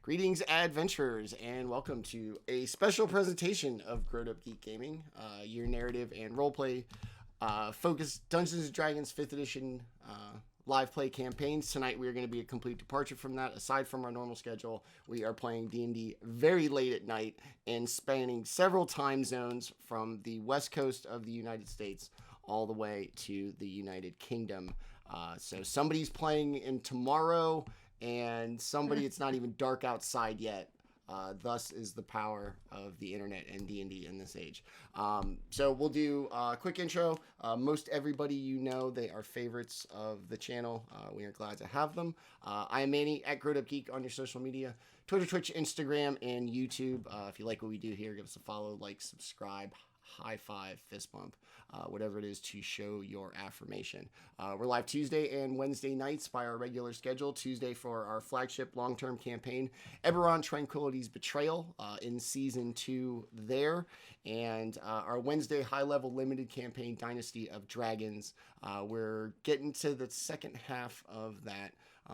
Greetings, adventurers, and welcome to a special presentation of GrowedUpGeek Gaming, your narrative and roleplay focused Dungeons & Dragons 5th edition live play campaigns. Tonight we are going to be a complete departure from that. Aside from our normal schedule, we are playing D&D very late at night and spanning several time zones from the west coast of the United States all the way to the United Kingdom. So somebody's playing in tomorrow, and somebody, it's not even dark outside yet. Thus is the power of the internet and D&D in this age. So we'll do a quick intro. Most everybody you know, they are favorites of the channel. We are glad to have them. I am Manny at GrowedUpGeek on your social media, Twitter, Twitch, Instagram, and YouTube. If you like what we do here, give us a follow, like, subscribe, high five, fist bump, whatever it is to show your affirmation. We're live Tuesday and Wednesday nights by our regular schedule. Tuesday for our flagship long-term campaign, Eberron Tranquility's Betrayal, in Season 2 there. And our Wednesday high-level limited campaign, Dynasty of Dragons. We're getting to the second half of that.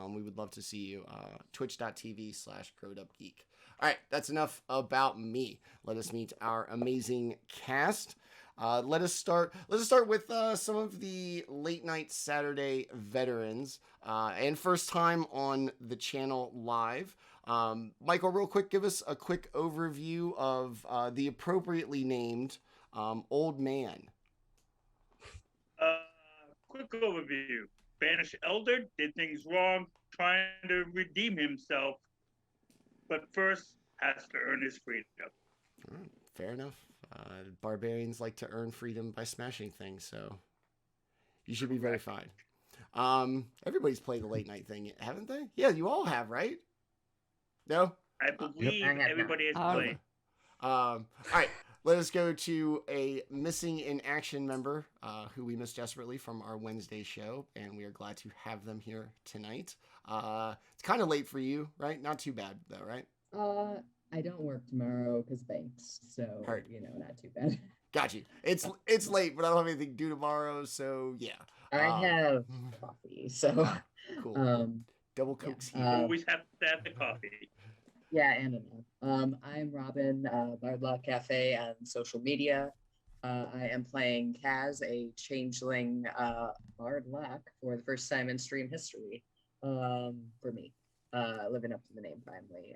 We would love to see you. Twitch.tv/GrowedUpGeek. All right, that's enough about me. Let us meet our amazing cast. Let us start with some of the late night Saturday veterans and first time on the channel live. Michael, real quick, give us a quick overview of the appropriately named old man. Quick overview. Banished elder, did things wrong, trying to redeem himself, but first has to earn his freedom. All right, fair enough. Barbarians like to earn freedom by smashing things, so you should be very fine. Everybody's played the late night thing, haven't they? Yeah, you all have, right? No? I believe everybody has played. All right, let us go to a missing in action member who we miss desperately from our Wednesday show, and we are glad to have them here tonight. It's kind of late for you, right? Not too bad, though, right? I don't work tomorrow because thanks, so Heard. Not too bad. Got you. It's late, but I don't have anything to do tomorrow, so yeah. I have coffee, so cool. Double Cokes here. Always have to have the coffee. Yeah, and enough. I'm Robin, Bardlock Cafe on social media. I am playing Kaz, a changeling Bardlock for the first time in stream history for me, living up to the name finally.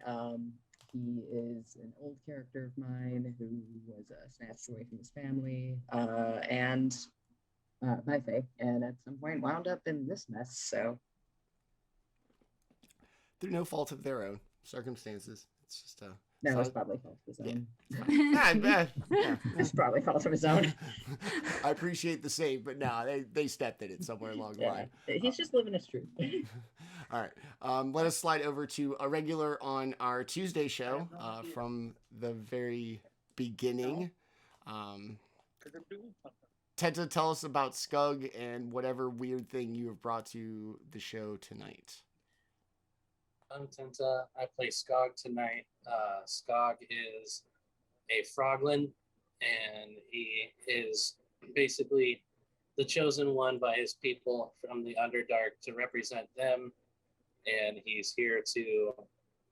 He is an old character of mine who was snatched away from his family and by Faye, and at some point wound up in this mess. So, through no fault of their own circumstances, it's just no, it's probably fault of his own. Yeah, It's probably fault of his own. I appreciate the save, but no, they stepped in it somewhere along the line. He's just living his truth. All right, let us slide over to a regular on our Tuesday show from the very beginning. Tenta, tell us about Skogg and whatever weird thing you have brought to the show tonight. I'm Tenta. I play Skogg tonight. Skogg is a froglin, and he is basically the chosen one by his people from the Underdark to represent them, and he's here to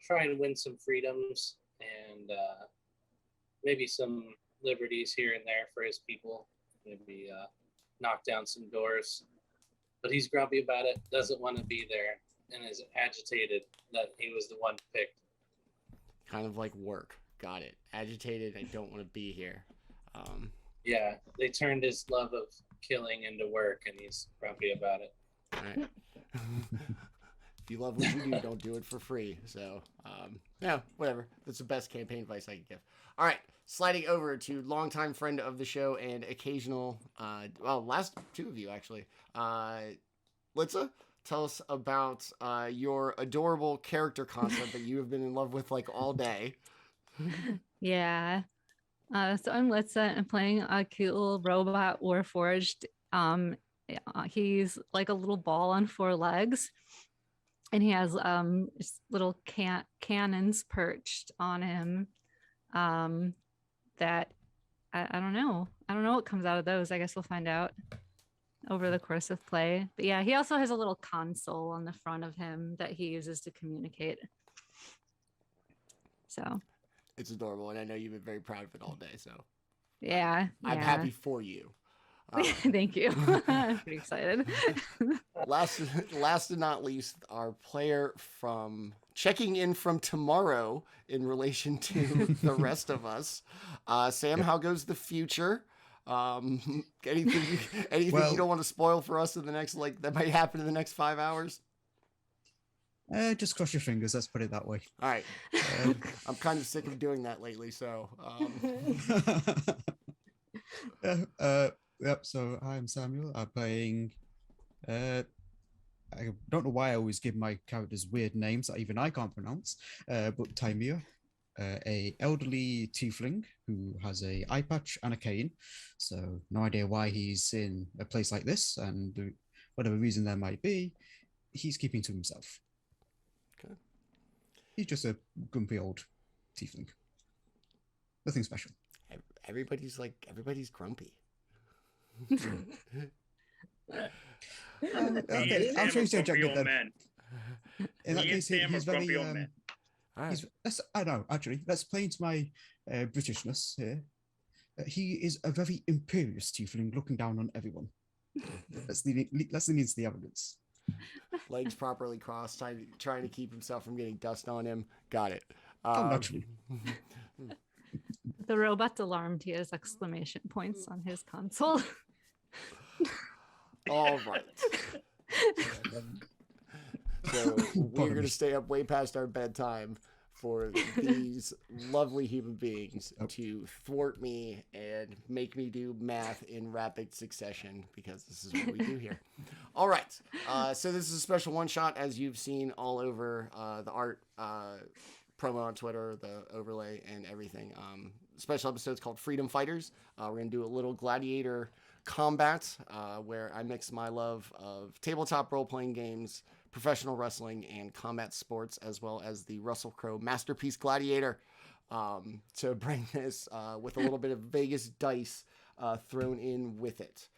try and win some freedoms and maybe some liberties here and there for his people, maybe knock down some doors. But he's grumpy about it, doesn't want to be there, and is agitated that he was the one picked. Kind of like work. Got it. Agitated, I don't want to be here. Yeah, they turned his love of killing into work, and he's grumpy about it. All right. If you love what you do, don't do it for free. So, yeah, whatever. That's the best campaign advice I can give. All right, sliding over to longtime friend of the show and occasional, last two of you, actually. Litza, tell us about your adorable character concept that you have been in love with like all day. Yeah. So I'm Litza. I'm playing a cute little robot Warforged. He's like a little ball on 4 legs, and he has just little cannons perched on him. That I don't know. I don't know what comes out of those. I guess we'll find out over the course of play. But yeah, he also has a little console on the front of him that he uses to communicate. So It's adorable, and I know you've been very proud of it all day. So yeah, I'm yeah. happy for you. Thank you. I'm pretty excited. Last and not least, our player from checking in from tomorrow in relation to the rest of us. Sam, how goes the future? Anything you don't want to spoil for us in the next, like, that might happen in the next 5 hours? Just cross your fingers. Let's put it that way. All right. I'm kind of sick of doing that lately, so. Yep. So I'm Samuel. I'm playing. I don't know why I always give my characters weird names that even I can't pronounce. But Tymiur, a elderly tiefling who has a eye patch and a cane. So no idea why he's in a place like this, and whatever reason there might be, he's keeping to himself. Okay. He's just a grumpy old tiefling. Nothing special. Everybody's grumpy. Okay, I'll change the objective then. In that case, he's very. Right. I know, actually. Let's play into my Britishness here. He is a very imperious tiefling looking down on everyone. Let's lean into the evidence. Legs properly crossed, trying to keep himself from getting dust on him. Got it. Naturally. The robot's alarmed. He has exclamation points on his console. All right. So we're going to stay up way past our bedtime for these lovely human beings to thwart me and make me do math in rapid succession, because this is what we do here. All right. So this is a special one-shot, as you've seen all over the art promo on Twitter, the overlay and everything. Special episode's called Freedom Fighters. We're going to do a little Gladiator combat where I mix my love of tabletop role-playing games, professional wrestling, and combat sports, as well as the Russell Crowe masterpiece Gladiator, to bring this with a little bit of Vegas dice thrown in with it.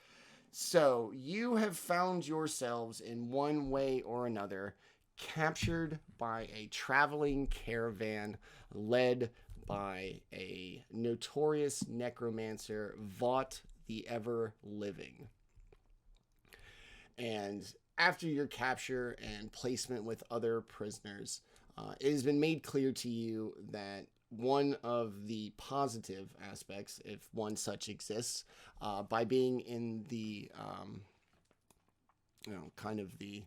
So you have found yourselves in one way or another captured by a traveling caravan led by a notorious necromancer, Vought the Everliving. And after your capture and placement with other prisoners, it has been made clear to you that one of the positive aspects, if one such exists, by being in the, kind of the,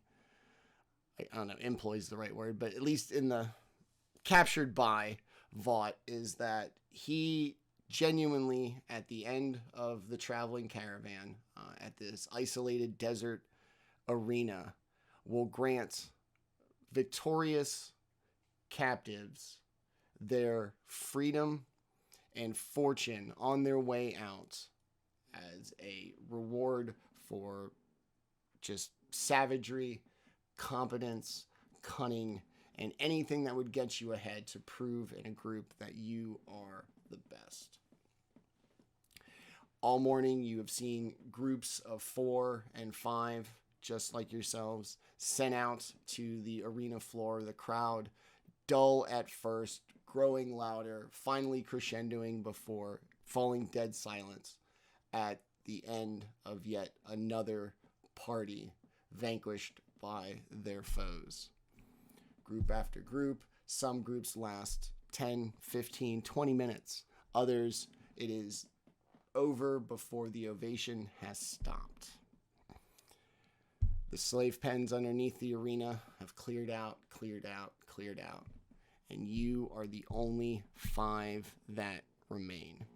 I don't know, employ is the right word, but at least in the captured by Vought, is that he genuinely, at the end of the traveling caravan, at this isolated desert arena, will grant victorious captives their freedom and fortune on their way out as a reward for just savagery, competence, cunning, and anything that would get you ahead to prove in a group that you are the best. All morning you have seen groups of 4 and 5, just like yourselves, sent out to the arena floor. The crowd, dull at first, growing louder, finally crescendoing before falling dead silence at the end of yet another party vanquished by their foes. Group after group, some groups last 10, 15, 20 minutes. Others, it is over before the ovation has stopped. The slave pens underneath the arena have cleared out, and you are the only 5 that remain.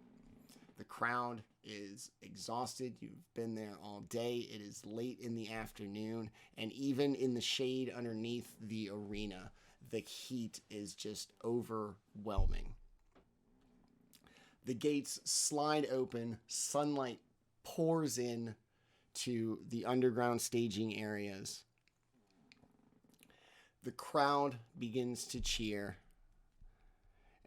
The crowd is exhausted. You've been there all day. It is late in the afternoon, and even in the shade underneath the arena, the heat is just overwhelming. The gates slide open, sunlight pours in to the underground staging areas. The crowd begins to cheer,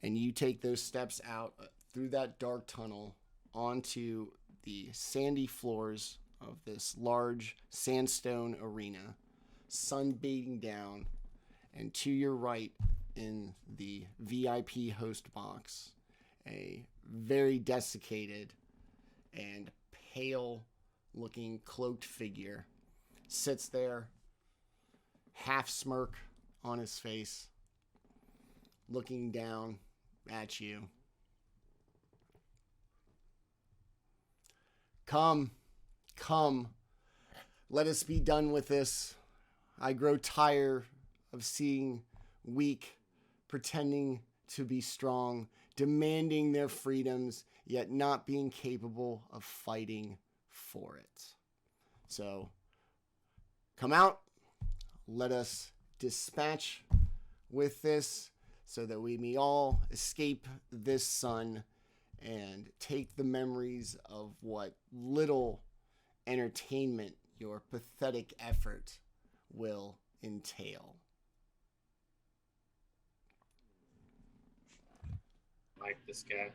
and you take those steps out through that dark tunnel onto the sandy floors of this large sandstone arena, sun beating down, and to your right, in the VIP host box, a very desiccated and pale looking cloaked figure sits there, half smirk on his face, looking down at you. Come, come, let us be done with this. I grow tired of seeing weak, pretending to be strong, demanding their freedoms, yet not being capable of fighting for it. So, come out, let us dispatch with this so that we may all escape this sun and take the memories of what little entertainment your pathetic effort will entail. Like this guy.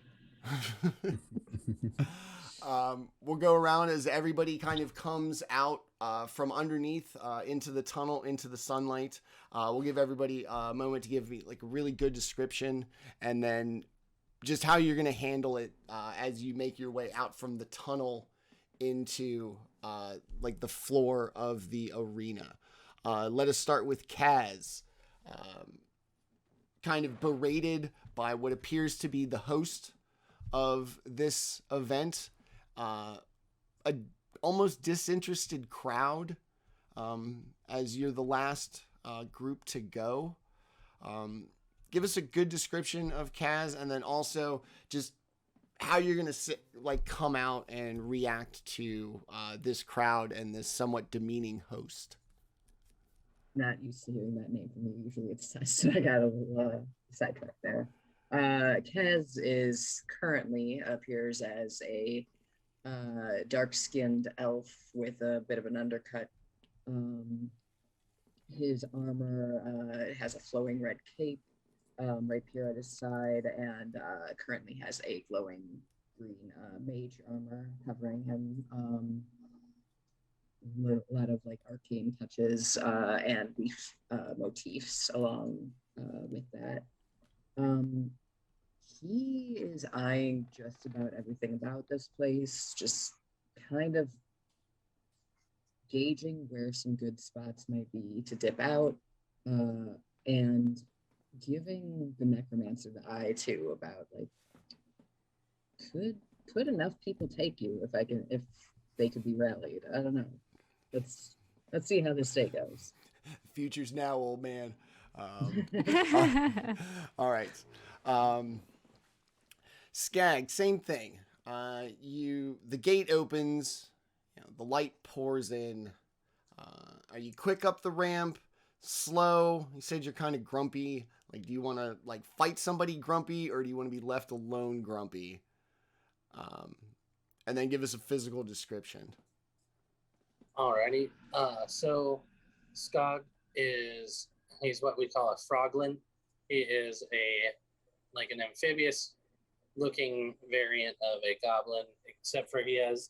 We'll go around as everybody kind of comes out from underneath into the tunnel, into the sunlight. We'll give everybody a moment to give me like a really good description, and then just how you're going to handle it as you make your way out from the tunnel into like the floor of the arena. Let us start with Kaz, kind of berated by what appears to be the host of this event, a almost disinterested crowd, as you're the last group to go. Give us a good description of Kaz, and then also just how you're gonna come out and react to this crowd and this somewhat demeaning host. Not used to hearing that name from you. Usually it's so I got a little sidetracked there. Kaz appears as a dark-skinned elf with a bit of an undercut. His armor has a flowing red cape, rapier at his side, and currently has a glowing green mage armor covering him. A lot of like arcane touches and leaf motifs along with that. He is eyeing just about everything about this place, just kind of gauging where some good spots might be to dip out, and giving the necromancer the eye too about like, could enough people take you if they could be rallied? I don't know. Let's see how this day goes. Future's now, old man. All right. Skagg, same thing. The gate opens, the light pours in. Are you quick up the ramp? Slow? You said you're kind of grumpy. Like, do you want to like fight somebody grumpy, or do you want to be left alone grumpy? And then give us a physical description. Alrighty. So Skogg he's what we call a froglin. He is an amphibious looking variant of a goblin, except for he has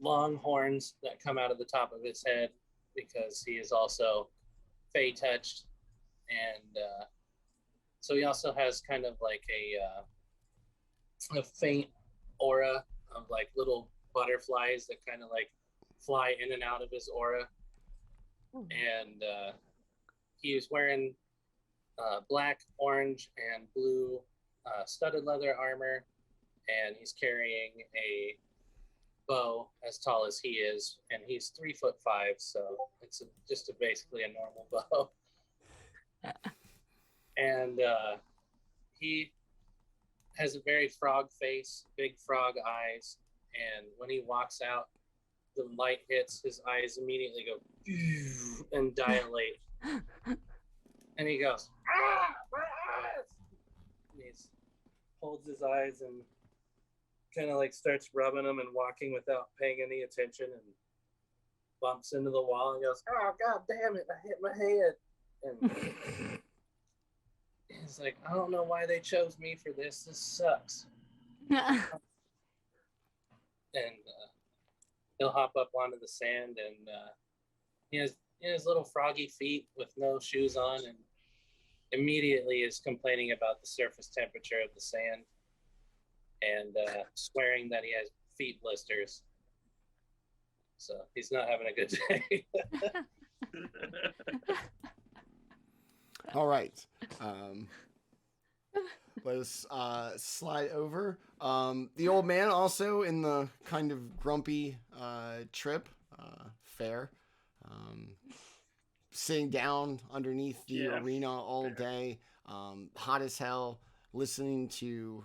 long horns that come out of the top of his head because he is also fey touched, and so he also has kind of like a faint aura of like little butterflies that kind of like fly in and out of his aura. And he's wearing black, orange, and blue studded leather armor, and he's carrying a bow as tall as he is, and he's 3'5", so it's basically a normal bow. And he has a very frog face, big frog eyes, and when he walks out, the light hits, his eyes immediately go and dilate. And he goes, "Ah, my eyes!" And he holds his eyes and kind of like starts rubbing them and walking without paying any attention, and bumps into the wall and goes, "Oh, God damn it, I hit my head." And he's like, "I don't know why they chose me for this. This sucks." And he'll hop up onto the sand, and he has little froggy feet with no shoes on, and immediately is complaining about the surface temperature of the sand and swearing that he has feet blisters. So he's not having a good day. All right. Let's slide over. The old man also in the kind of grumpy trip, fair, sitting down underneath the arena all day, hot as hell, listening to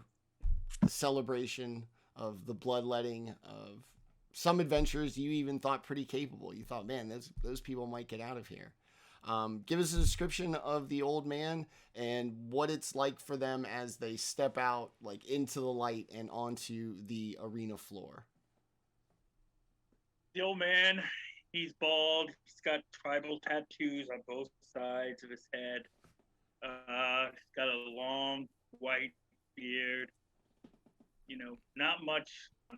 the celebration of the bloodletting of some adventurers you even thought pretty capable. You thought, man, those people might get out of here. Give us a description of the old man and what it's like for them as they step out like into the light and onto the arena floor. The old man, he's bald. He's got tribal tattoos on both sides of his head. He's got a long white beard. You know, not much on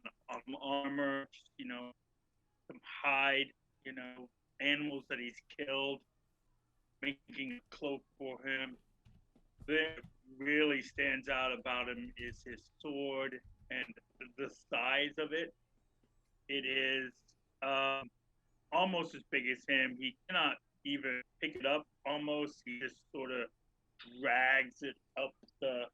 armor. You know, some hide. You know, animals that he's killed, making a cloak for him. What really stands out about him is his sword and the size of it. It is almost as big as him. He cannot even pick it up almost. He just sort of drags it up the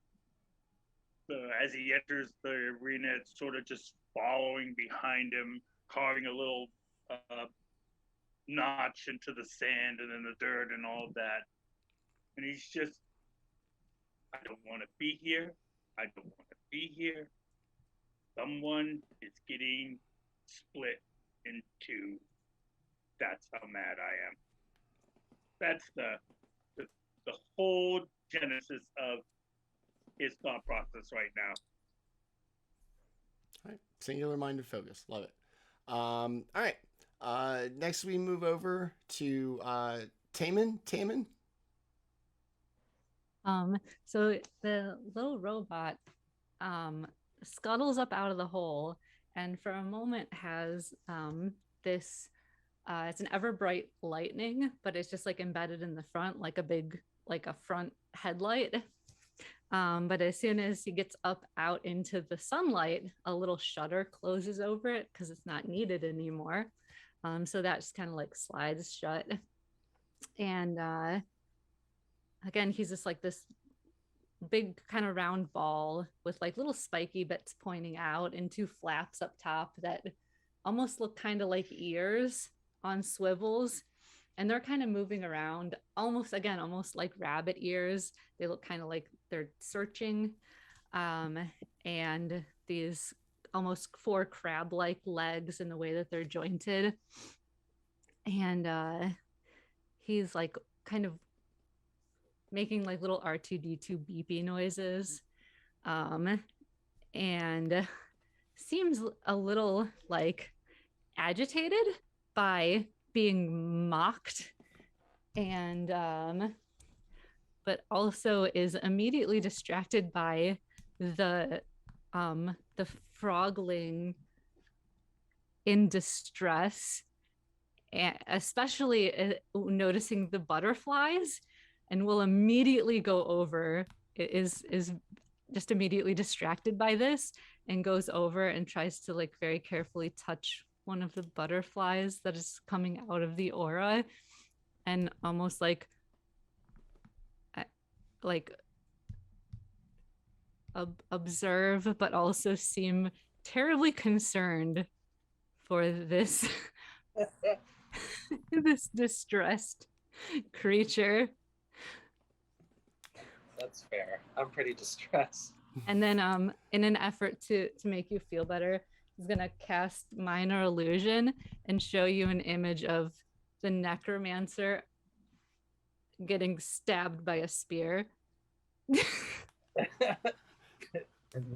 as he enters the arena, it's sort of just following behind him, carving a little notch into the sand and in the dirt and all of that. And he's just, I don't want to be here. I don't want to be here. Someone is getting split in two. That's how mad I am. That's the whole genesis of his thought process right now. All right. Singular-minded focus. Love it. All right. Next we move over to Taman. So the little robot scuttles up out of the hole and for a moment has this it's an ever bright lightning, but it's just like embedded in the front like a front headlight. But as soon as he gets up out into the sunlight, a little shutter closes over it because it's not needed anymore. So that just kind of like slides shut. And again, he's just like this big kind of round ball with like little spiky bits pointing out and two flaps up top that almost look kind of like ears on swivels. And they're kind of moving around almost like rabbit ears. They look kind of like they're searching. And these almost four crab-like legs in the way that they're jointed. And he's like kind of making like little R2-D2 beepy noises. And seems a little like agitated by being mocked, and but also is immediately distracted by the frogling in distress, and especially noticing the butterflies, and will immediately go over. Is just immediately distracted by this and goes over and tries to like very carefully touch one of the butterflies that is coming out of the aura, and almost like observe, but also seem terribly concerned for this this distressed creature. That's fair. I'm pretty distressed. And then in an effort to make you feel better, he's gonna cast minor illusion and show you an image of the necromancer getting stabbed by a spear.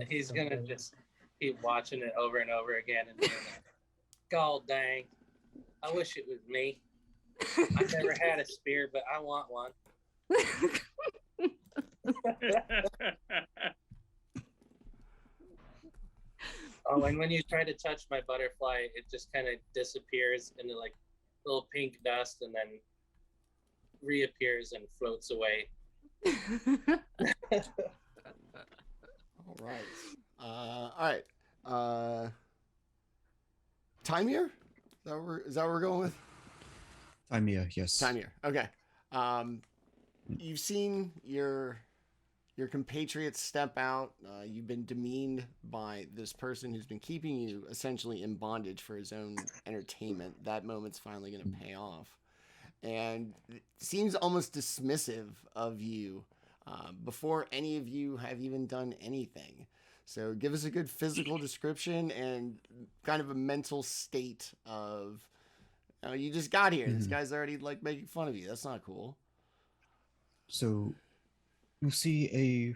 He's gonna just keep watching it over and over again and being like, God dang, I wish it was me. I've never had a spear, but I want one. Oh, and when you try to touch my butterfly, it just kind of disappears into like little pink dust and then reappears and floats away All right. All right. Tymiur? Is that what we're going with? Tymiur, yes. Tymiur. Okay. You've seen your compatriots step out. You've been demeaned by this person who's been keeping you essentially in bondage for his own entertainment. That moment's finally going to pay off. And it seems almost dismissive of you before any of you have even done anything. So give us a good physical description and kind of a mental state of, you just got here. This guy's already like making fun of you. That's not cool. So you'll see a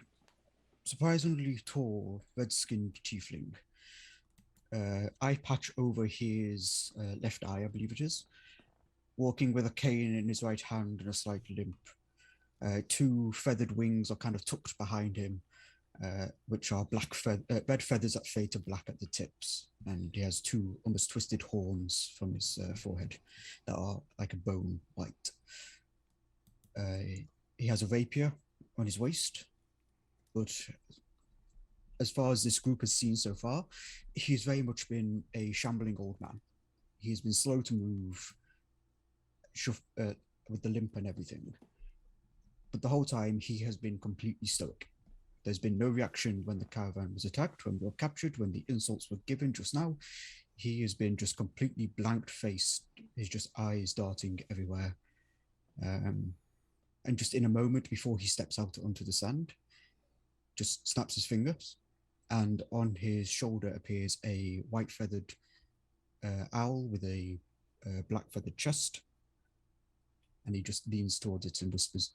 surprisingly tall, red-skinned tiefling. Eye patch over his left eye, I believe it is, walking with a cane in his right hand and a slight limp. Two feathered wings are kind of tucked behind him, which are red feathers that fade to black at the tips. And he has two almost twisted horns from his forehead that are like a bone white. He has a rapier on his waist, but as far as this group has seen so far, he's very much been a shambling old man. He's been slow to move, with the limp and everything. But the whole time, he has been completely stoic. There's been no reaction when the caravan was attacked, when we were captured, when the insults were given just now. He has been just completely blank-faced. His just eyes darting everywhere. And just in a moment before he steps out onto the sand, just snaps his fingers, and on his shoulder appears a white feathered owl with a black feathered chest. And he just leans towards it and whispers,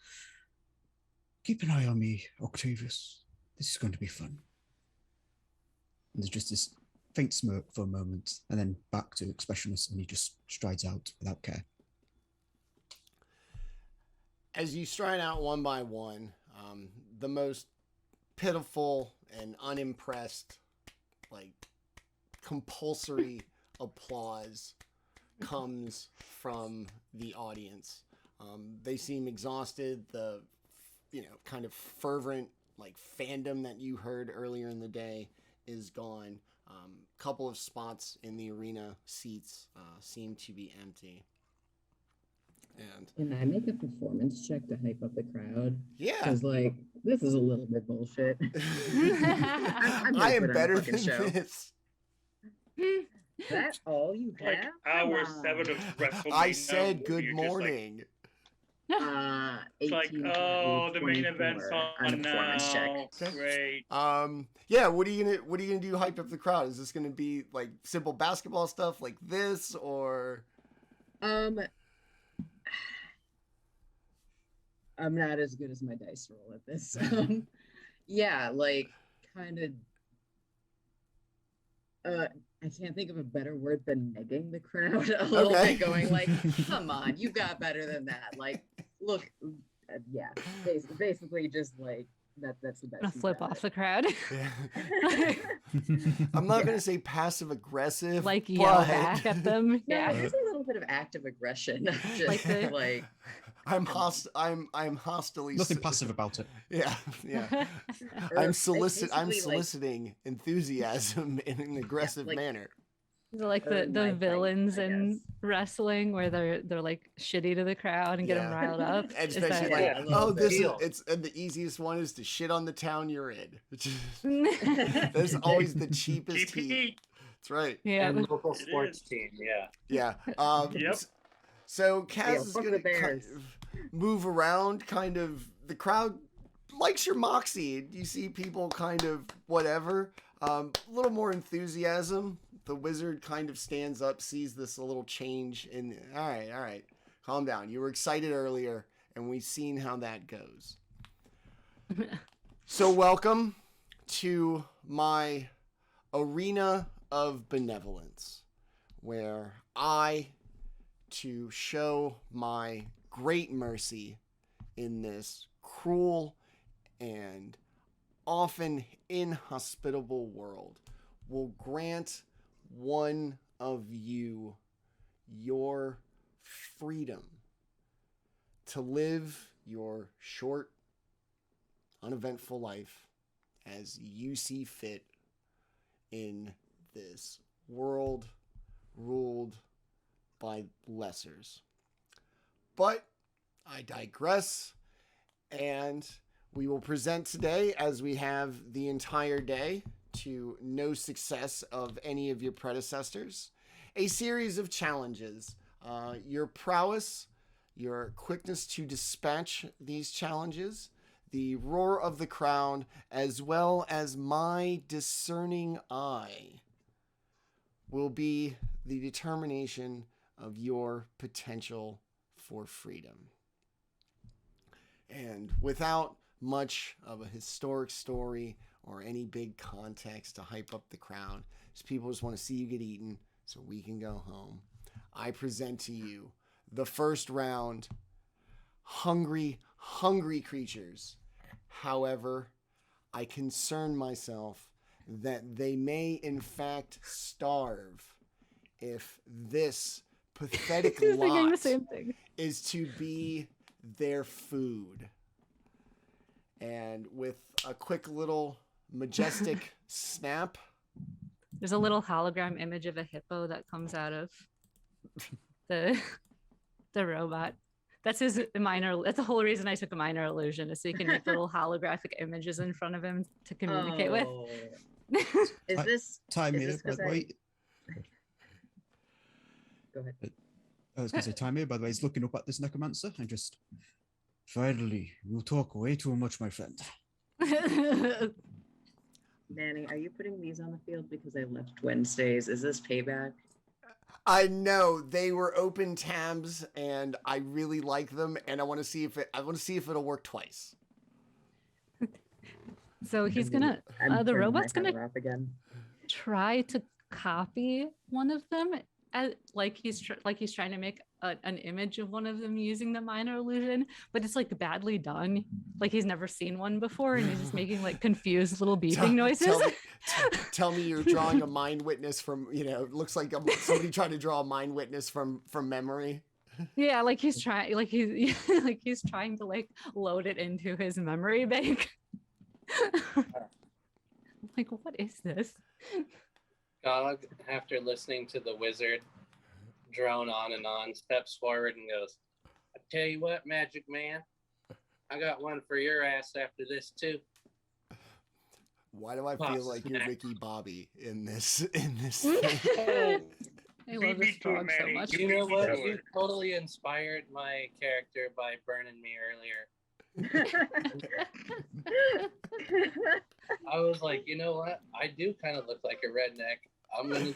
"Keep an eye on me, Octavius. This is going to be fun." And there's just this faint smirk for a moment, and then back to expressionless, and he just strides out without care. As you stride out one by one, the most pitiful and unimpressed, like, compulsory applause comes from the audience. They seem exhausted. The, kind of fervent, like, fandom that you heard earlier in the day is gone. Couple of spots in the arena seats seem to be empty. And can I make a performance check to hype up the crowd? Yeah. Because, like, this is a little bit bullshit. I am better than this. That's all you have? Like hour 7 of WrestleMania. I said good you're just morning. It's like, oh, the main event's on now. Check. Great. Yeah. What are you gonna do? Hype up the crowd? Is this gonna be like simple basketball stuff like this, or? I'm not as good as my dice roll at this. Yeah, like kind of. I can't think of a better word than negging the crowd a little bit, going like, "Come on, you got better than that." Like, look, yeah, basically just like that's the best. Gonna flip off the crowd. Yeah. I'm not gonna say passive aggressive, like yell back at them. Yeah, there's a little bit of active aggression. Just like I'm hostily. Nothing passive about it. Yeah. I'm soliciting enthusiasm in an aggressive manner. Like the villains in wrestling, where they're like shitty to the crowd and get them riled up. And especially the easiest one is to shit on the town you're in. There's always the cheapest heat. That's right. Yeah, and local sports team. Yeah. Yep. So Kaz is going to kind of move around, kind of, the crowd likes your moxie. You see people kind of whatever, a little more enthusiasm. The wizard kind of stands up, sees this a little change in, all right, calm down. You were excited earlier, and we've seen how that goes. So welcome to my arena of benevolence, where to show my great mercy in this cruel and often inhospitable world, will grant one of you your freedom to live your short uneventful life as you see fit in this world ruled by lessers. But I digress, and we will present today, as we have the entire day, to no success of any of your predecessors, a series of challenges. Your prowess, your quickness to dispatch these challenges, the roar of the crowd, as well as my discerning eye, will be the determination of your potential for freedom. And without much of a historic story or any big context to hype up the crowd, just people just want to see you get eaten so we can go home, I present to you the first round, hungry creatures. However, I concern myself that they may in fact starve if this pathetic Thinking the lot same thing. is to be their food. And with a quick little majestic snap, There's a little hologram image of a hippo that comes out of the robot. That's his minor. That's the whole reason I took a minor illusion, is so you can make little holographic images in front of him to communicate with. Is this Tymiur, this by 'cause the way. Go ahead. I was going to say, Tymiur, by the way, he's looking up at this necromancer and just, finally, you talk way too much, my friend. Manny, are you putting these on the field because I left Wednesdays? Is this payback? I know they were open tabs and I really like them, and I want to see if it'll work twice. So he's I'm gonna I'm the turning my robot's gonna hammer off again. try to copy one of them, like he's trying to make an image of one of them using the minor illusion, but it's like badly done. Like he's never seen one before, and he's just making like confused little beeping noises. Tell me you're drawing a mind witness from, it looks like somebody trying to draw a mind witness from memory. Yeah, like he's trying, like he's trying to like load it into his memory bank. Like, what is this? Skogg, after listening to the wizard drone on and on, steps forward and goes, I tell you what, Magic Man, I got one for your ass after this too. Why do I feel like you're Ricky Bobby in this I love this Me too, frog so Manny. much. You know what? Forward. You totally inspired my character by burning me earlier. I was like, you know what? I do kind of look like a redneck. I'm gonna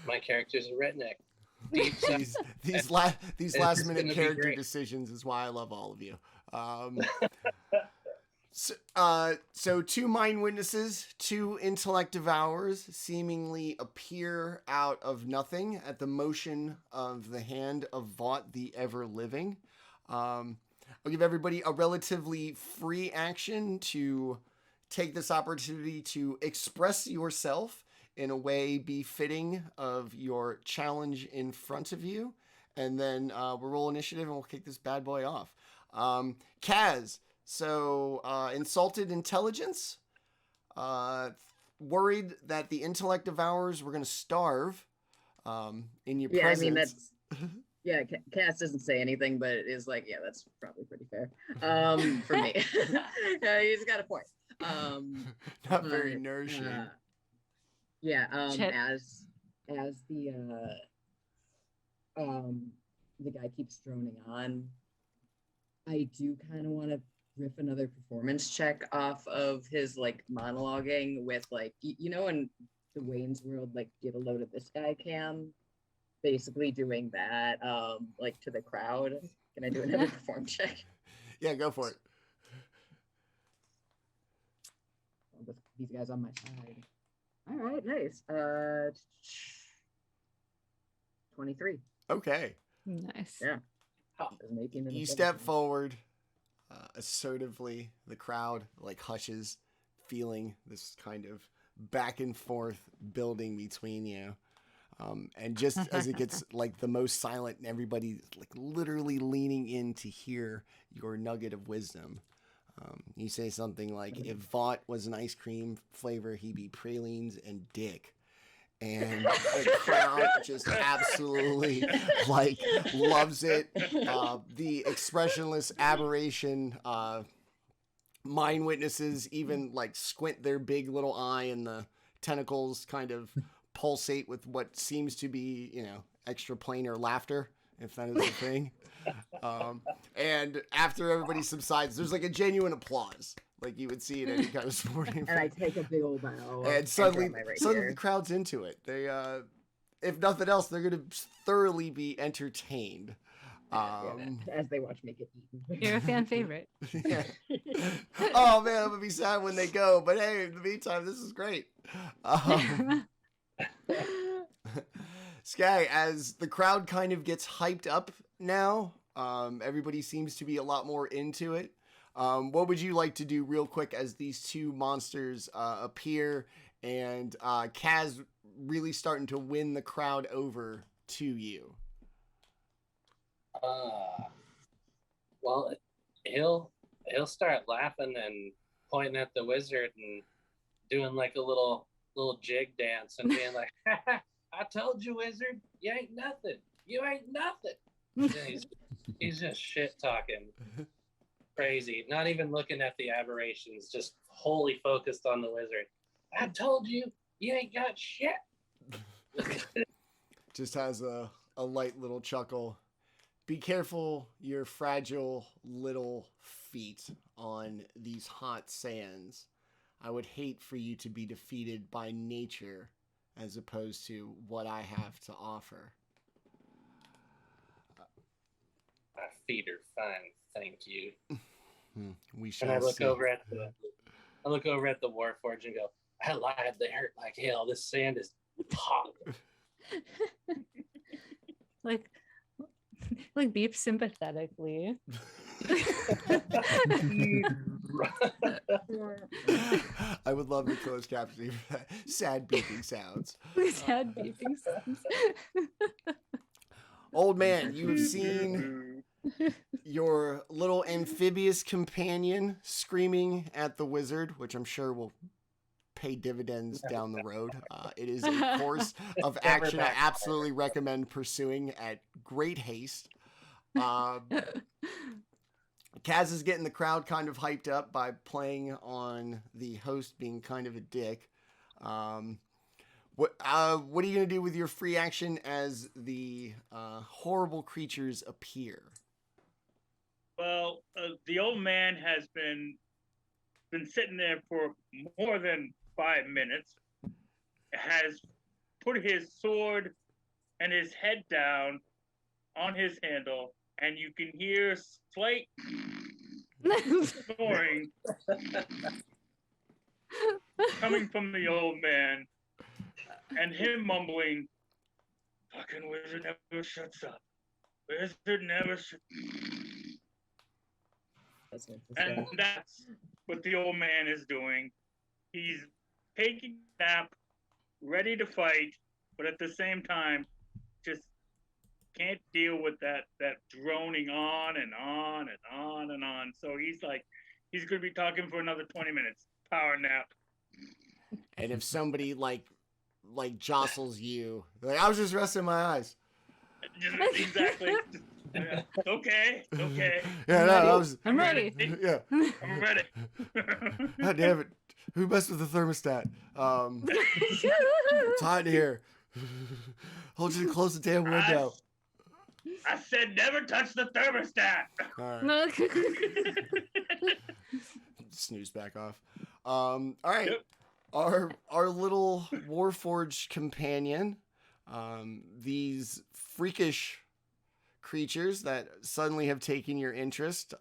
my character's a redneck. Deep south. these It's last minute gonna be character great. decisions is why I love all of you. So two mind witnesses, two intellect devourers seemingly appear out of nothing at the motion of the hand of Vought the Everliving. I'll give everybody a relatively free action to take this opportunity to express yourself in a way befitting of your challenge in front of you. And then we'll roll initiative and we'll kick this bad boy off. Kaz, so insulted intelligence, worried that the intellect devourers were going to starve in your presence. I mean, that's... Yeah, Cass doesn't say anything, but it is like, yeah, that's probably pretty fair for me. He's got a point. Not very nourishing. As the guy keeps droning on, I do kind of want to riff another performance check off of his like monologuing with like, in the Wayne's World, like get a load of this guy cam, basically doing that like to the crowd. Can I do another perform check? Yeah, go for it. With these guys on my side. All right, nice. 23. Okay. Nice. Yeah. Making You step forward assertively. The crowd like hushes, feeling this kind of back and forth building between you. And just as it gets like the most silent and everybody like literally leaning in to hear your nugget of wisdom, You say something like, if Vought was an ice cream flavor, he'd be pralines and dick. And the crowd just absolutely like loves it. The expressionless aberration mind witnesses even like squint their big little eye, and the tentacles kind of pulsate with what seems to be, extra planar laughter, if that is a thing. And after everybody subsides, there's like a genuine applause, like you would see in any kind of sporting. And I take a big old bow. And suddenly the crowd's into it. They, if nothing else, they're gonna thoroughly be entertained. As they watch me get eaten. You're a fan favorite. Yeah. Oh man, I'm gonna be sad when they go. But hey, in the meantime, this is great. Skagg, as the crowd kind of gets hyped up now, everybody seems to be a lot more into it. What would you like to do real quick as these two monsters appear, and Kaz really starting to win the crowd over to you? Well, he'll start laughing and pointing at the wizard and doing like a little jig dance and being like, I told you, wizard, you ain't nothing. You ain't nothing. He's just shit talking. Crazy. Not even looking at the aberrations, just wholly focused on the wizard. I told you, you ain't got shit. Just has a light little chuckle. Be careful your fragile little feet on these hot sands. I would hate for you to be defeated by nature as opposed to what I have to offer. My feet are fine, thank you. We shall And I look see. over at the Warforged and go, I lied, they hurt like hell. This sand is hot. like beep sympathetically. I would love to close captioning for that. Sad beeping sounds. Sad beeping sounds. Old man, you have seen your little amphibious companion screaming at the wizard, which I'm sure will pay dividends down the road. It is a course of action I absolutely recommend pursuing at great haste. Kaz is getting the crowd kind of hyped up by playing on the host being kind of a dick. What are you going to do with your free action as the horrible creatures appear? Well, the old man has been sitting there for more than 5 minutes, has put his sword and his head down on his handle, and you can hear slight snoring coming from the old man, and him mumbling, fucking wizard never shuts up. Wizard never shuts And that's what the old man is doing. He's taking a nap, ready to fight, but at the same time, just can't deal with that droning on and on and on and on. So he's going to be talking for another 20 minutes. Power nap. And if somebody like jostles you, like, I was just resting my eyes. Exactly. Okay. Yeah, no, I'm ready. Yeah. I'm ready. God damn it. Who messed with the thermostat? It's hot in here. Hold you to close the damn window. I said never touch the thermostat. All right. Snooze back off. All right. Yep. Our little Warforged companion, these freakish creatures that suddenly have taken your interest,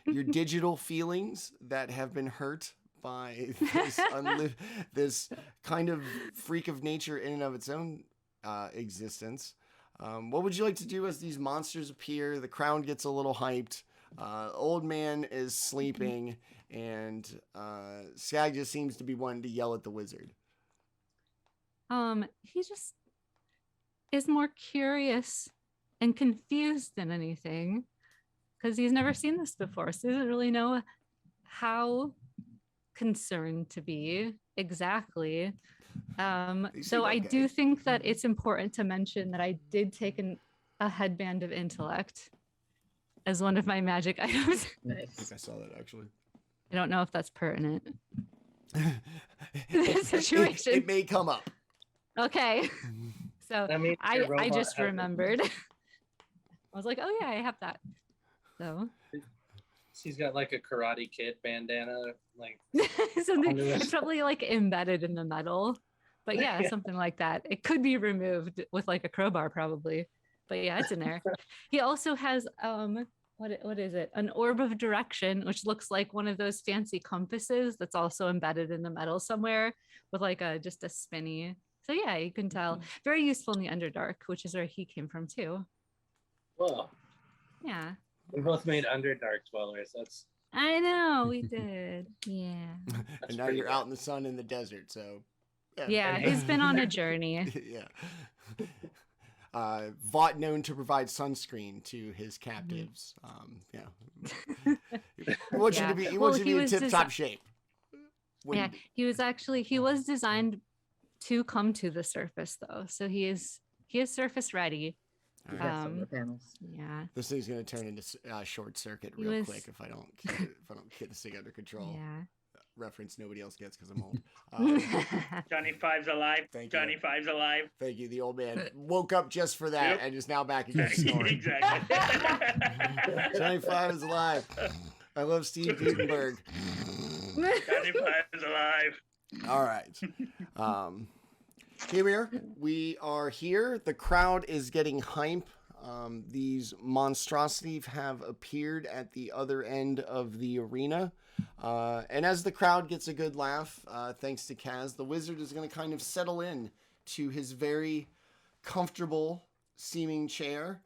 your digital feelings that have been hurt by this kind of freak of nature in and of its own existence. What would you like to do as these monsters appear? The crowd gets a little hyped. Old man is sleeping, and Skagg just seems to be wanting to yell at the wizard. He just is more curious and confused than anything, because he's never seen this before, so he doesn't really know how concerned to be exactly. You seem So I okay. do think that it's important to mention that I did take a headband of intellect as one of my magic items. I think Nice. I saw that actually. I don't know if that's pertinent. it, Situation. it may come up. Okay. So That means your I robot just has it. remembered. I was like, oh yeah, I have that. So She's got like a Karate Kid bandana, like something Under it's this. probably like embedded in the metal. But yeah, Yeah. something like that. It could be removed with like a crowbar probably. But yeah, it's in there. He also has what is it? An orb of direction, which looks like one of those fancy compasses that's also embedded in the metal somewhere with like just a spinny. So yeah, you can tell. Very useful in the Underdark, which is where he came from too. Whoa. Yeah. We both made Underdark dwellers. That's I know we did. Yeah. And now pretty you're good. out in the sun in the desert, so Yeah, And he's been on a journey. yeah. Vought known to provide sunscreen to his captives. Yeah. He wants you to be. He Well, wants you to he be in was tip-top shape. When- Yeah, he was designed to come to the surface though. So he is surface ready. All You right. got solar panels. Yeah. This thing's gonna turn into short circuit He real was- quick if I don't get this thing under control. Yeah. Reference nobody else gets because I'm old. Johnny Five's alive. Thank you. Johnny Five's alive. Thank you. The old man woke up just for that Yep. and is now back again snoring. Exactly. Johnny Five is alive. I love Steve Gutenberg. Johnny Five's alive. All right. Tymiur, we are here. The crowd is getting hype. These monstrosities have appeared at the other end of the arena. And as the crowd gets a good laugh, thanks to Kaz, the wizard is going to kind of settle in to his very comfortable seeming chair.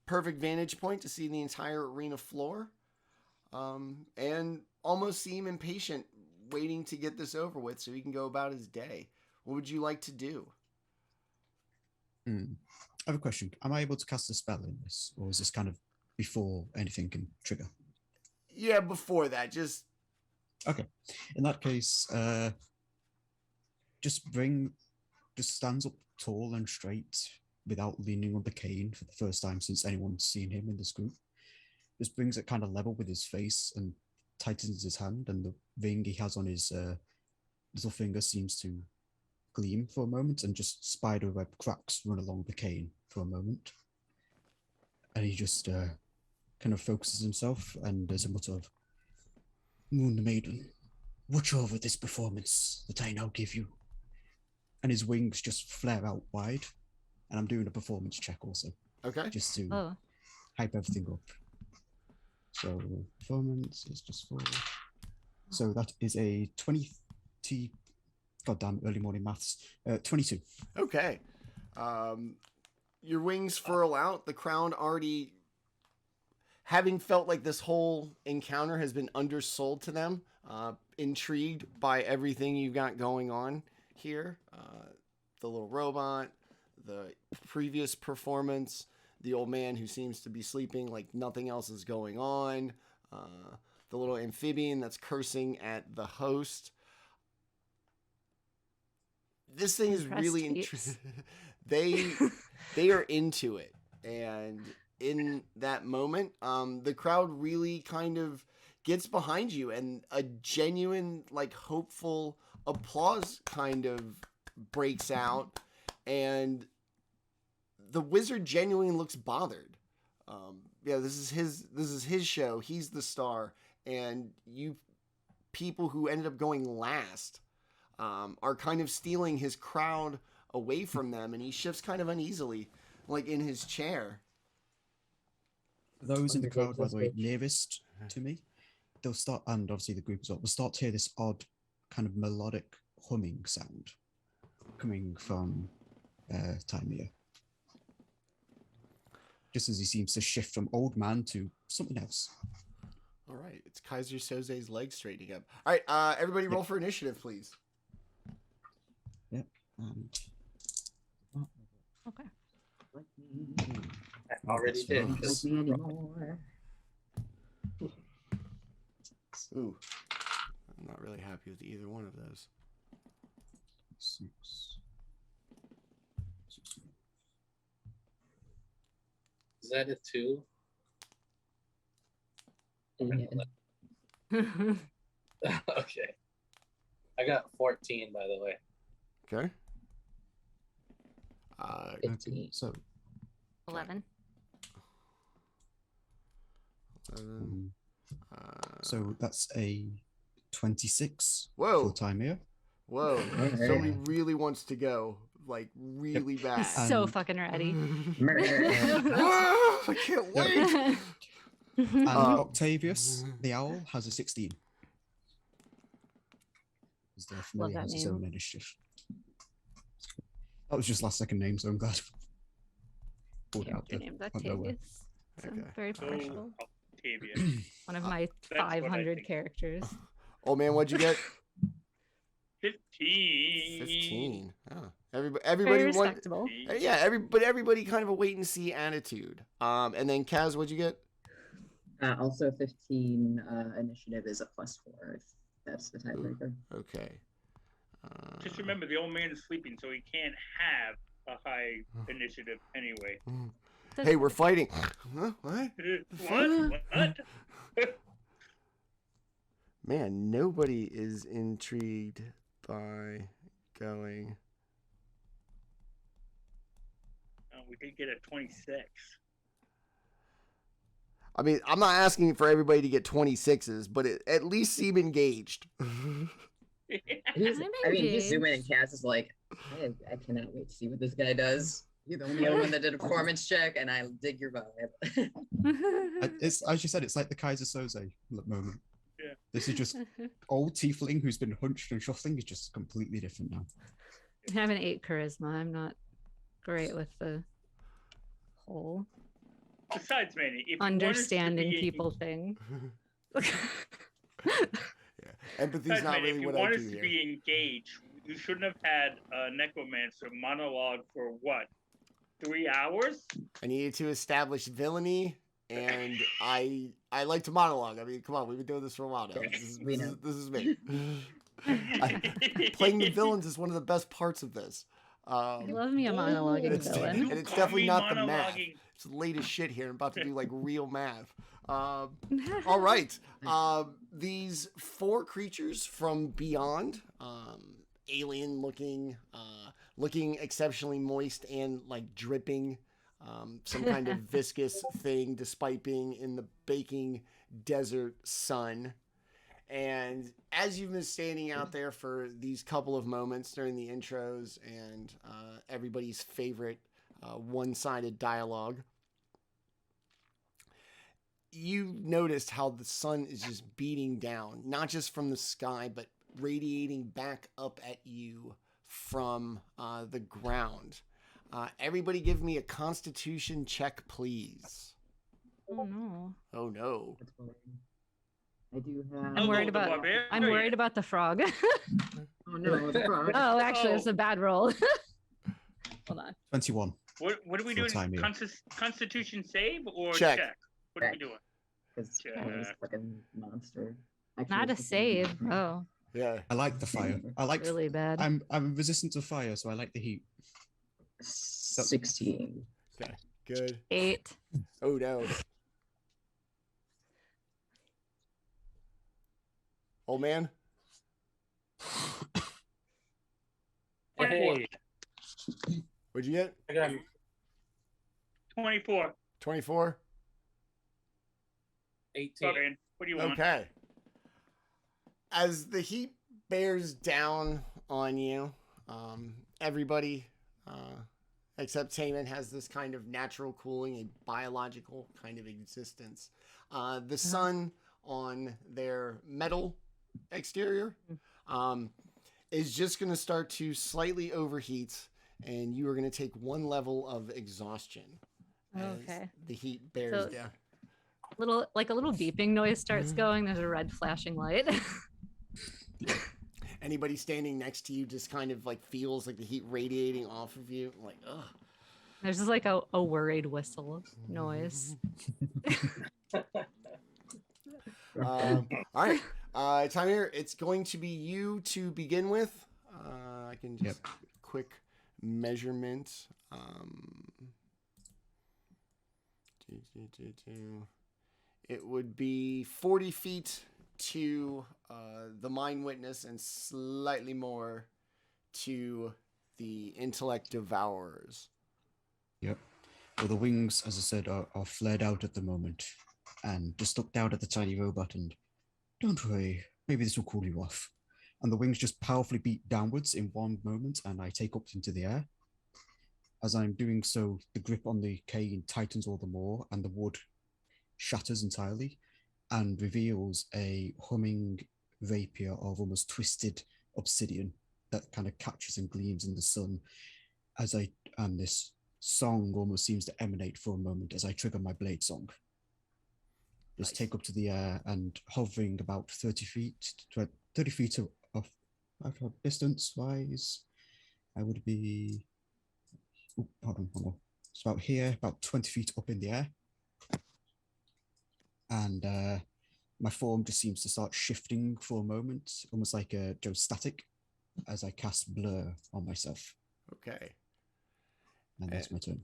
Perfect vantage point to see the entire arena floor. And almost seem impatient, waiting to get this over with so he can go about his day. What would you like to do? I have a question. Am I able to cast a spell in this, or is this kind of before anything can trigger? Yeah, before that, just Okay. In that case, just stands up tall and straight without leaning on the cane for the first time since anyone's seen him in this group. Just brings it kind of level with his face and tightens his hand, and the ring he has on his little finger seems to gleam for a moment, and just spiderweb cracks run along the cane for a moment. And he just kind of focuses himself, and there's a mutter of, "Moon Maiden, watch over this performance that I now give you." And his wings just flare out wide. And I'm doing a performance check also, okay. just to Oh. hype everything up. So performance is just 4. So that is a 20. Goddamn, early morning maths. 22. Okay. Your wings furl out. The crowd already, having felt like this whole encounter has been undersold to them, intrigued by everything you've got going on here. The little robot, the previous performance, the old man who seems to be sleeping like nothing else is going on, the little amphibian that's cursing at the host. This thing is Impressed really peeps. they are into it, and in that moment the crowd really kind of gets behind you, and a genuine like hopeful applause kind of breaks out, and the wizard genuinely looks bothered. This is his show. He's the star, and you people who ended up going last are kind of stealing his crowd away from them, and he shifts kind of uneasily, like in his chair. Those in the Undertakes crowd, by this the way, bitch. nearest to me, they'll start, and obviously the group as well, will start to hear this odd kind of melodic humming sound coming from Tymiur. Just as he seems to shift from old man to something else. All right, it's Kaiser Soze's leg straightening up. All right, everybody roll for initiative, please. Yep. And Okay. I already That's did. fine. Like me anymore. Ooh. I'm not really happy with either one of those. 6. Is that a 2? Yeah. Okay. I got 14, by the way. Okay. 15. So 11. 11. so that's a 26 Whoa. for Tymiur. Whoa. Alright. Somebody really wants to go. Like, really bad. He's so And- fucking ready. I can't wait. And Octavius, the owl, has a 16. Is definitely that has his name. own initiative. That was just last second name, so I'm glad. Pulled it out Character there. named out of nowhere. Octavius. So Okay. very So, partial. Octavia. One of my what I 500 think. characters. Oh man, what'd you get? 15. 15. Oh. Very Everybody won. respectable. Yeah, everybody kind of a wait and see attitude. And then Kaz, what'd you get? Also 15 initiative is a +4 if that's the tiebreaker. Okay. Just remember, the old man is sleeping, so he can't have a high initiative anyway. Hey, we're fighting. Huh? What? What? Man, nobody is intrigued by going. We did get a 26. I mean, I'm not asking for everybody to get 26s, but at least seem engaged. He's, I'm I mean, he's engaged. zooming and Kaz is like, I cannot wait to see what this guy does. You're the only other one that did a performance check, and I dig your vibe. It's as you said, it's like the Kaiser Soze moment. Yeah. This is just old tiefling who's been hunched and shuffling is just completely different now. I have an 8 charisma. I'm not great with the whole Besides, Manny, if understanding you want us to be, people thing. Yeah. Empathy's Besides, not Manny, really if you what I want do us to here. be engaged, you shouldn't have had a necromancer monologue for what? 3 hours? I needed to establish villainy, and I like to monologue. I mean, come on, we've been doing this for a while now. We know. This is me. Playing the villains is one of the best parts of this. I love me a monologuing It's- villain. and it's Call definitely me not the math. monologuing. It's the latest shit here. I'm about to do like real math. All right. These 4 creatures from beyond, alien looking, looking exceptionally moist and like dripping, some kind of viscous thing despite being in the baking desert sun. And as you've been standing out there for these couple of moments during the intros and everybody's favorite one-sided dialogue, you noticed how the sun is just beating down, not just from the sky, but radiating back up at you from the ground. Everybody give me a constitution check, please. Oh no. Oh no. That's fine. I do have. I'm worried the about barbarian. I'm worried about the frog. Oh no, the frog. Oh, actually, it's a bad roll. Hold on. 21. What are we For doing? time, yeah. Constitution save or Check. check? What are we doing? Because Yeah. this fucking monster. Not a it's save. Oh, Yeah. I like the fire. I like. really bad. I'm resistant to fire, so I like the heat. 16. Good. 8. Oh no. Old man. Hey, What'd you get? I got 24. 24. 18. Barbarian, what do you want? Okay. As the heat bears down on you, everybody except Taman has this kind of natural cooling, a biological kind of existence. The sun on their metal exterior is just going to start to slightly overheat, and you are going to take 1 level of exhaustion. as Okay. The heat bears So- down. A little beeping noise starts going. There's a red flashing light. Anybody standing next to you just kind of like feels like the heat radiating off of you. Like, ugh. There's just like a worried whistle noise. All right. Tymiur, it's going to be you to begin with. I can just quick measurement. It would be 40 feet to the mind witness and slightly more to the intellect devourers. Yep. Well, the wings, as I said, are flared out at the moment, and just look down at the tiny robot and don't worry, maybe this will cool you off. And the wings just powerfully beat downwards in one moment, and I take up into the air. As I'm doing so, the grip on the cane tightens all the more, and the wood shatters entirely and reveals a humming rapier of almost twisted obsidian that kind of catches and gleams in the sun and this song almost seems to emanate for a moment as I trigger my blade song. Just take up to the air and hovering about 30 feet of distance wise. I would be, hold on. It's about here, about 20 feet up in the air. And my form just seems to start shifting for a moment, almost like a static, as I cast blur on myself. Okay. And that's my turn.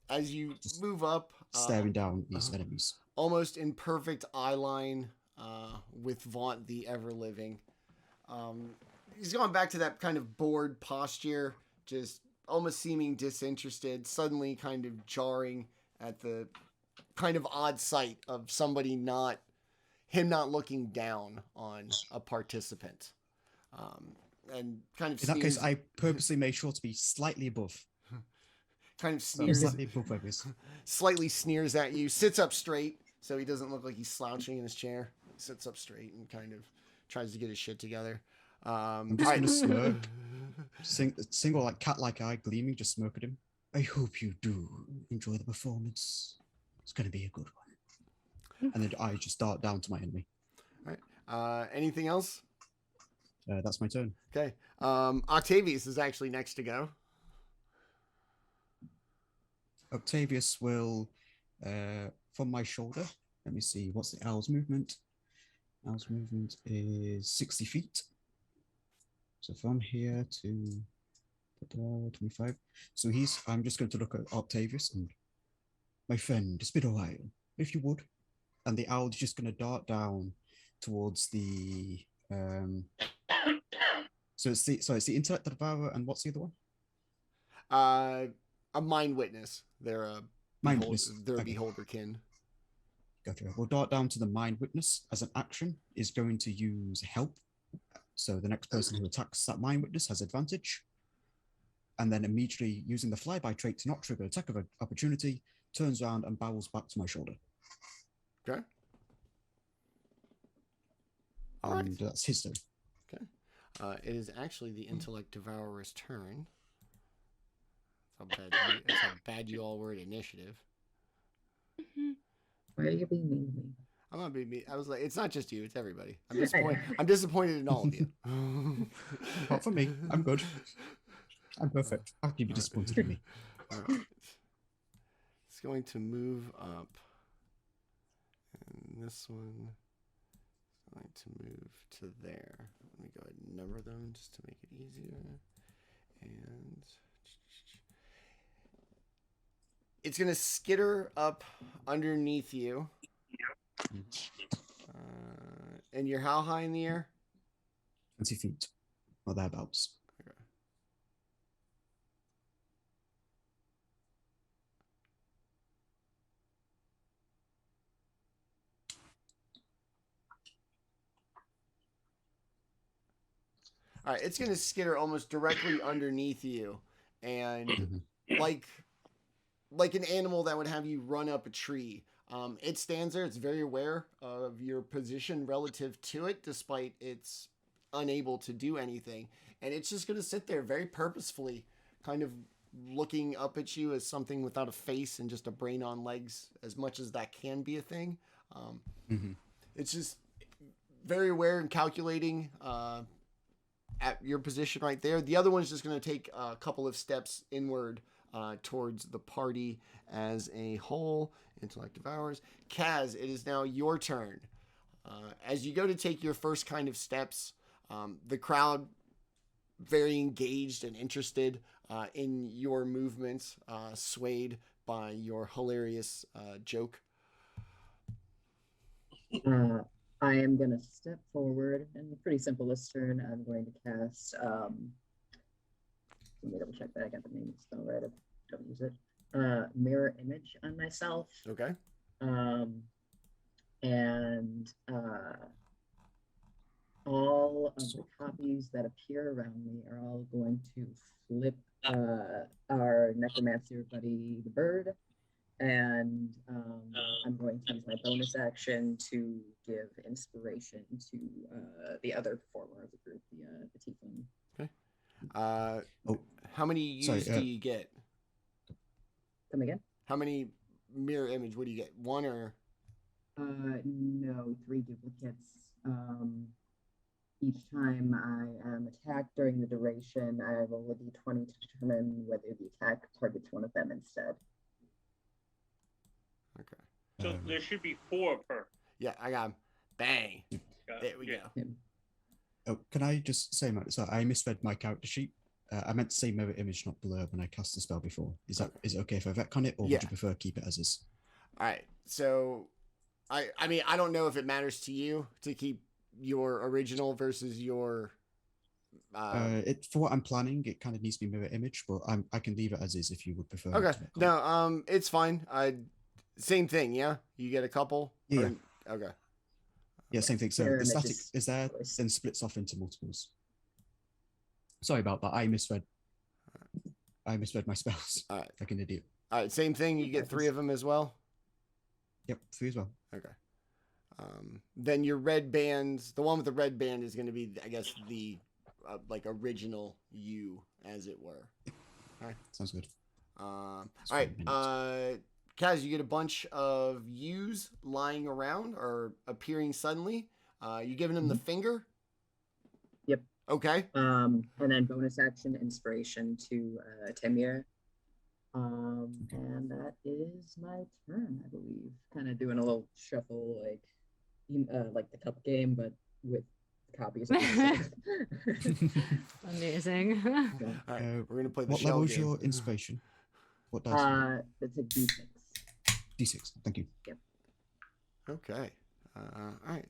As you move up, staring down these enemies. Almost in perfect eye line with Vought the Everliving. He's gone back to that kind of bored posture, just almost seeming disinterested, suddenly kind of jarring at the kind of odd sight of somebody not looking down on a participant. And kind of in that case, I purposely made sure to be slightly above. Kind of sneers, slightly sneers at you, sits up straight so he doesn't look like he's slouching in his chair. Sits up straight and kind of tries to get his shit together. I'm just going to smirk. Single like cat-like eye gleaming, just smirk at him. I hope you do enjoy the performance. It's going to be a good one. And then I just dart down to my enemy. All right. Anything else? That's my turn. Okay. Octavius is actually next to go. Octavius will, from my shoulder, let me see, what's the owl's movement? Owl's movement is 60 feet. So from here to 25. So I'm just going to look at Octavius and, my friend, it's been a while, if you would. And the owl's just going to dart down towards the, so it's the intellect devourer, and what's the other one? A mind witness. They're a beholderkin. Gotcha. We'll dart down to the mind witness. As an action, is going to use help. So the next person who attacks that mind witness has advantage. And then immediately using the flyby trait to not trigger attack of opportunity, turns around and barrels back to my shoulder. Okay. And that's his turn. Okay. It is actually the intellect devourer's turn. That's how bad you all were at initiative. Why are you being mean to me? I'm not being mean. I was like, it's not just you, it's everybody. I'm disappointed in all of you. Not for me. I'm good. I'm perfect. How can you be disappointed in me? All right. It's going to move up. And this one is going to move to there. Let me go ahead and number them just to make it easier. And it's going to skitter up underneath you. And you're how high in the air? 20 feet. Or thereabouts. Okay. All right, it's going to skitter almost directly underneath you. And like an animal that would have you run up a tree. It stands there. It's very aware of your position relative to it, despite it's unable to do anything. And it's just going to sit there very purposefully, kind of looking up at you as something without a face and just a brain on legs, as much as that can be a thing. It's just very aware and calculating at your position right there. The other one's just going to take a couple of steps inward towards the party as a whole. Intellect devours. Kaz, it is now your turn. As you go to take your first kind of steps, the crowd very engaged and interested in your movements, swayed by your hilarious joke. I am going to step forward in a pretty simplest turn. I'm going to cast. Let me double check that I got the name spelled right. Don't use it. Mirror image on myself. Okay. And all of the copies that appear around me are all going to flip our necromancer buddy, the bird. And I'm going to use my bonus action to give inspiration to the other performer of the group, the tiefling. Okay. How many use do you get? Come again? How many mirror image? What do you get? One or? No, 3 duplicates. Each time I am attacked during the duration, I roll a d20 to determine whether the attack targets one of them instead. Okay. So there should be 4 per. Yeah, I got him. Bang. There we go. Oh, can I just say, Matt? So I misread my character sheet. I meant to say mirror image, not blur, when I cast the spell before. Is it okay if I retcon it, or would you prefer keep it as is? All right. So, I mean, I don't know if it matters to you to keep your original versus your. For what I'm planning, it kind of needs to be mirror image, but I can leave it as is if you would prefer. Okay. No, it's fine. Same thing. Yeah, you get a couple. Yeah. Okay. Yeah, same thing. So the static is there, then splits off into multiples. Sorry about that. I misread my spells. All right. Like an idiot. All right. Same thing. You get 3 of them as well. Yep, 3 as well. Okay. Then your red bands, the one with the red band is going to be, I guess, the like original you, as it were. All right. Sounds good. All right. Kaz, you get a bunch of yous lying around or appearing suddenly. You giving them the finger? Yep. Okay. And then bonus action inspiration to Tymiur. And that is my turn, I believe. Kind of doing a little shuffle, like the cup game, but with copies. Amazing. All right, we're gonna play the what shell level is game. your inspiration? What dice? It's a D6. D6. Thank you. Yep. Okay. All right.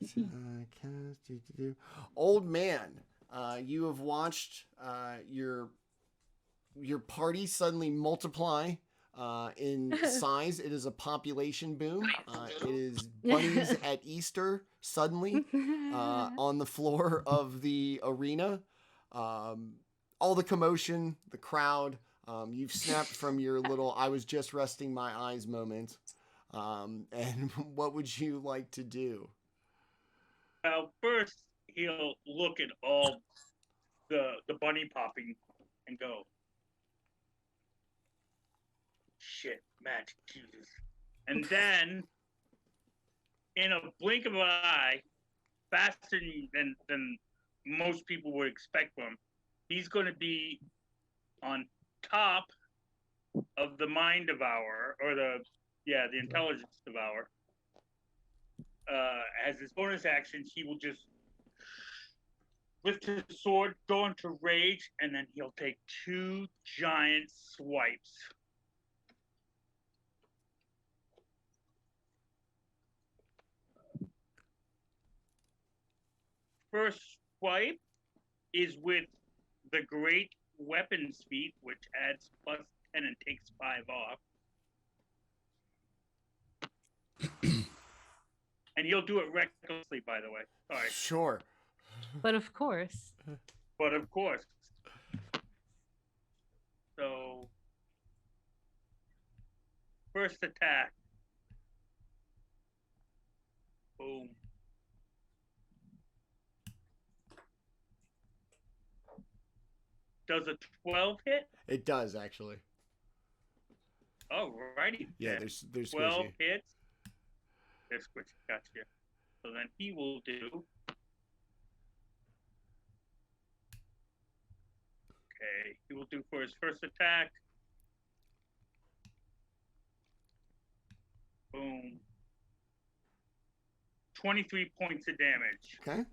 Old man, you have watched your party suddenly multiply in size. It is a population boom. It is bunnies at Easter suddenly on the floor of the arena. All the commotion, the crowd. You've snapped from your little "I was just resting my eyes" moment. And what would you like to do? Well, first he'll look at all the bunny popping and go, "Shit, magic, Jesus!" And then, in a blink of an eye, faster than most people would expect from him, he's going to be on top of the mind devourer, or the intelligence devourer. As his bonus action, he will just lift his sword, go into rage, and then he'll take 2 giant swipes. First swipe is with the great weapons feat, which adds +10 and takes 5 off. And he'll do it recklessly, by the way. Sorry. Sure. But of course. So, first attack. Boom. Does a 12 hit? It does actually. Alrighty. Yeah, then. there's 12 squishy. hits. There's squishy. Gotcha. So then he will do. Okay, he will do for his first attack. Boom. 23 points of damage. Okay.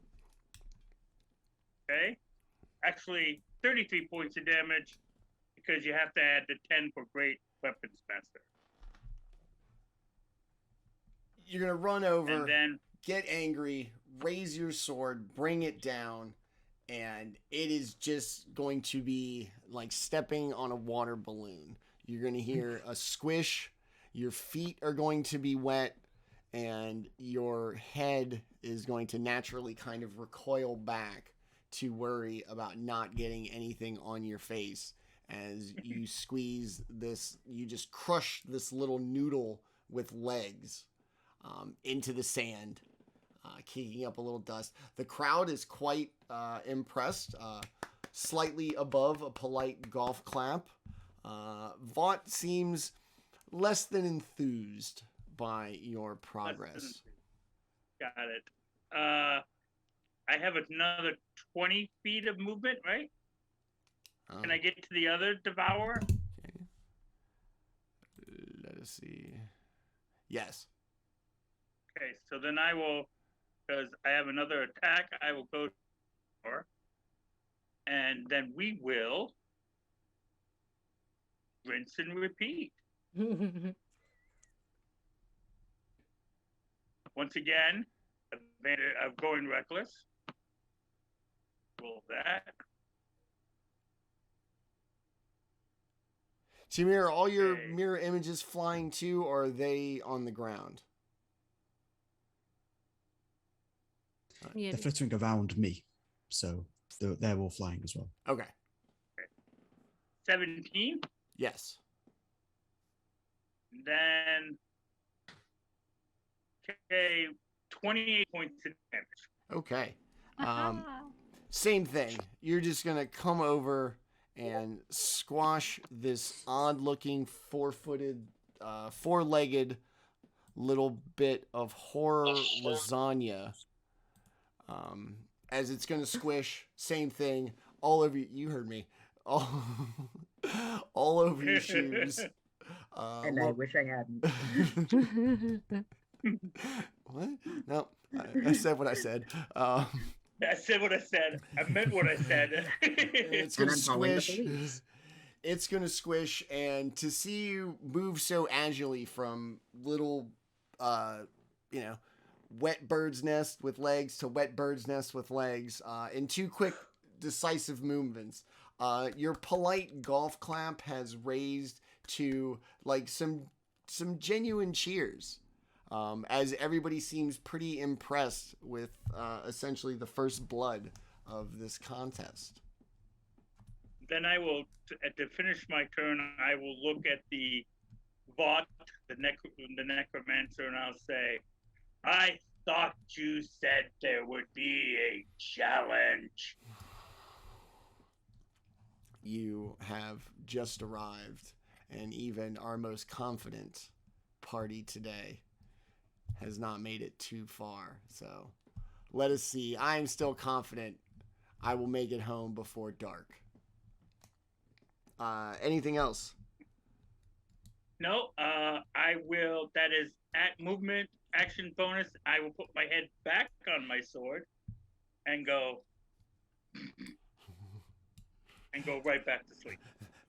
Okay. Actually, 33 points of damage because you have to add the 10 for Great Weapons Master. You're going to run over, And then get angry, raise your sword, bring it down, and it is just going to be like stepping on a water balloon. You're going to hear a squish, your feet are going to be wet, and your head is going to naturally kind of recoil back to worry about not getting anything on your face as you squeeze this, you just crush this little noodle with legs into the sand, kicking up a little dust. The crowd is quite impressed, slightly above a polite golf clap. Vought seems less than enthused by your progress. Got it. I have another 20 feet of movement, right? Can I get to the other devourer? Okay. Let us see. Yes. Okay, so then I will, because I have another attack, I will go for, and then we will rinse and repeat. Once again, advantage of going reckless. Roll that. Tymiur, are all your Okay. mirror images flying too, or are they on the ground? Yeah. They're flittering around me, so they're all flying as well. Okay. 17. Yes. Then, okay, 28 points of damage. Okay. Same thing. You're just gonna come over and squash this odd-looking four-legged little bit of horror lasagna. As it's gonna squish, same thing, all over you heard me, all over your shoes. And I wish I hadn't. What? No, I said what I said. I said what I said. I meant what I said. It's And gonna I'm calling the squish. police. It's gonna squish, and to see you move so agilely from little, wet bird's nest with legs to wet bird's nest with legs, in two quick, decisive movements. Your polite golf clap has raised to like some genuine cheers. As everybody seems pretty impressed with essentially the first blood of this contest. Then I will, to finish my turn, I will look at the Vought, the necromancer, and I'll say, I thought you said there would be a challenge. You have just arrived, and even our most confident party today has not made it too far. So let us see. I am still confident I will make it home before dark. Anything else? No, I will, that is at movement action bonus. I will put my head back on my sword and go right back to sleep.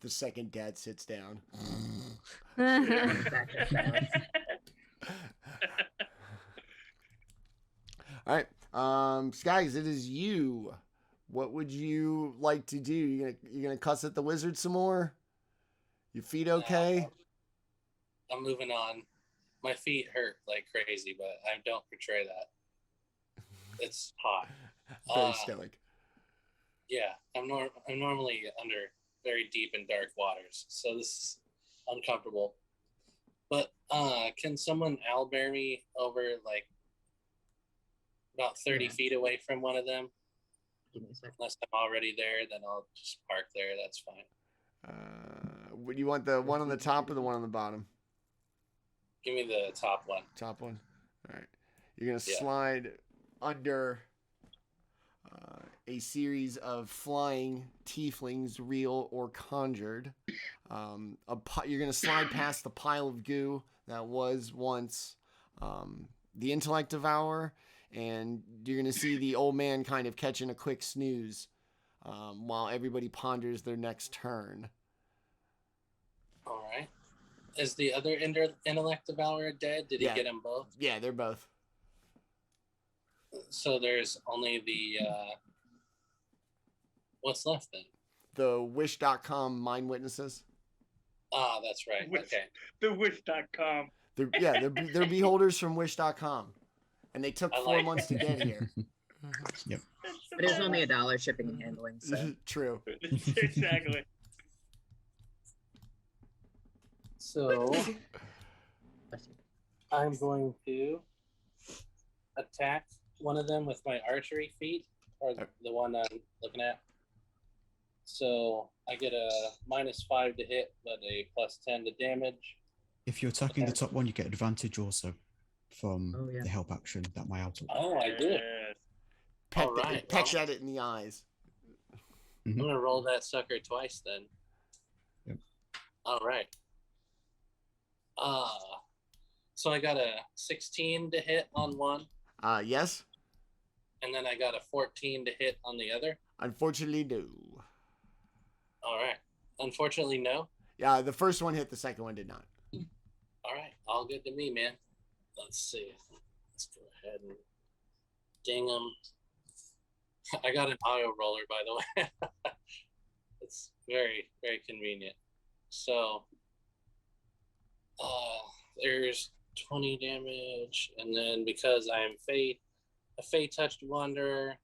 The second Dad sits down. Back to silence. All right, Skogg, it is you. What would you like to do? You gonna cuss at the wizard some more? Your feet okay? I'm moving on. My feet hurt like crazy, but I don't portray that. It's hot. Very stoic. Yeah, I'm normally under very deep and dark waters, so this is uncomfortable. But can someone owlbear me over like about 30 Yeah. feet away from one of them? Give me a second. Unless I'm already there, then I'll just park there. That's fine. Would you want the one on the top or the one on the bottom? Give me the top one. Top one. All right. You're gonna Yeah. slide under a series of flying tieflings, real or conjured. You're gonna slide past the pile of goo that was once the intellect devourer, and you're gonna see the old man kind of catching a quick snooze while everybody ponders their next turn. All right. Is the other intellect devourer dead? Did he get them both? Yeah, they're both. So there's only the what's left then? The wish.com mind witnesses. Ah, that's right. Okay. The wish.com. They're beholders from wish.com. And they took 4 months to get here. Yep. But it was only $1 shipping and handling. So. True. Exactly. So I'm going to attack one of them with my archery feat, or the one I'm looking at. So I get a -5 to hit, but a +10 to damage. If you're attacking the top one, you get advantage also from the help action that my auto. Oh, I did. All right. Peck at it in the eyes. I'm going to roll that sucker twice then. Yep. All right. So I got a 16 to hit on one. Yes. And then I got a 14 to hit on the other. Unfortunately, no. All right. Unfortunately, no. Yeah, the first one hit, the second one did not. All right. All good to me, man. Let's see. Let's go ahead and ding them. I got an auto roller, by the way. It's very, very convenient. So there's 20 damage, and then because I am a Fey touched wanderer.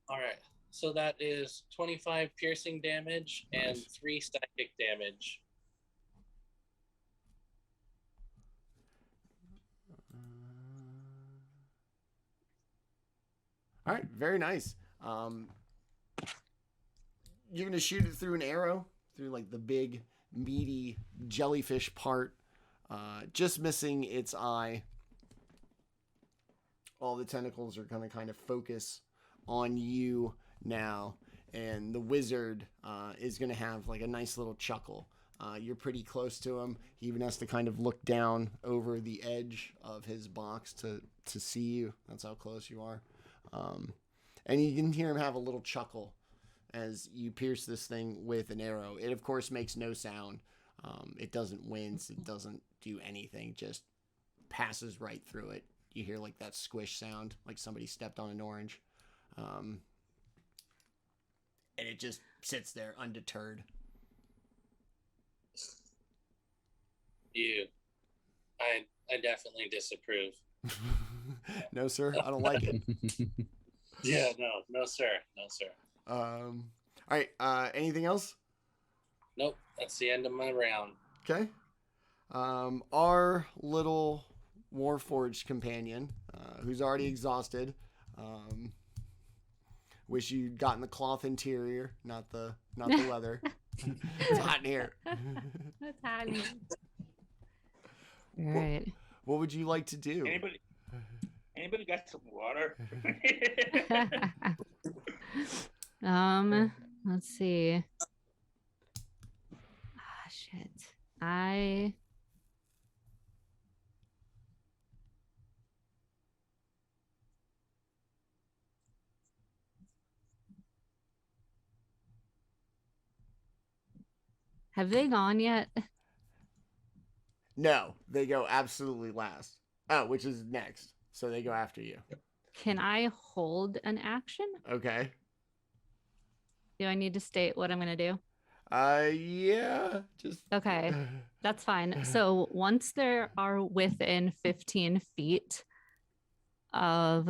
All right, so that is 25 piercing damage and 3 psychic damage. All right, very nice. You're gonna shoot it through an arrow, through like the big, meaty jellyfish part, just missing its eye. All the tentacles are gonna kind of focus on you now, and the wizard is gonna have like a nice little chuckle. You're pretty close to him. He even has to kind of look down over the edge of his box to see you. That's how close you are. And you can hear him have a little chuckle as you pierce this thing with an arrow. It, of course, makes no sound. It doesn't wince. It doesn't do anything. Just passes right through it. You hear like that squish sound, like somebody stepped on an orange. And it just sits there undeterred. I definitely disapprove. No, sir, I don't like it. Yeah, no, sir. All right, anything else? Nope, that's the end of my round. Okay. Our little Warforged companion, who's already exhausted, wish you'd gotten the cloth interior, not the leather. It's hot in here. It's hot in here. All right. What would you like to do? Anybody got some water? Let's see. Ah, shit. Have they gone yet? No, they go absolutely last. Oh, which is next. So they go after you. Can I hold an action? Okay. Do I need to state what I'm going to do? Yeah. Just okay. That's fine. So once they are within 15 feet of...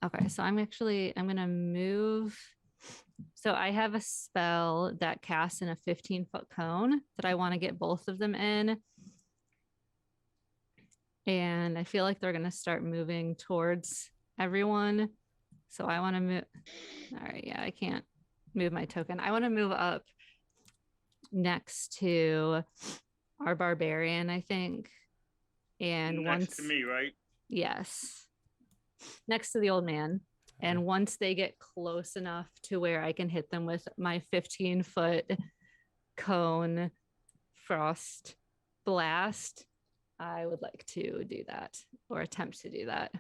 Okay, so I'm going to move... So I have a spell that casts in a 15-foot cone that I want to get both of them in. And I feel like they're going to start moving towards everyone. So I want to move. All right. Yeah, I can't move my token. I want to move up next to our barbarian, I think. And next to me, right? Yes. Next to the old man. And once they get close enough to where I can hit them with my 15-foot cone frost blast, I would like to do that or attempt to do that.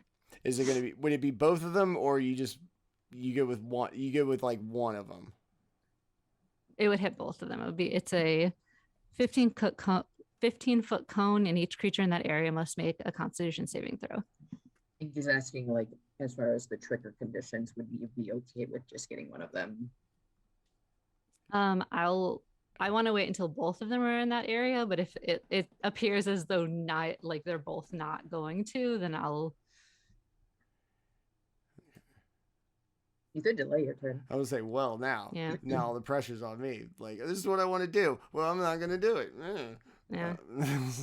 Is it gonna be? Would it be both of them, or you go with one? You go with like one of them. It would hit both of them. It's a 15-foot cone, and each creature in that area must make a Constitution saving throw. He's asking, like, as far as the trigger conditions, would you be okay with just getting one of them? I want to wait until both of them are in that area, but if it appears as though they're both not going to, then I'll. You could delay your turn. I would say, well, now the pressure's on me. Like, this is what I want to do. Well, I'm not gonna do it. Yeah.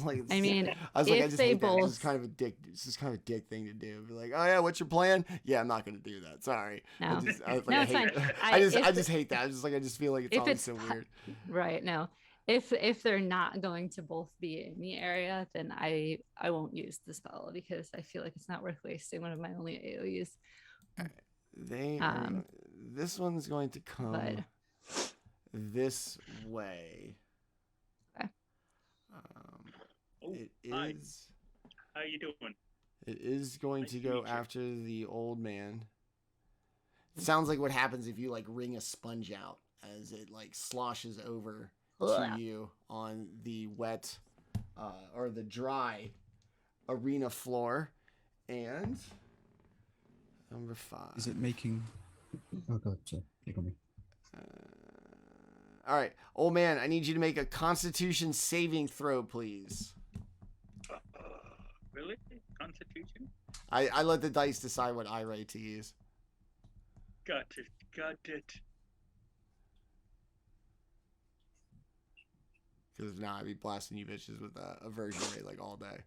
Like, I mean, I was like, if I just they hate that. both- This is kind of a dick. This is kind of a dick thing to do. Be like, oh yeah, what's your plan? Yeah, I'm not gonna do that. Sorry. No. I was like, No, I it's hate fine. it. If I just hate that. I just feel like it's if always it's so weird. Right. No. If they're not going to both be in the area, then I won't use the spell because I feel like it's not worth wasting one of my only AoEs. This one's going to come but- this way. Okay. It hi. is. How you doing? It is going Nice to to go meet you. after the old man. It sounds like what happens if you like wring a sponge out as it like sloshes over to you on the wet or the dry arena floor. And number 5. Is it making? Oh god, sorry. You got me. All right, old man, I need you to make a Constitution saving throw, please. Really? Constitution? I let the dice decide what I rate to use. Got it. Because if not, I'd be blasting you bitches with a aversion rate like all day.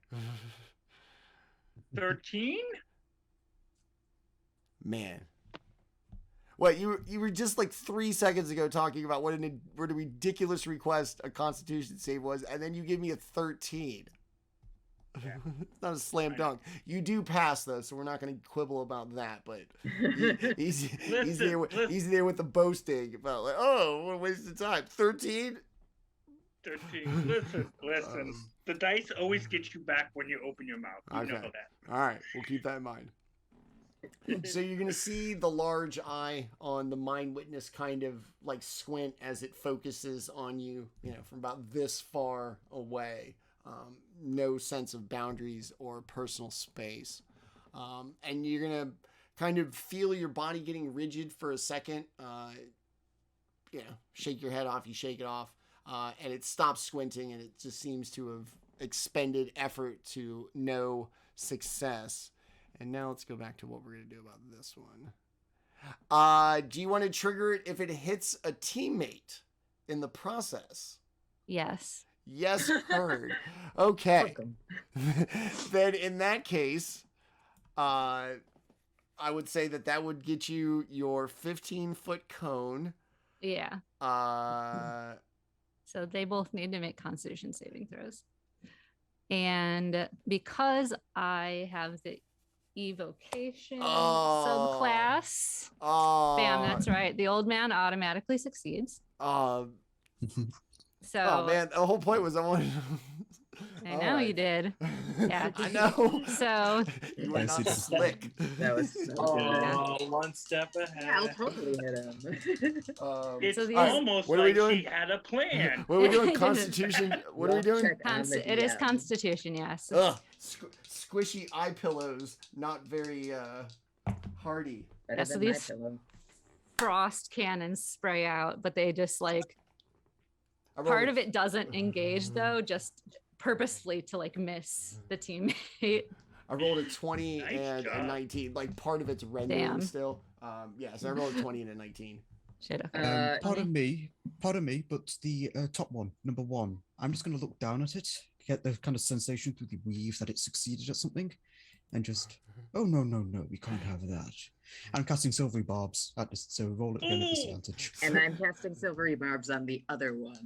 13? Man. What, you were just like 3 seconds ago talking about what a ridiculous request a Constitution save was, and then you give me a 13. Yeah. It's not a slam I know. dunk. You do pass though, so we're not going to quibble about that. But he's Listen, there with the boasting about like, oh, what a waste of time. 13. 13. Listen. The dice always get you back when you open your mouth. You know Okay. that. All right, we'll keep that in mind. So you're gonna see the large eye on the mind witness kind of like squint as it focuses on you, from about this far away. No sense of boundaries or personal space. And you're gonna kind of feel your body getting rigid for a second. Shake your head off, you shake it off, and it stops squinting, and it just seems to have expended effort to no success. And now let's go back to what we're going to do about this one. Do you want to trigger it if it hits a teammate in the process? Yes. Yes, heard. Okay. Welcome. Then in that case, I would say that would get you your 15-foot cone. Yeah. So they both need to make Constitution saving throws. And because I have the evocation subclass, bam, that's right. The old man automatically succeeds. So oh man, the whole point was I wanted. I know you did. Yeah. I know. So you were not slick. That was so Oh, one step ahead. Yeah, I'll totally hit him. It's So these- almost What are we like doing? he had a plan. What are we doing? Constitution. What are we doing? Check on the it is DM. Constitution, yes. Ugh, squishy eye pillows, not very hardy. Better Yeah, so than my these- pillow. Frost cannons spray out, but they just like I part rolled of it doesn't engage though, just purposefully to like miss the teammate. I rolled a 20 Nice and a job. 19. Like part of it's rendering Damn. still. So I rolled a 20 and a 19. Shit. Okay. Pardon me, but the top one, number 1, I'm just going to look down at it, get the kind of sensation through the weave that it succeeded at something, and just, oh, no, we can't have that. I'm casting silvery barbs at this, so roll it again at disadvantage. And I'm casting silvery barbs on the other one.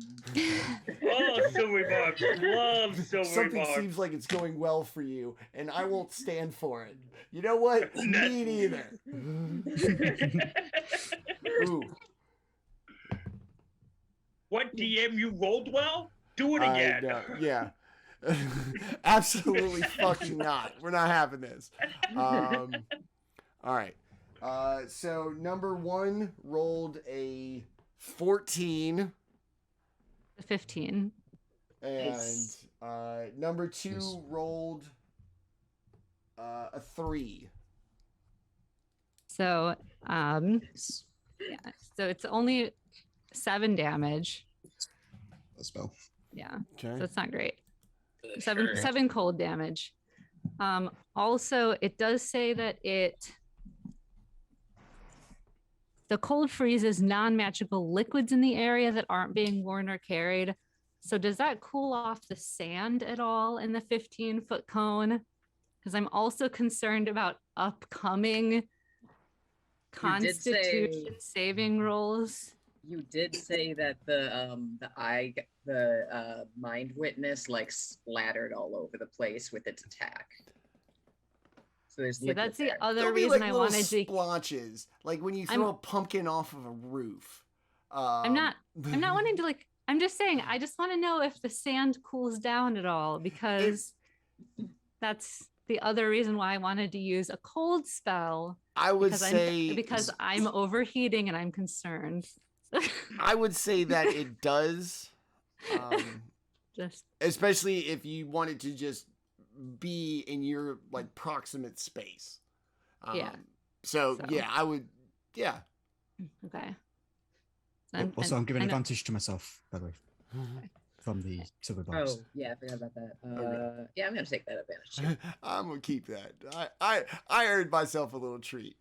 Oh, silvery barbs. Love silvery Something barbs. seems like it's going well for you, and I won't stand for it. You know what? Me neither. Ooh. What DM, you rolled well? Do it I again. know, yeah. Absolutely fucking not. We're not having this. All right. So number 1 rolled a 14. 15. And Nice. number 2 Nice. rolled a 3. So, yeah. So it's only 7 damage. A spell. Yeah. Okay. So it's not great. For the Seven shirt. 7 cold damage. Also, it does say that the cold freezes non-magical liquids in the area that aren't being worn or carried. So does that cool off the sand at all in the 15-foot cone? Because I'm also concerned about upcoming Constitution saving rolls. You did say that the mind witness like splattered all over the place with its attack. So there's So liquid that's the there. other There'll be reason like I little wanted to. splotches, like when you throw a pumpkin off of a roof. I'm not wanting to like. I'm just saying. I just want to know if the sand cools down at all because that's the other reason why I wanted to use a cold spell. I would Because say because I'm overheating and I'm concerned. I would say that it does, Just especially if you wanted to just be in your like proximate space. Yeah. So So. yeah, I would. Yeah. okay. Also, I'm giving I know- advantage to myself, by the way, from the silver box. Oh yeah, I forgot about that. Okay. Yeah, I'm gonna take that advantage. Too. I'm gonna keep that. I earned myself a little treat.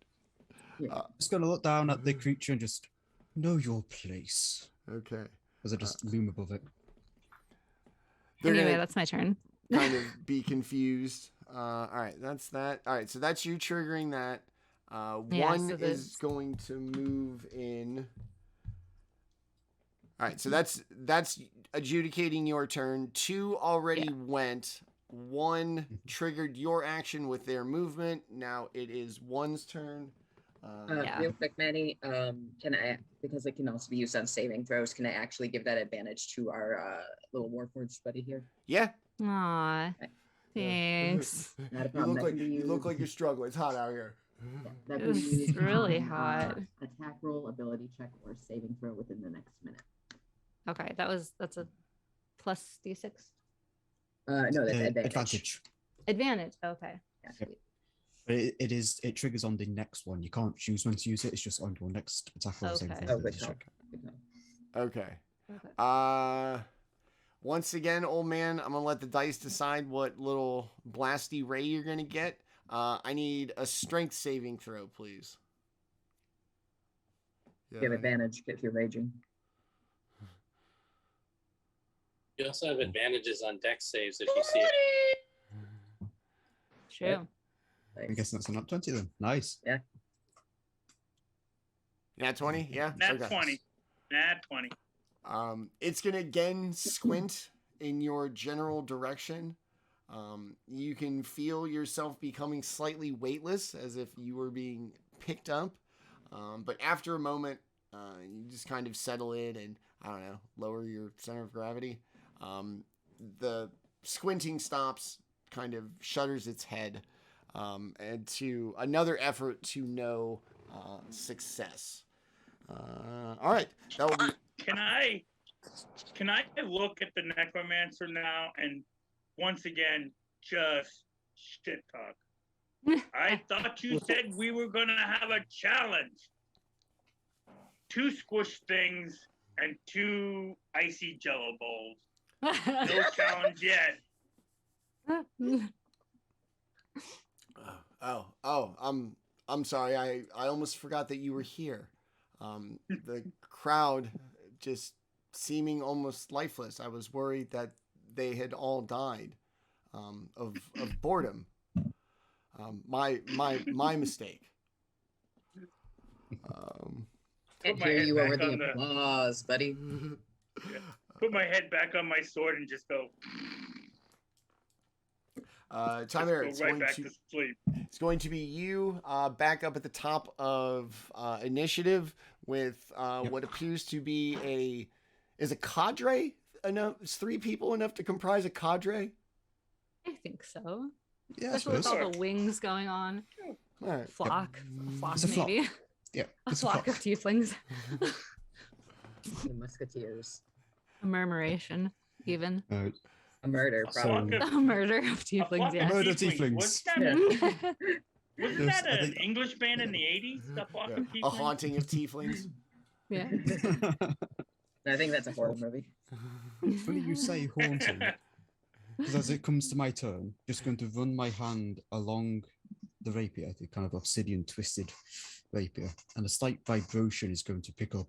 Just gonna look down at the creature and just know your place Okay. as I just loom above it. They're Anyway, gonna that's my turn. kind of be confused. All right, that's that. All right, so that's you triggering that. Yeah, One so is going to move in. All right, so that's adjudicating your turn. 2 already went. 1 triggered your action with their movement. Now it is 1's turn. Yeah. Real quick, Manny, can I, because it can also be used on saving throws, can I actually give that advantage to our little Warforged buddy here? Yeah. Aw, thanks. Not a You problem. look That like can be you look used- like you're struggling. It's hot out here. that It can be was used really on, hot. Attack roll, ability check, or saving throw within the next minute. Okay, that's a plus D6 No, that's advantage. Advantage. advantage. Okay. Yeah. Sweet. But it triggers on the next one. You can't choose when to use it. It's just on your next attack roll. Same Okay. for Oh, ability good call. check. Good call. Okay. Okay. Once again, old man, I'm gonna let the dice decide what little blasty ray you're gonna get. I need a strength saving throw, please. You have advantage if you're raging. You also have advantages on dex saves if you see it. True. I'm guessing that's a nat 20 then. Nice. Nat 20? Yeah. Nat Okay. 20. Nat 20. It's gonna again squint in your general direction. You can feel yourself becoming slightly weightless, as if you were being picked up. But after a moment, you just kind of settle in and, I don't know, lower your center of gravity. The squinting stops, kind of shudders its head, and to another effort to no success. All right, that will be. Can I look at the necromancer now and once again just shit talk? I thought you said we were gonna have a challenge. 2 squish things and 2 icy jello bowls. No challenge yet. I'm sorry. I almost forgot that you were here. The crowd just seeming almost lifeless. I was worried that they had all died of boredom. My mistake. Can't my hear head you over back the on the- applause, buddy. Put my head back on my sword and just go. Tymiur, Just go right back to sleep. it's going to be you back up at the top of initiative with what appears to be a cadre enough. Is 3 people enough to comprise a cadre? I think so. Yeah, I Especially with suppose. all the wings going on. All right. Flock. Flock, It's a flock. maybe. Yeah, A it's flock of tieflings. The musketeers. A murmuration, even. A murder, A probably. flock A murder of A tieflings, flock of yes. Murder tieflings. tieflings. Wasn't There's- that I an think- English band in the 80s? The flock Yeah. of tieflings? A haunting of tieflings. Yeah. I think that's a horror movie. Funny you say haunting, because as it comes to my turn, just going to run my hand along the rapier, the kind of obsidian twisted rapier, and a slight vibration is going to pick up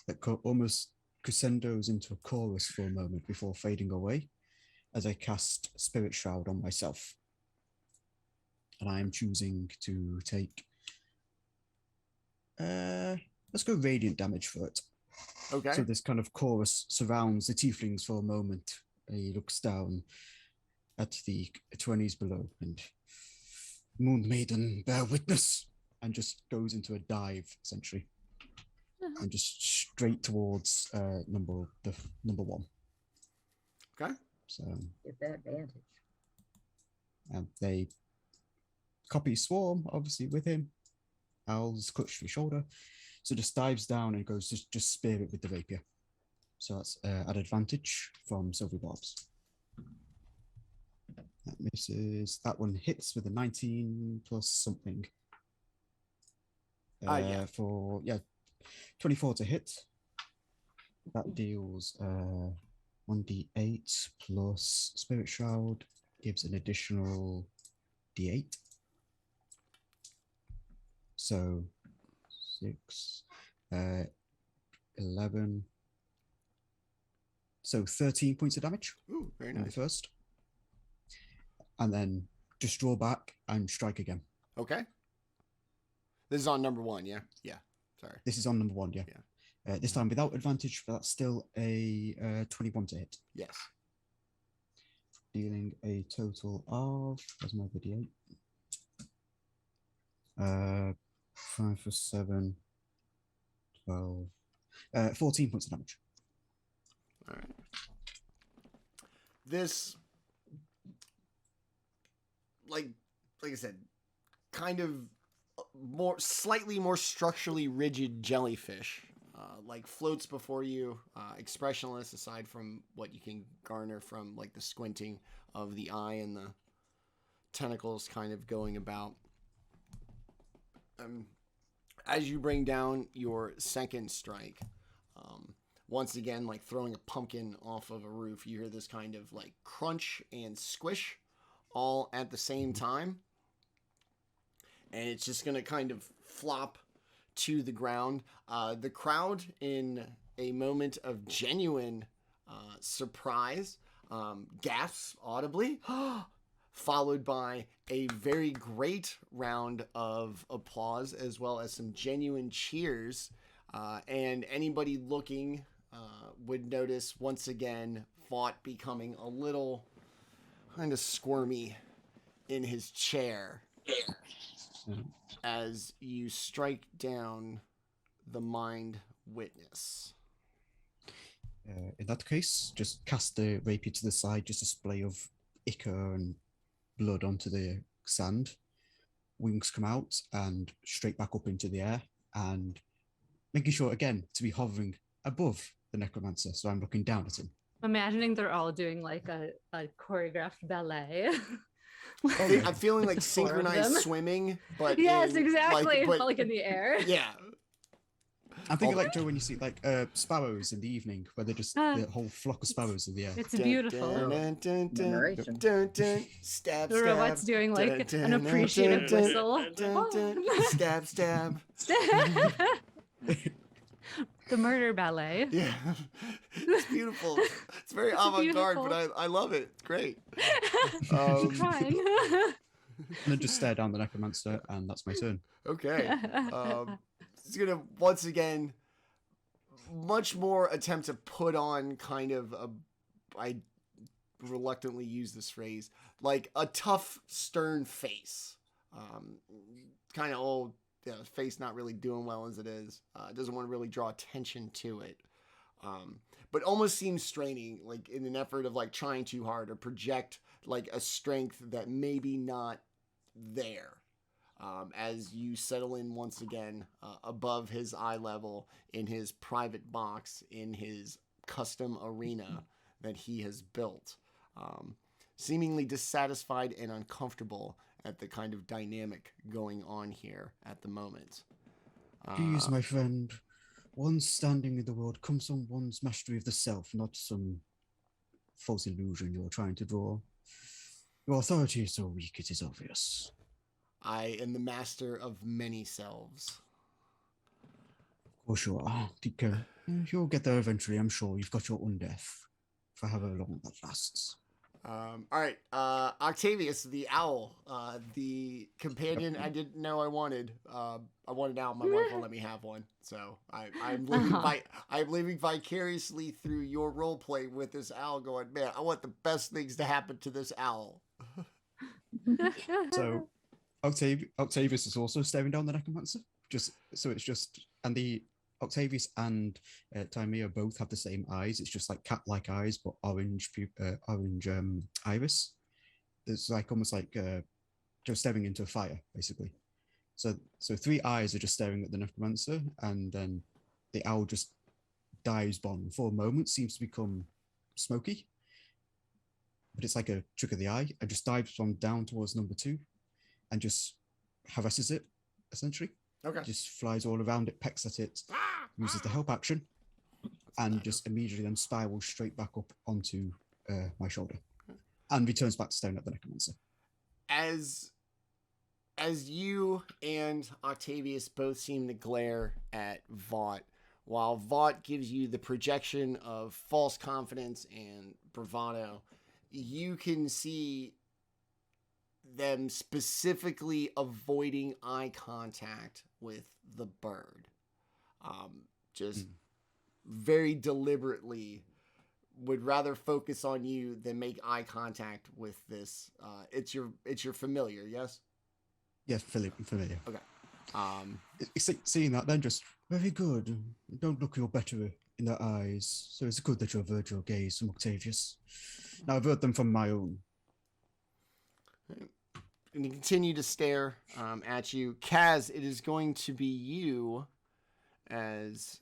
that almost crescendos into a chorus for a moment before fading away as I cast Spirit Shroud on myself. And I am choosing to take, let's go radiant damage for it. Okay. So this kind of chorus surrounds the tieflings for a moment. He looks down at the 20s below and Moon Maiden, bear witness, and just goes into a dive essentially, and just straight towards number one. Okay. So Get that advantage. they copy Swarm obviously with him. Owl's clutched to his shoulder, so just dives down and goes just spear it with the rapier. So that's at advantage from Silver Barbs. That misses. That one hits with a 19 plus something. Yeah. For 24 to hit. That deals 1d8 plus Spirit Shroud gives an additional d8. So 6, 11. So 13 points of damage. Ooh, very On the nice. first. And then just draw back and strike again. Okay. This is on number one, yeah? Yeah. Sorry. This is on number one, yeah. This time without advantage, but that's still a 21 to hit. Yes. Dealing a total of, where's my video? 5 for 7, 12, 14 points of damage. All right. This, like I said, kind of slightly more structurally rigid jellyfish, like floats before you, expressionless aside from what you can garner from like the squinting of the eye and the tentacles kind of going about. As you bring down your second strike, once again, like throwing a pumpkin off of a roof, you hear this kind of like crunch and squish all at the same time. And it's just going to kind of flop to the ground. The crowd, in a moment of genuine surprise, gasps audibly, followed by a very great round of applause, as well as some genuine cheers. And anybody looking would notice once again Vought becoming a little kind of squirmy in his chair as you strike down the mind witness. In that case, just cast the rapier to the side, just a splay of ichor and blood onto the sand. Wings come out and straight back up into the air, and making sure again to be hovering above the necromancer, so I'm looking down at him. Imagining they're all doing like a choreographed ballet. I'm feeling like Four of synchronized them. swimming, but Yes, in, exactly. but Like in the air. yeah, I'm thinking like Joe when you see like sparrows in the evening, where they're just the whole flock of sparrows in the air. It's beautiful. Stab, The robot's stab, doing like dun, an dun, appreciative dun, whistle. dun, dun, stab, stab. The murder ballet. Yeah, it's beautiful. It's very avant-garde, beautiful. but I love it. It's great. I'm trying. And then just stare down the necromancer, and that's my turn. Okay. It's gonna once again much more attempt to put on kind of I reluctantly use this phrase, like a tough, stern face. Kind of old, face not really doing well as it is. Doesn't want to really draw attention to it. but almost seems straining, like in an effort of like trying too hard or project like a strength that maybe not there. As you settle in once again above his eye level in his private box in his custom arena that he has built, seemingly dissatisfied and uncomfortable at the kind of dynamic going on here at the moment. Please, my friend, one's standing in the world comes from one's mastery of the self, not some false illusion you're trying to draw. Your authority is so weak, it is obvious. I am the master of many selves. Of course you are. Take care. You'll get there eventually, I'm sure. You've got your own death. For however long that lasts. All right. Octavius, the owl, the companion I didn't know I wanted. I wanted an owl. My wife won't let me have one. So I'm living vicariously through your role play with this owl going, man, I want the best things to happen to this owl. So Octavius is also staring down the necromancer. And the Octavius and Tymiur both have the same eyes. It's just like cat-like eyes, but orange iris. It's like almost like just staring into a fire, basically. So 3 eyes are just staring at the necromancer, and then the owl just dives on for a moment, seems to become smoky, but it's like a trick of the eye, and just dives on down towards number 2, and just harasses it, essentially. Okay. Just flies all around it, pecks at it, uses the help action, and just immediately then spirals straight back up onto my shoulder, and returns back to staring at the necromancer. As you and Octavius both seem to glare at Vought, while Vought gives you the projection of false confidence and bravado, you can see them specifically avoiding eye contact with the bird. Very deliberately would rather focus on you than make eye contact with this. It's your familiar, yes? Yes, familiar. Okay. Seeing that, then just very good. Don't look your better in their eyes. So it's good that you avert your gaze from Octavius. Now avert them from my own. And continue to stare at you. Kaz, it is going to be you, as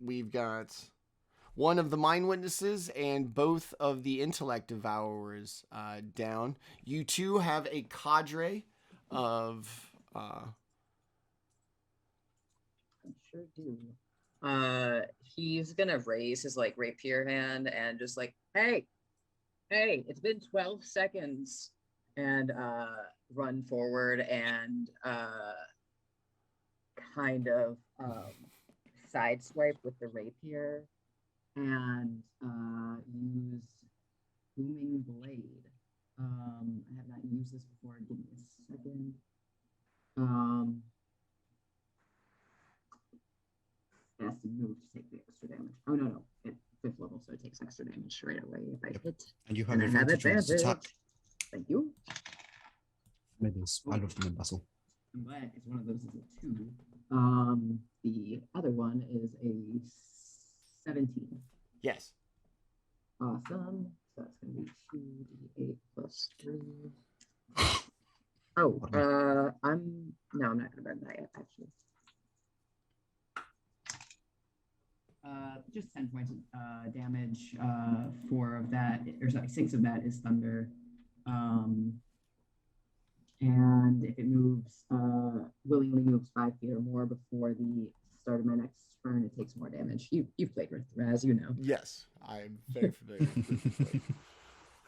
we've got one of the mind witnesses and both of the intellect devourers down. You two have a cadre of... I sure do. He's gonna raise his like rapier hand and just like, hey, it's been 12 seconds. And run forward and kind of sideswipe with the rapier and use booming blade. I have not used this before. Give me a second. It has to move to take the extra damage. Oh no, it's 5th level, so it takes extra damage straight away if I hit. And you have advantage on this attack. Thank you. I love them in battle. I'm glad because one of those is a 2. The other one is a 17. Yes. Awesome. So that's going to be 2d8 plus 3. Oh, I'm not going to burn that yet, actually. Just 10 points of damage. 4 of that, or sorry, 6 of that is thunder. And if it moves, willingly moves 5 feet or more before the start of my next turn, it takes more damage. You've played with Raz, you know. Yes, I'm very familiar with this.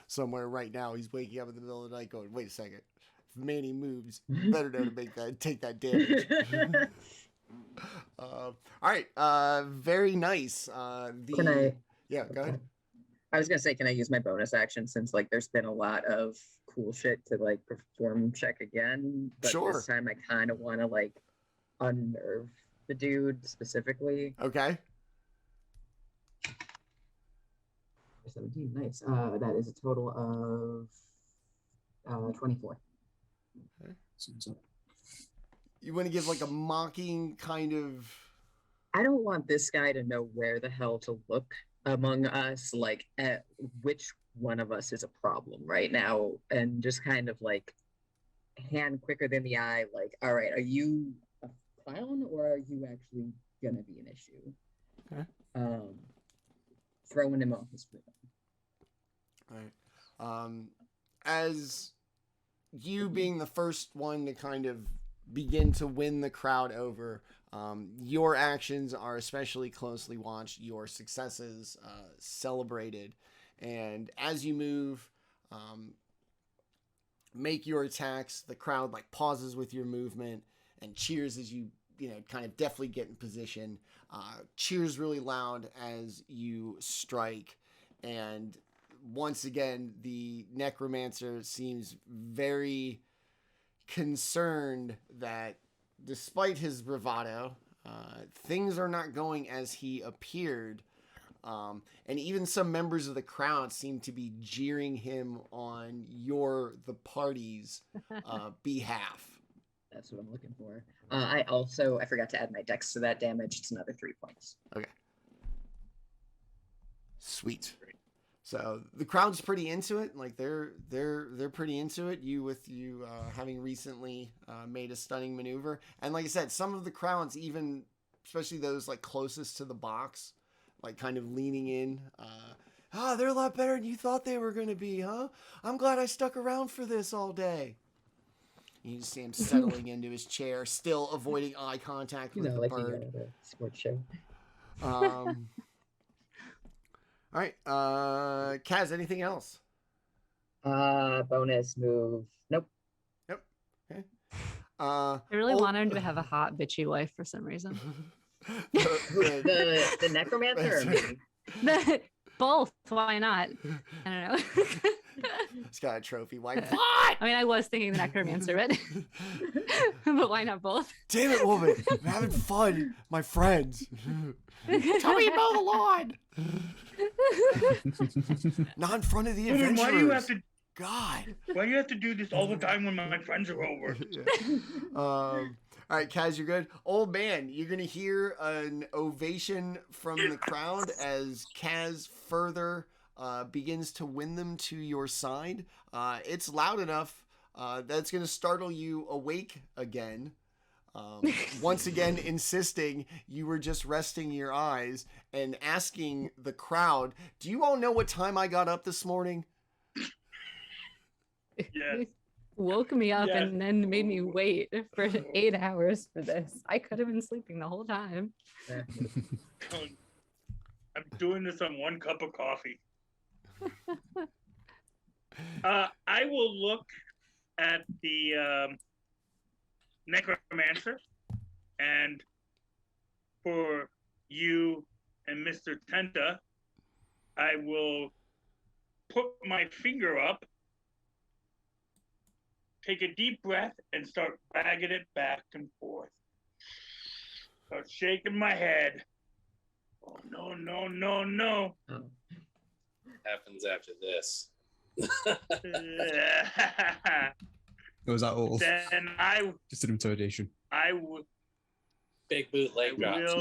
Somewhere right now, he's waking up in the middle of the night going, wait a second. If Manny moves, better know to take that damage. All right, very nice. Can I? Yeah, go ahead. I was gonna say, can I use my bonus action since like there's been a lot of cool shit to like perform check again, but sure. This time I kind of want to like unnerve the dude specifically. Okay. 17, nice. That is a total of 24. Okay. You want to give like a mocking kind of I don't want this guy to know where the hell to look among us, like at which one of us is a problem right now, and just kind of like hand quicker than the eye, like, all right, are you a clown or are you actually gonna be an issue? Okay. Throwing him off his rhythm. All right. As you being the first one to kind of begin to win the crowd over, your actions are especially closely watched, your successes celebrated, and as you move, make your attacks, the crowd like pauses with your movement and cheers as you kind of deftly get in position, cheers really loud as you strike, and once again the necromancer seems very concerned that despite his bravado, things are not going as he appeared. And even some members of the crowd seem to be jeering him on the party's behalf. That's what I'm looking for. I forgot to add my dex to that damage. It's another 3 points. Okay. Sweet. So the crowd's pretty into it. Like they're pretty into it. You having recently made a stunning maneuver, and like I said, some of the crowds, even especially those like closest to the box, like kind of leaning in. They're a lot better than you thought they were going to be, huh? I'm glad I stuck around for this all day. You just see him settling into his chair, still avoiding eye contact with the like bird. you at a sports show. All right, Kaz, anything else? Bonus move. Nope. Yep. Okay. I really want him to have a hot, bitchy wife for some reason. The necromancer or me? Both. Why not? I don't know. He's got a trophy wife. I mean, I was thinking the necromancer, but why not both? Damn it, woman! I'm having fun, my friends. Tell me about the lawn. Not in front of the adventurers. Why do you have to? God. Why do you have to do this all the time when my friends are over? All right, Kaz, you're good. Old man, you're going to hear an ovation from the crowd as Kaz further begins to win them to your side. It's loud enough that's going to startle you awake again. Once again, insisting you were just resting your eyes and asking the crowd, do you all know what time I got up this morning? Yes. Woke me up Yes. and then made me wait for 8 hours for this. I could have been sleeping the whole time. I'm doing this on 1 cup of coffee. I will look at the necromancer, and for you and Mr. Tenta, I will put my finger up, take a deep breath, and start wagging it back and forth. Start shaking my head. Oh, no, no, no, no. Oh. Happens after this. Was that all? Then I Just an intimidation. will. Big boot leg drops.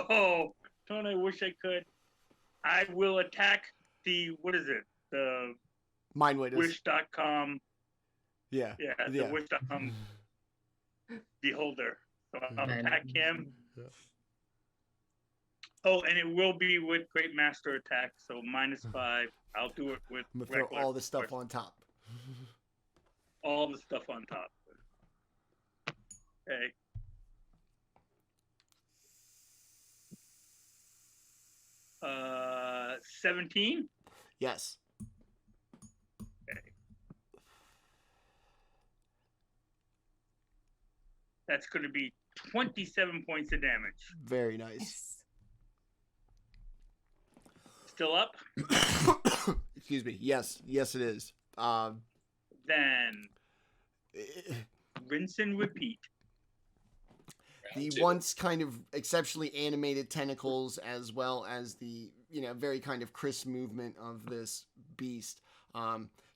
Oh, don't I wish I could. I will attack the, what is it? The Mind witness. wish.com. Yeah. Yeah, the wish.com beholder. So I'll attack him. Yeah. Oh, and it will be with Great Master Attack, so -5. I'll do it with I'm going to throw regular, all the stuff of course. on top. All the stuff on top. Okay. Uh, 17. Yes. Okay. That's going to be 27 points of damage. Very nice. Yes. Still up? Excuse me. Yes. Yes, it is. Then rinse and repeat. The Round 2. once kind of exceptionally animated tentacles, as well as the very kind of crisp movement of this beast.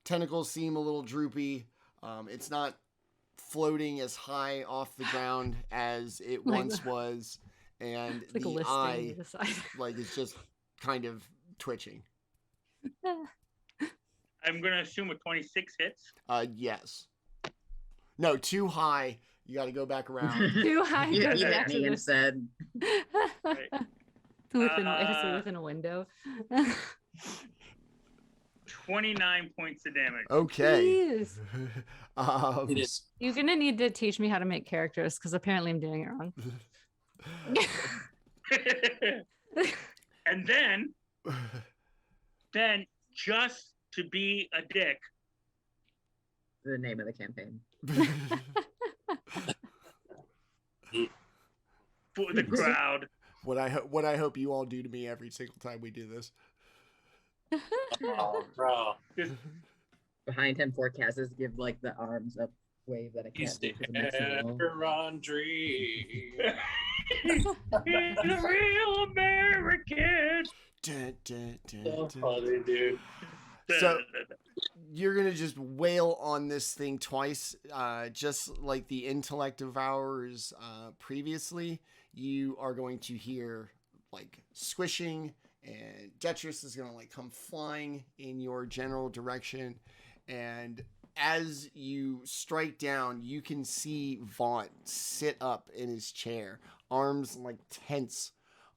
Tentacles seem a little droopy. It's not floating as high off the ground as it Like once the- was, and It's like a the listing eye to the side. like it's just kind of twitching. I'm gonna assume a 26 hits. Yes. No, too high. You got to go back around. Too high You goes hit back to me the instead. Right. within a window. 29 points of damage. Okay. Jeez. It is. You're gonna need to teach me how to make characters because apparently I'm doing it wrong. And then just to be a dick, The name of the campaign. for the crowd, what I hope you all do to me every single time we do this. Oh, bro. just Behind him, four Kaz's give like the arms up wave that I He's can't do the 'cause I'm mixing it all. Andre. he's a real American. Dun, dun, dun, So dun. funny, dude. So you're gonna just wail on this thing twice, just like the intellect of ours previously. You are going to hear like squishing, and Detrius is gonna like come flying in your general direction, and as you strike down, you can see Vought sit up in his chair, arms like tense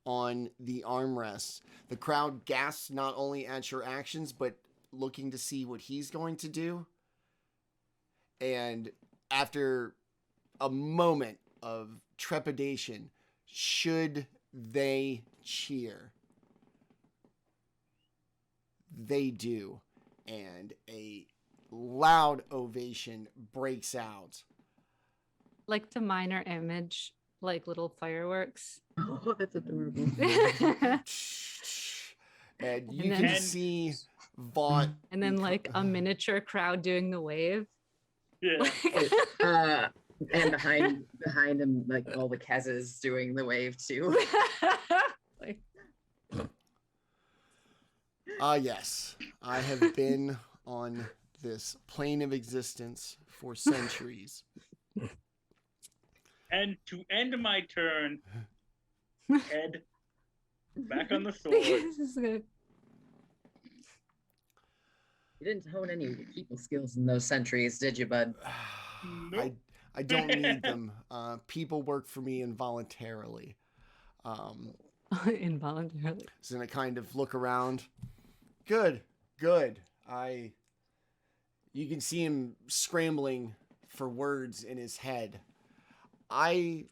on the armrests. The crowd gasps not only at your actions, but looking to see what he's going to do. And after a moment of trepidation, should they cheer? They do. And a loud ovation breaks out. Like to minor image, like little fireworks. Oh, that's adorable. And you then- can And- see Vought. And then like a miniature crowd doing the wave. Yeah. And behind him, like all the Kaz's doing the wave too. Like, Yes. I have been on this plane of existence for centuries. And to end my turn, head back on the sword. this is good. You didn't hone any people skills in those centuries, did you, bud? I don't need them. People work for me involuntarily. Involuntarily. So then I kind of look around. Good. You can see him scrambling for words in his head. I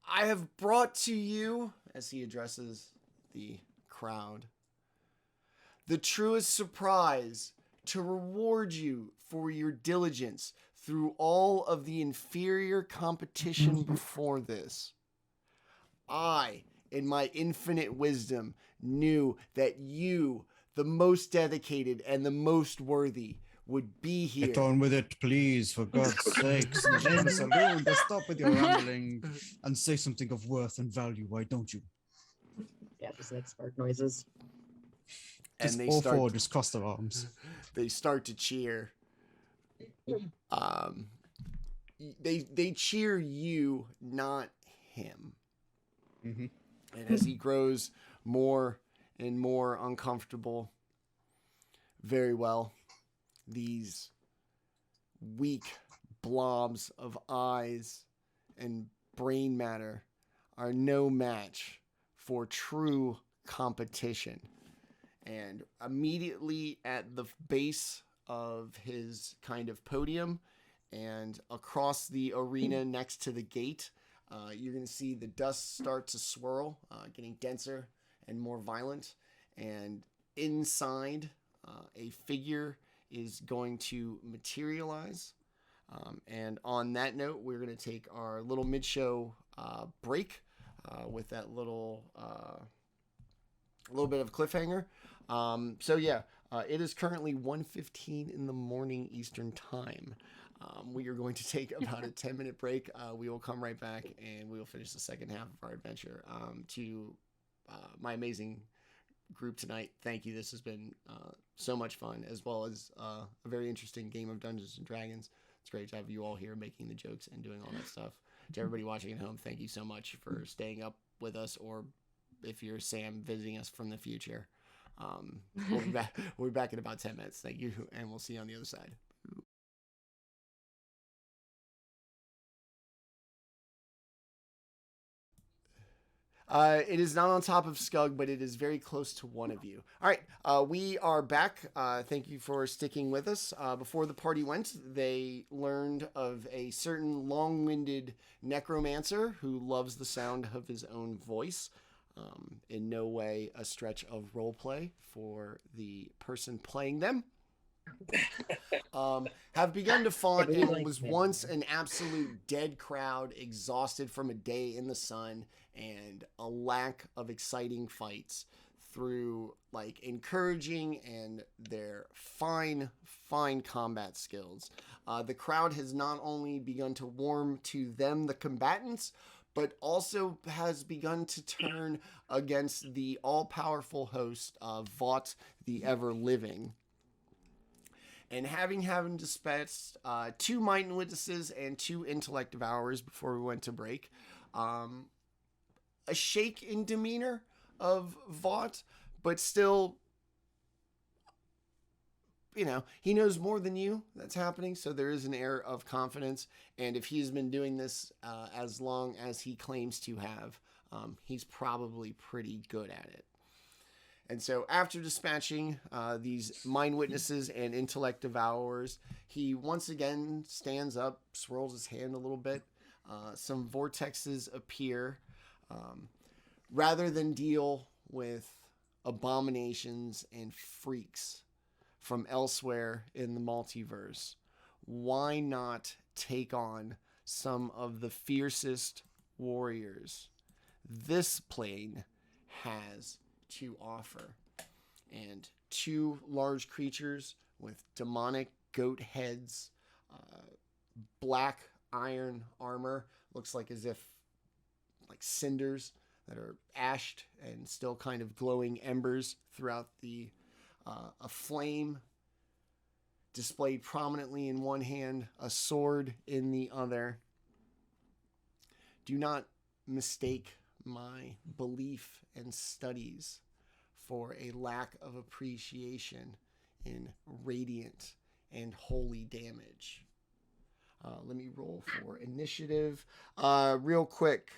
have brought to you, as he addresses the crowd, the truest surprise to reward you for your diligence through all of the inferior competition before this. I, in my infinite wisdom, knew that you, the most dedicated and the most worthy, would be here. Get on with it, please, for God's sakes. In the name of Saloon, just stop with your rambling and say something of worth and value, why don't you? Yeah, just like spark noises. Just they all start four, just cross their arms. they start to cheer. They cheer you, not him. Mm-hmm. And as he grows more and more uncomfortable, very well, these weak blobs of eyes and brain matter are no match for true competition. And immediately at the base of his kind of podium and across the arena next to the gate, you're going to see the dust start to swirl, getting denser and more violent. And inside, a figure is going to materialize. And on that note, we're going to take our little mid-show break with that little bit of cliffhanger. It is currently 1:15 in the morning Eastern time. We are going to take about a 10-minute break. We will come right back and we will finish the second half of our adventure. To my amazing group tonight, thank you. This has been so much fun, as well as a very interesting game of Dungeons and Dragons. It's great to have you all here making the jokes and doing all that stuff. To everybody watching at home, thank you so much for staying up with us, or if you're Sam visiting us from the future. We'll be back in about 10 minutes. Thank you, and we'll see you on the other side. It is not on top of Skogg, but it is very close to one of you. All right, we are back. Thank you for sticking with us. Before the party went, they learned of a certain long-winded necromancer who loves the sound of his own voice. In no way a stretch of roleplay for the person playing them. Have begun to fought and was once an absolute dead crowd, exhausted from a day in the sun and a lack of exciting fights, through like encouraging and their fine combat skills. The crowd has not only begun to warm to them, the combatants, but also has begun to turn against the all-powerful host of Vought the Everliving. And having dispatched 2 Might and Witnesses and 2 Intellect Devourers before we went to break, a shake in demeanor of Vought, but still, you know, he knows more than you that's happening, so there is an air of confidence. And if he's been doing this as long as he claims to have, he's probably pretty good at it. And so after dispatching these Mind Witnesses and Intellect Devourers, he once again stands up, swirls his hand a little bit. Some vortexes appear. Rather than deal with abominations and freaks from elsewhere in the multiverse, why not take on some of the fiercest warriors this plane has to offer? And 2 large creatures with demonic goat heads, black iron armor, looks like as if like cinders that are ashed and still kind of glowing embers throughout the a flame displayed prominently in one hand, a sword in the other. Do not mistake my belief and studies for a lack of appreciation in radiant and holy damage. Let me roll for initiative. Real quick.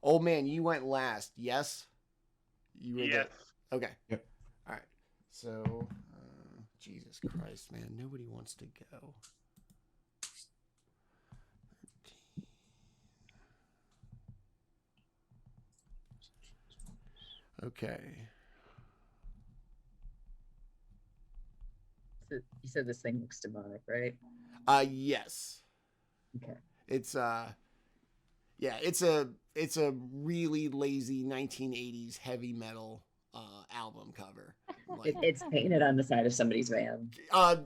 Old man, you went last. Yes? You were Yes. Okay. Yep. All right. So, Jesus Christ, man. Nobody wants to go. 13. Okay. So you said this thing looks demonic, right? Yes. Okay. It's it's a really lazy 1980s heavy metal album cover. Like, It's painted on the side of somebody's van.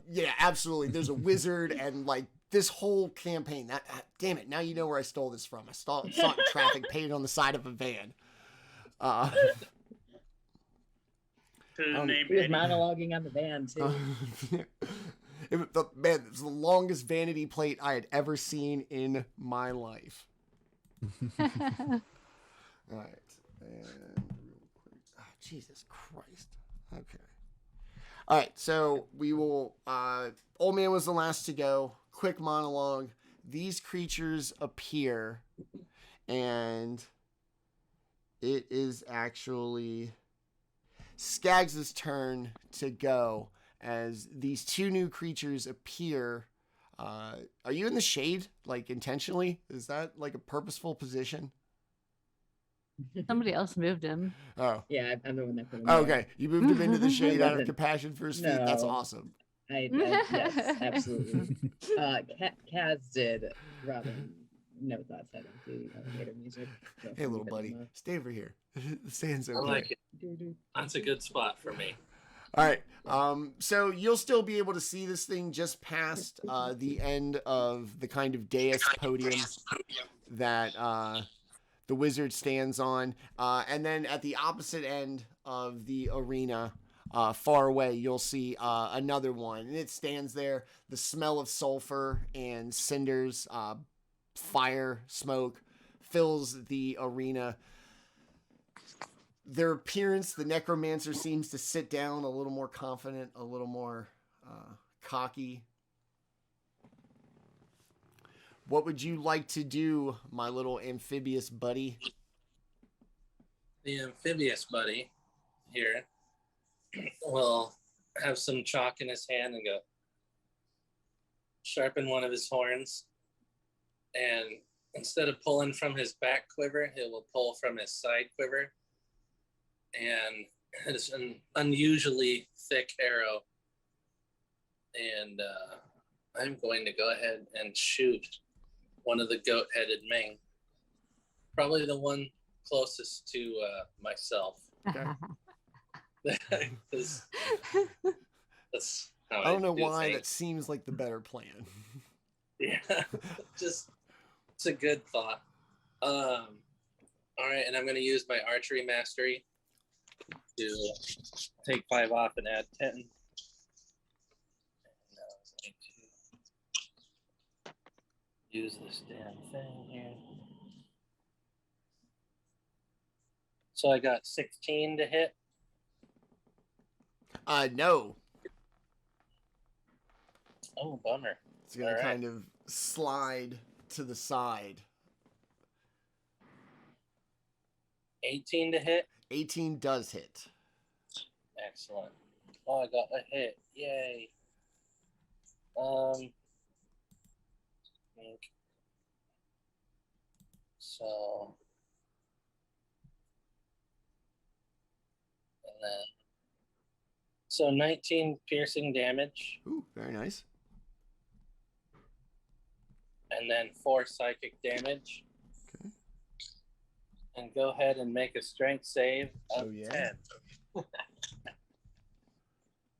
yeah, absolutely. There's a wizard, and like this whole campaign. That damn it! Now you know where I stole this from. I saw it in traffic, painted on the side of a van. To the name He was Eddie. monologuing on the van too. Man, it was the longest vanity plate I had ever seen in my life. All right, and real quick. Oh, Jesus Christ. Okay. All right, so we will. Old man was the last to go. Quick monologue. These creatures appear, and it is actually Skaggs' turn to go as these 2 new creatures appear. Are you in the shade, like intentionally? Is that like a purposeful position? Somebody else moved him. Oh, Yeah, I'm the one that put him okay. there. You moved him into the shade out of wasn't- compassion for his feet. That's No. awesome. Yes, absolutely. Kaz did Robin. No thoughts heading to elevator music. So Hey, little put buddy, him, stay over here. The sand's I okay. like it. doo-doo. That's a good spot for me. All right. So you'll still be able to see this thing just past the end of the kind of dais podium that the wizard stands on, and then at the opposite end of the arena, far away, you'll see another one, and it stands there. The smell of sulfur and cinders, fire, smoke fills the arena. Their appearance, the necromancer seems to sit down a little more confident, a little more cocky. What would you like to do, my little amphibious buddy? The amphibious buddy here will have some chalk in his hand and go sharpen one of his horns. And instead of pulling from his back quiver, he will pull from his side quiver. And it's an unusually thick arrow. And I'm going to go ahead and shoot one of the goat-headed Ming. Probably the one closest to myself. Okay. That's how I don't know why things. that seems like the better plan. Yeah, just it's a good thought. All right, and I'm going to use my archery mastery to take 5 off and add 10. And I was going to use this damn thing here. So I got 16 to hit. No. Oh, bummer. It's going All to right. kind of slide to the side. 18 to hit. 18 does hit. Excellent. Oh, I got a hit. Yay. Think. So. And then. So 19 piercing damage, Ooh, very nice. and then 4 psychic damage. Okay. And go ahead and make a strength save of Oh, yeah. 10.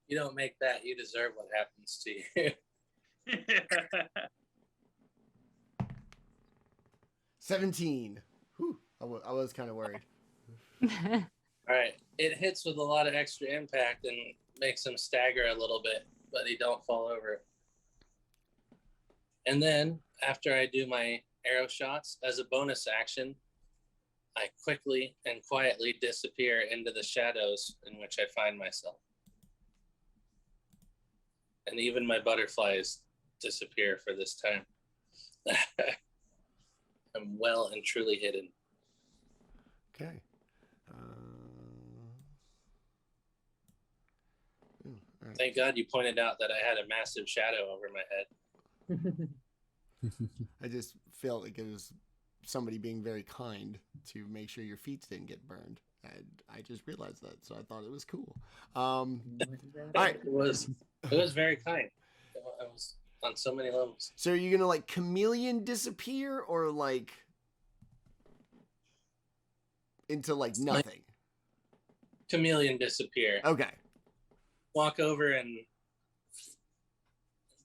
You don't make that, you deserve what happens to you. 17. Whew, I was kind of worried. All right. It hits with a lot of extra impact and makes him stagger a little bit, but he don't fall over. And then after I do my arrow shots, as a bonus action, I quickly and quietly disappear into the shadows in which I find myself. And even my butterflies disappear for this time. I'm well and truly hidden. Okay. All right. Thank God you pointed out that I had a massive shadow over my head. I just felt like it was somebody being very kind to make sure your feet didn't get burned. And I just realized that, so I thought it was cool. All right. It was very kind. I was on so many levels. So are you gonna like chameleon disappear or like into like nothing? Chameleon disappear. Okay. Walk over and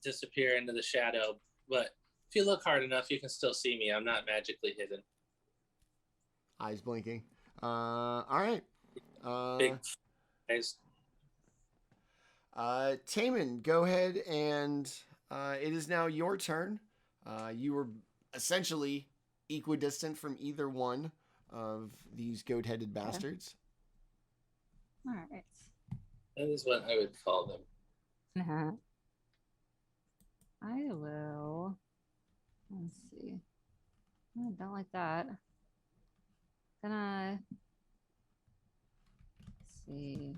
disappear into the shadow. But if you look hard enough, you can still see me. I'm not magically hidden. Eyes blinking. All right. Big eyes. Taman, go ahead and it is now your turn. You were essentially equidistant from either one of these goat-headed bastards. All right. That is what I would call them. Uh-huh. I will. Let's see. I don't like that. Gonna see.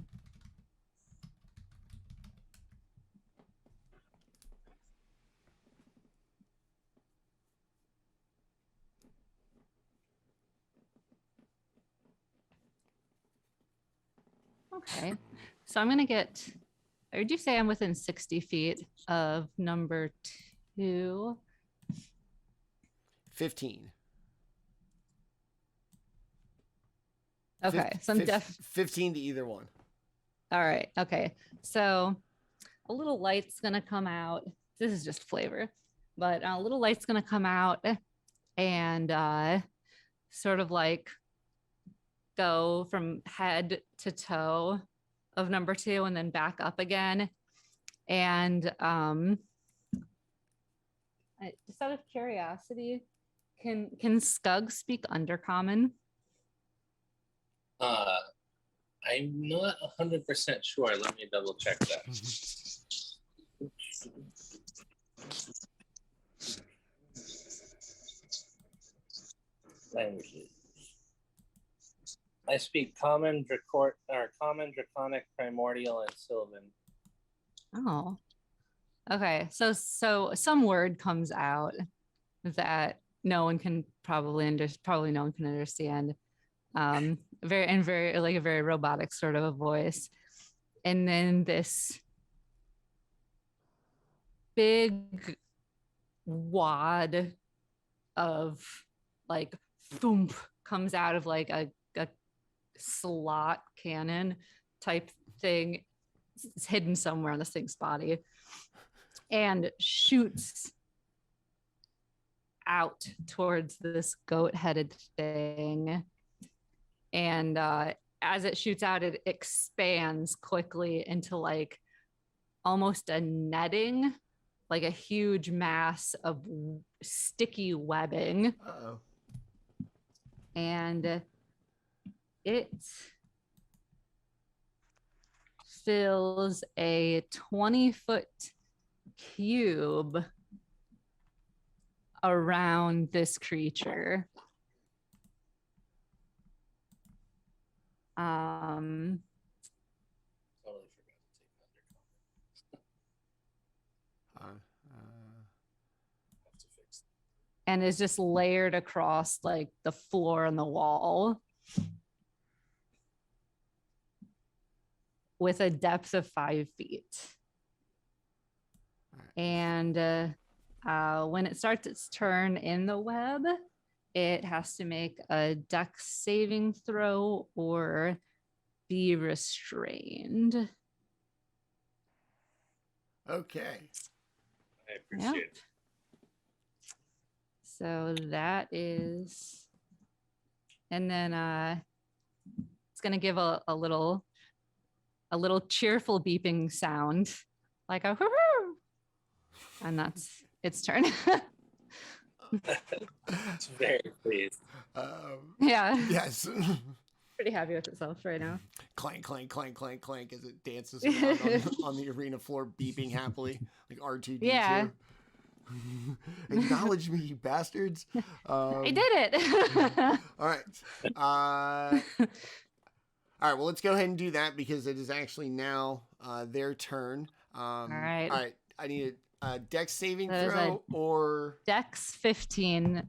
Okay, so I'm gonna get. Or did you say I'm within 60 feet of number 2? 15. Okay, so I'm 15 to either one. All right. Okay. So a little light's going to come out. This is just flavor, but a little light's going to come out and sort of like go from head to toe of number 2 and then back up again. And just out of curiosity, can Skogg speak Undercommon? I'm not 100% sure. Let me double check that. Languages. I speak Common, Draconic, Primordial, and Sylvan. Oh, okay. So some word comes out that no one can probably no one can understand. Very like a very robotic sort of a voice, and then this big wad of like thump comes out of like a slot cannon type thing. It's hidden somewhere on this thing's body and shoots out towards this goat-headed thing. And as it shoots out, it expands quickly into like almost a netting, like a huge mass of sticky webbing. Uh-oh. And it fills a 20-foot cube around this creature. Totally forgot to take Uh, have to fix that. And is just layered across like the floor and the wall with a depth of 5 feet. And when it starts its turn in the web, it has to make a dex saving throw or be restrained. Okay. I appreciate it. So that is, and then it's gonna give a little cheerful beeping sound, like a whoo, and that's its turn. It's very pleased. Yeah. Yes. Pretty happy with itself right now. Clank, clank, clank, clank, clank as it dances around on the arena floor, beeping happily, like R2D2. Yeah. Acknowledge me, you bastards. I did it. All right. All right, well, let's go ahead and do that because it is actually now their turn. All right. All right, I need a dex saving That is throw or... Dex 15.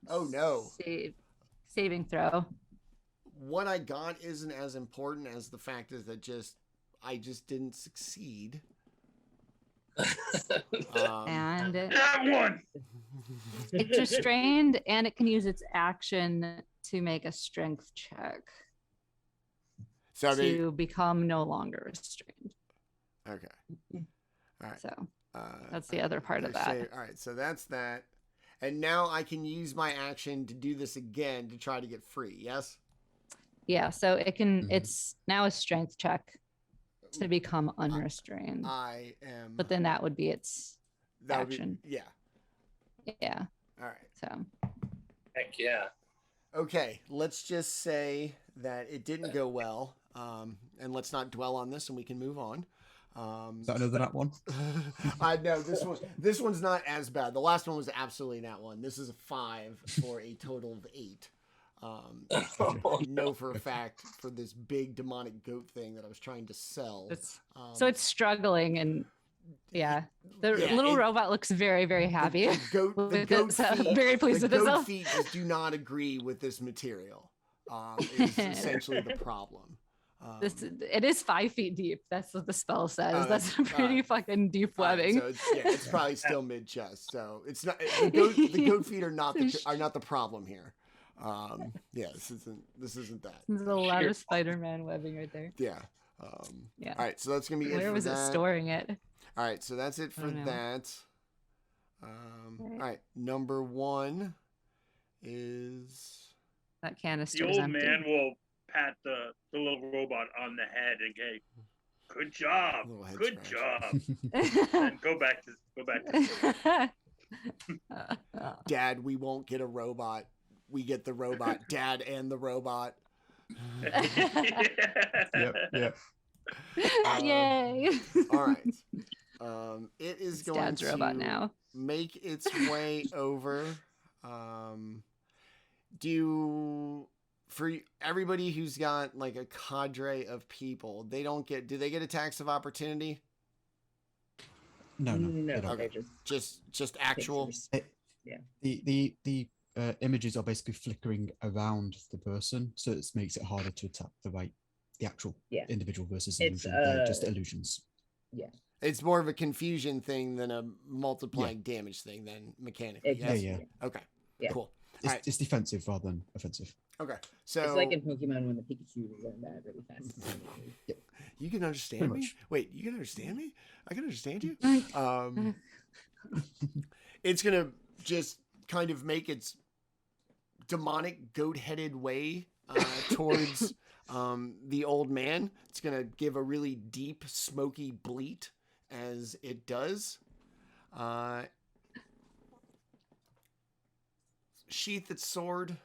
Oh, no. Saving throw. What I got isn't as important as the fact is that I just didn't succeed. And That one. it's restrained, and it can use its action to make a strength check So to become no longer restrained. Okay. All right. So that's the other part of that. All right, so that's that. And now I can use my action to do this again to try to get free, yes? Yeah, so it can, it's now a strength check to become unrestrained. I am... But then that would be its action. Yeah. Yeah. All right. So. Heck yeah. Okay, let's just say that it didn't go well. And let's not dwell on this and we can move on. Is that another nat one? I know this one's not as bad. The last one was absolutely nat one. This is a 5 for a total of 8. I know for a fact for this big demonic goat thing that I was trying to sell. So it's struggling, and the little robot looks very, very happy. The goat feet, very pleased with itself. The goat feet just do not agree with this material. Is essentially the problem. It is 5 feet deep. That's what the spell says. That's pretty fucking deep webbing. So it's probably still mid chest. So it's not the goat feet are not the problem here. This isn't that. There's a lot of Spider-Man webbing right there. Yeah. Yeah. All right, so that's gonna be Where was it storing it? All right, so that's it for that. All right, number 1 is that canister. The old man will pat the little robot on the head and say, "Good job, Little head good scratch. job," and go back to Dad, we won't get a robot. We get the robot. Dad and the robot. Yep. Yay! All right. It is It's going Dad's to robot now. make its way over. For everybody who's got like a cadre of people, do they get attacks of opportunity? No, No, they don't. they're Just actual. pictures. The images are basically flickering around the person, so it makes it harder to attack the actual individual versus It's, illusion. They're just illusions. Yeah, It's more of a confusion thing than a multiplying damage thing than mechanically. exactly. Yeah. Okay. Yeah. Cool. It's, Alright. it's defensive rather than offensive. Okay. So It's like in Pokemon when the Pikachu learned that really fast. you can understand Pretty me? much. Wait, you can understand me? I can understand you? It's gonna just kind of make its demonic goat-headed way towards the old man. It's gonna give a really deep, smoky bleat as it does. Sheath its sword,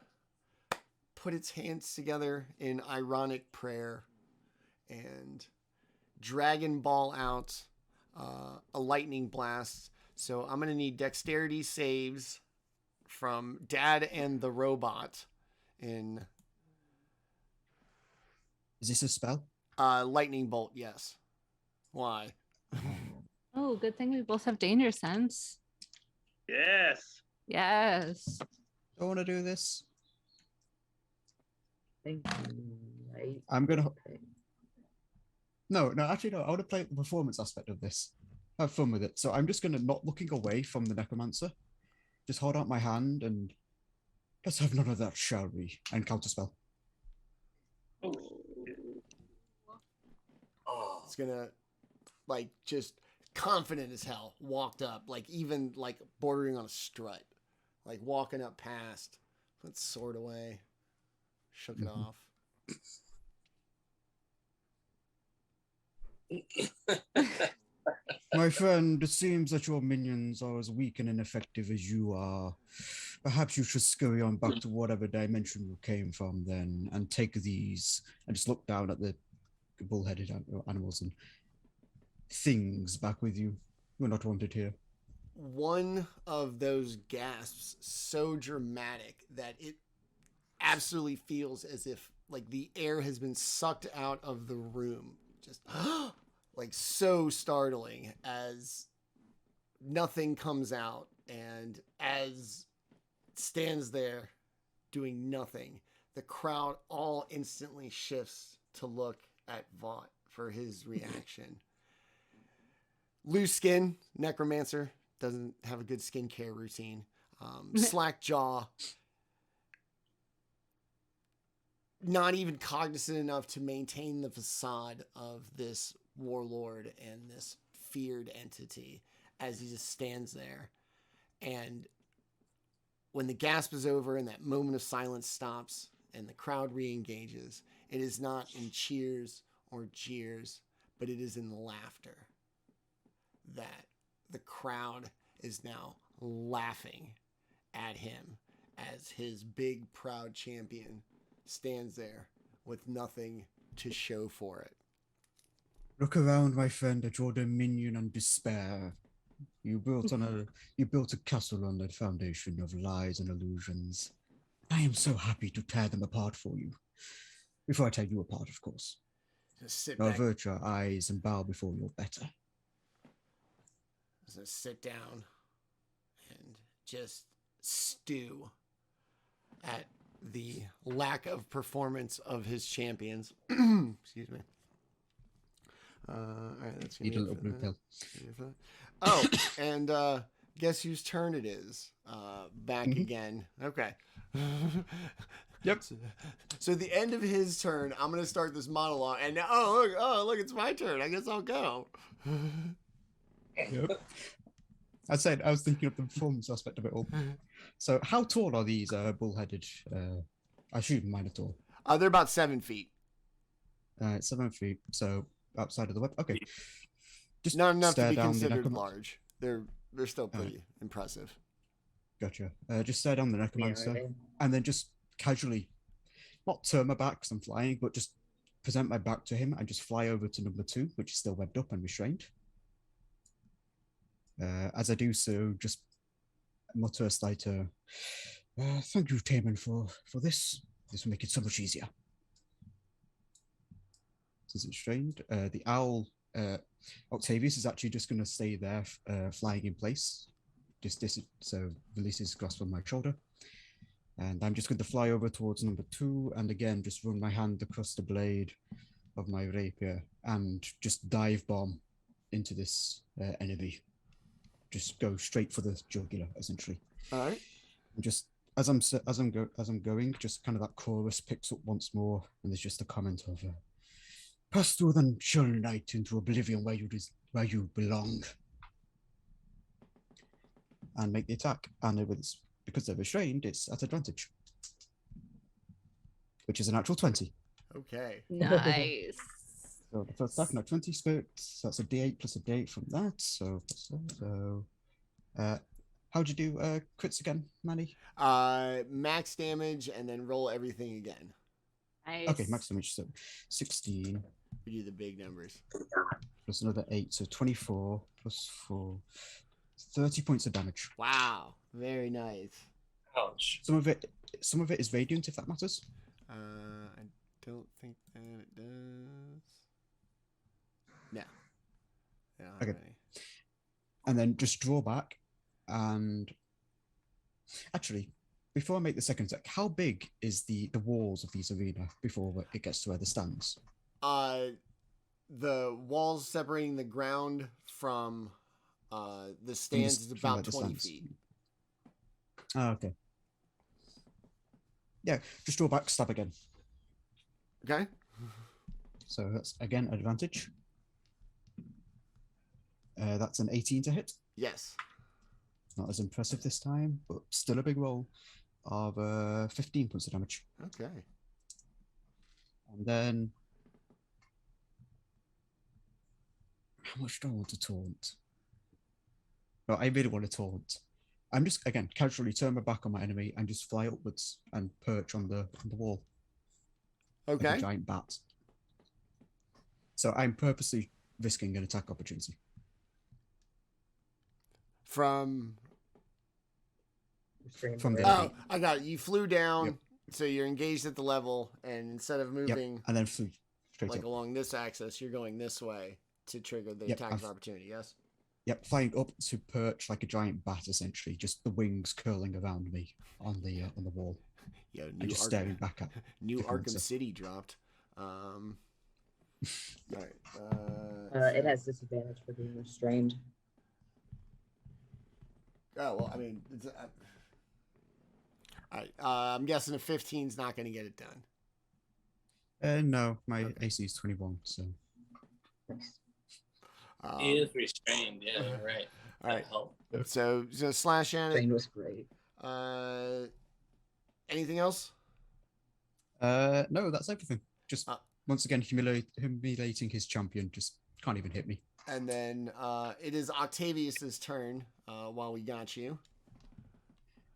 put its hands together in ironic prayer, and Dragon Ball out a lightning blast. So I'm going to need dexterity saves from Dad and the robot in Is this a spell? lightning bolt, yes. Why? Oh, good thing we both have danger sense. Yes. Yes. I want to do this. Thank you. Right. I'm gonna. Okay. No. Actually, no. I want to play the performance aspect of this. Have fun with it. So I'm just gonna, not looking away from the necromancer, just hold out my hand and let's have none of that, shall we? And counterspell. Oh, It's going to, like, just confident as hell, walked up, like, even, like, bordering on a strut. Like, walking up past, put sword away, shook it off. My friend, it seems that your minions are as weak and ineffective as you are. Perhaps you should scurry on back to whatever dimension you came from then and take these and just look down at the bull-headed animals and things back with you. You're not wanted here. One of those gasps so dramatic that it absolutely feels as if like the air has been sucked out of the room. Just like so startling as nothing comes out, and as it stands there doing nothing, the crowd all instantly shifts to look at Vought for his reaction. Loose skin, necromancer, doesn't have a good skincare routine. Slack jaw, not even cognizant enough to maintain the facade of this warlord and this feared entity as he just stands there. And when the gasp is over and that moment of silence stops and the crowd re-engages, it is not in cheers or jeers, but it is in laughter. That the crowd is now laughing at him as his big, proud champion stands there with nothing to show for it. Look around, my friend, at your dominion and despair. You built a castle on that foundation of lies and illusions. I am so happy to tear them apart for you. Before I tear you apart, of course. Just sit Now back. avert your eyes and bow before your better. Just sit down and just stew at the lack of performance of his champions. Excuse me. All right, that's gonna Need a be little it blue for pill. that. Oh, and guess whose turn it is? Back again. Okay. Yep. So at the end of his turn, I'm gonna start this monologue, and now, look, it's my turn. I guess I'll go. Yep. I was thinking of the performance aspect of it all. So how tall are these bull-headed, I assume minotaur? They're about 7 feet. 7 feet. So outside of the web. Okay. Just Not enough to stare be down the considered necromancer. large. They're still pretty impressive. Gotcha. Just stare down the necromancer, right. and then just casually, not turn my back because I'm flying, but just present my back to him and just fly over to number 2, which is still webbed up and restrained. As I do so, just mutter a slight, thank you, Taman, for this. This will make it so much easier. Since it's restrained, the owl, Octavius, is actually just going to stay there, flying in place. So release his grasp on my shoulder. And I'm just going to fly over towards number 2, and again, just run my hand across the blade of my rapier and just dive bomb into this enemy. Just go straight for the jugular, essentially. All right. And just as I'm going, just kind of that chorus picks up once more, and there's just a comment of, "Pass through the chill night into oblivion where you belong," and make the attack. And because they're restrained, it's at advantage, which is a natural 20. Okay. Nice. So the first attack, not 20 spirit. So that's a D8 plus a D8 from that. So how'd you do crits again, Manny? Max damage and then roll everything again. Nice. Okay, max damage. So 16 We do the big numbers. plus another 8, so 24 plus 4, 30 points of damage. Wow. Very nice. Ouch. Some of it is radiant, if that matters. I don't think that it does. No. I don't have Okay. any. And then just draw back. And actually, before I make the second attack, how big is the walls of these arena before it gets to where the stands? The walls separating the ground from the stands is from about where the 20 stands. feet. Oh, okay. Yeah, just draw back, stab again. Okay. So that's again advantage. That's an 18 to hit. Yes. Not as impressive this time, but still a big roll of 15 points of damage. Okay. And then, how much do I want to taunt? No, I really want to taunt. I'm just, again, casually turn my back on my enemy and just fly upwards and perch on the wall. Like a Okay. giant bat. So I'm purposely risking an attack opportunity. From From the- oh, I got it. You flew down, Yep. so you're engaged at the level, and instead of moving And then flew straight like up. along this axis, you're going this way to trigger the Yep, attack of I've- opportunity. Yes. Yep, flying up to perch like a giant bat, essentially, just the wings curling around me on the wall, Yo, and just staring back at. New the Arkham cancer. City dropped. All right. It has disadvantage for being restrained. Oh well, I mean, it's, all right. I'm guessing a 15 is not going to get it done. No, my Okay. AC is 21, so Nice. He is restrained. Yeah, you're right. All right. That helped. So slash at it. Restrained was great. Anything else? no, that's everything. Just Uh, once again humiliating his champion. Just can't even hit me. And then it is Octavius's turn while we got you.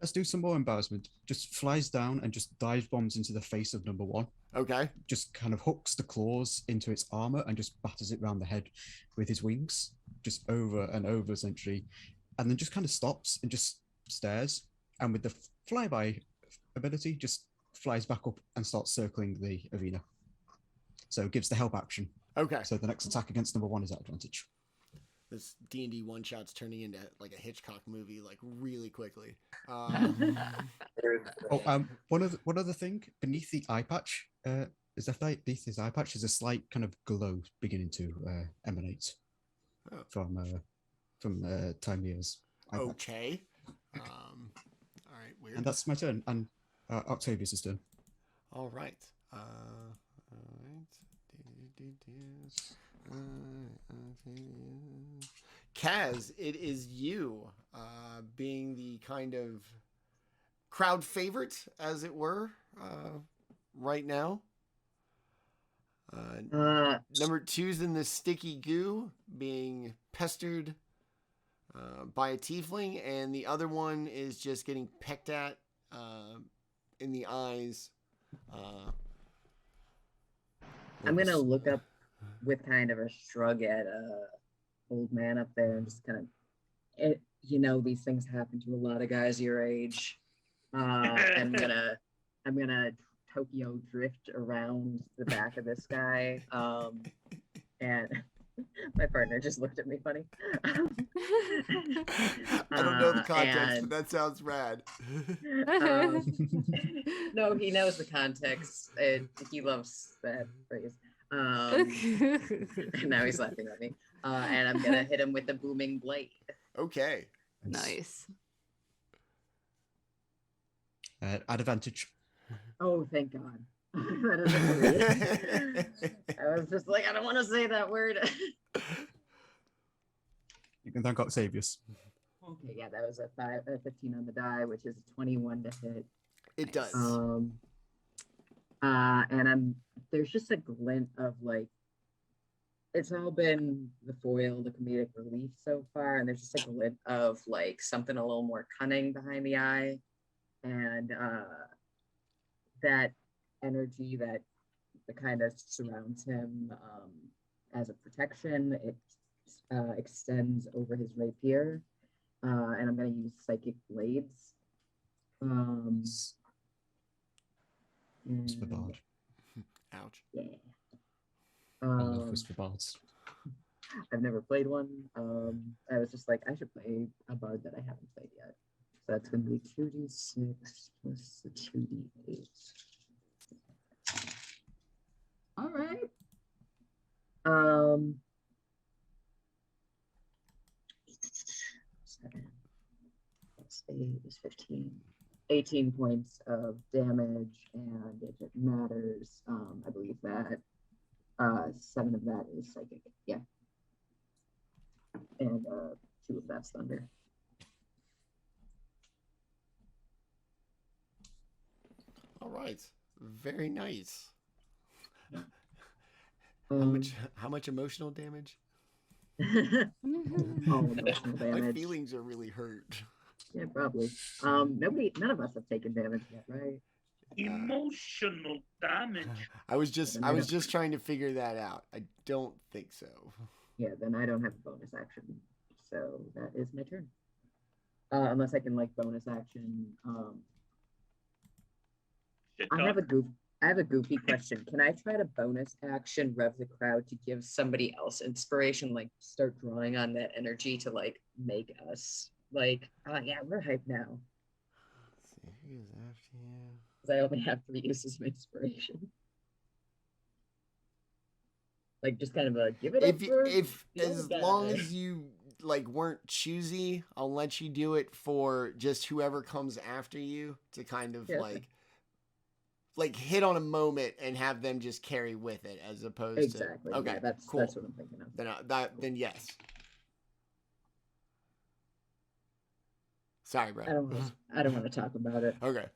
Let's do some more embarrassment. Just flies down and just dive bombs into the face of number 1. Okay. Just kind of hooks the claws into its armor and just batters it round the head with his wings, just over and over essentially, and then just kind of stops and just stares. And with the flyby ability, just flies back up and starts circling the arena. So it gives the help action. Okay. So the next attack against number 1 is at advantage. This D&D one shot's turning into like a Hitchcock movie, like really quickly. Oh, one other thing beneath the eye patch, is that beneath his eye patch is a slight kind of glow beginning to emanate Oh. from Tymiur's eye patch. Okay. All right. Weird. And that's my turn, and Octavius' turn. All right. All right. Kaz, it is you, being the kind of crowd favorite, as it were, right now. Number 2's in the sticky goo, being pestered by a tiefling, and the other one is just getting pecked at in the eyes. I'm gonna look up with kind of a shrug at old man up there and just kind of, you know, these things happen to a lot of guys your age. I'm gonna Tokyo drift around the back of this guy, and my partner just looked at me funny. I don't know the context, but that sounds rad. No, he knows the context. He loves that phrase. And now he's laughing at me. And I'm gonna hit him with the booming blade. Okay. Nice. At advantage. Oh, thank God. That is hilarious. I was just like, I don't want to say that word. You can thank Octavius. Okay, yeah, that was a 15 on the die, which is a 21 to hit. It does. And there's just a glint of like, it's all been the foil, the comedic relief so far, and there's just a glint of like something a little more cunning behind the eye, and that energy that kind of surrounds him as a protection. It extends over his rapier, and I'm going to use psychic blades. Whisper bard. Ouch. Yeah. I love whisper bards. I've never played one. I was just like, I should play a bard that I haven't played yet. So that's going to be 2d6 plus the 2d8. All right. 7 plus 8 is 15. 18 points of damage, and if it matters, I believe that 7 of that is psychic. Yeah. And 2 of that's thunder. All right. Very nice. Um, How much emotional damage? All emotional damage. My feelings are really hurt. Yeah, probably. None of us have taken damage yet, right? Emotional damage. I was just trying to figure that out. I don't think so. Yeah, then I don't have a bonus action, so that is my turn. Unless I can like bonus action. I have a goofy question. Can I try to bonus action rev the crowd to give somebody else inspiration, like start drawing on that energy to like make us like, yeah, we're hyped now. Let's see who's after you. Because I only have 3 uses of inspiration. Like just kind of a give it up for as long as you like weren't choosy, I'll let you do it for just whoever comes after you to kind of like hit on a moment and have them just carry with it as opposed to okay, yeah, that's cool. That's what I'm thinking of. Then yes. Sorry, bro. I don't want to talk about it. Okay.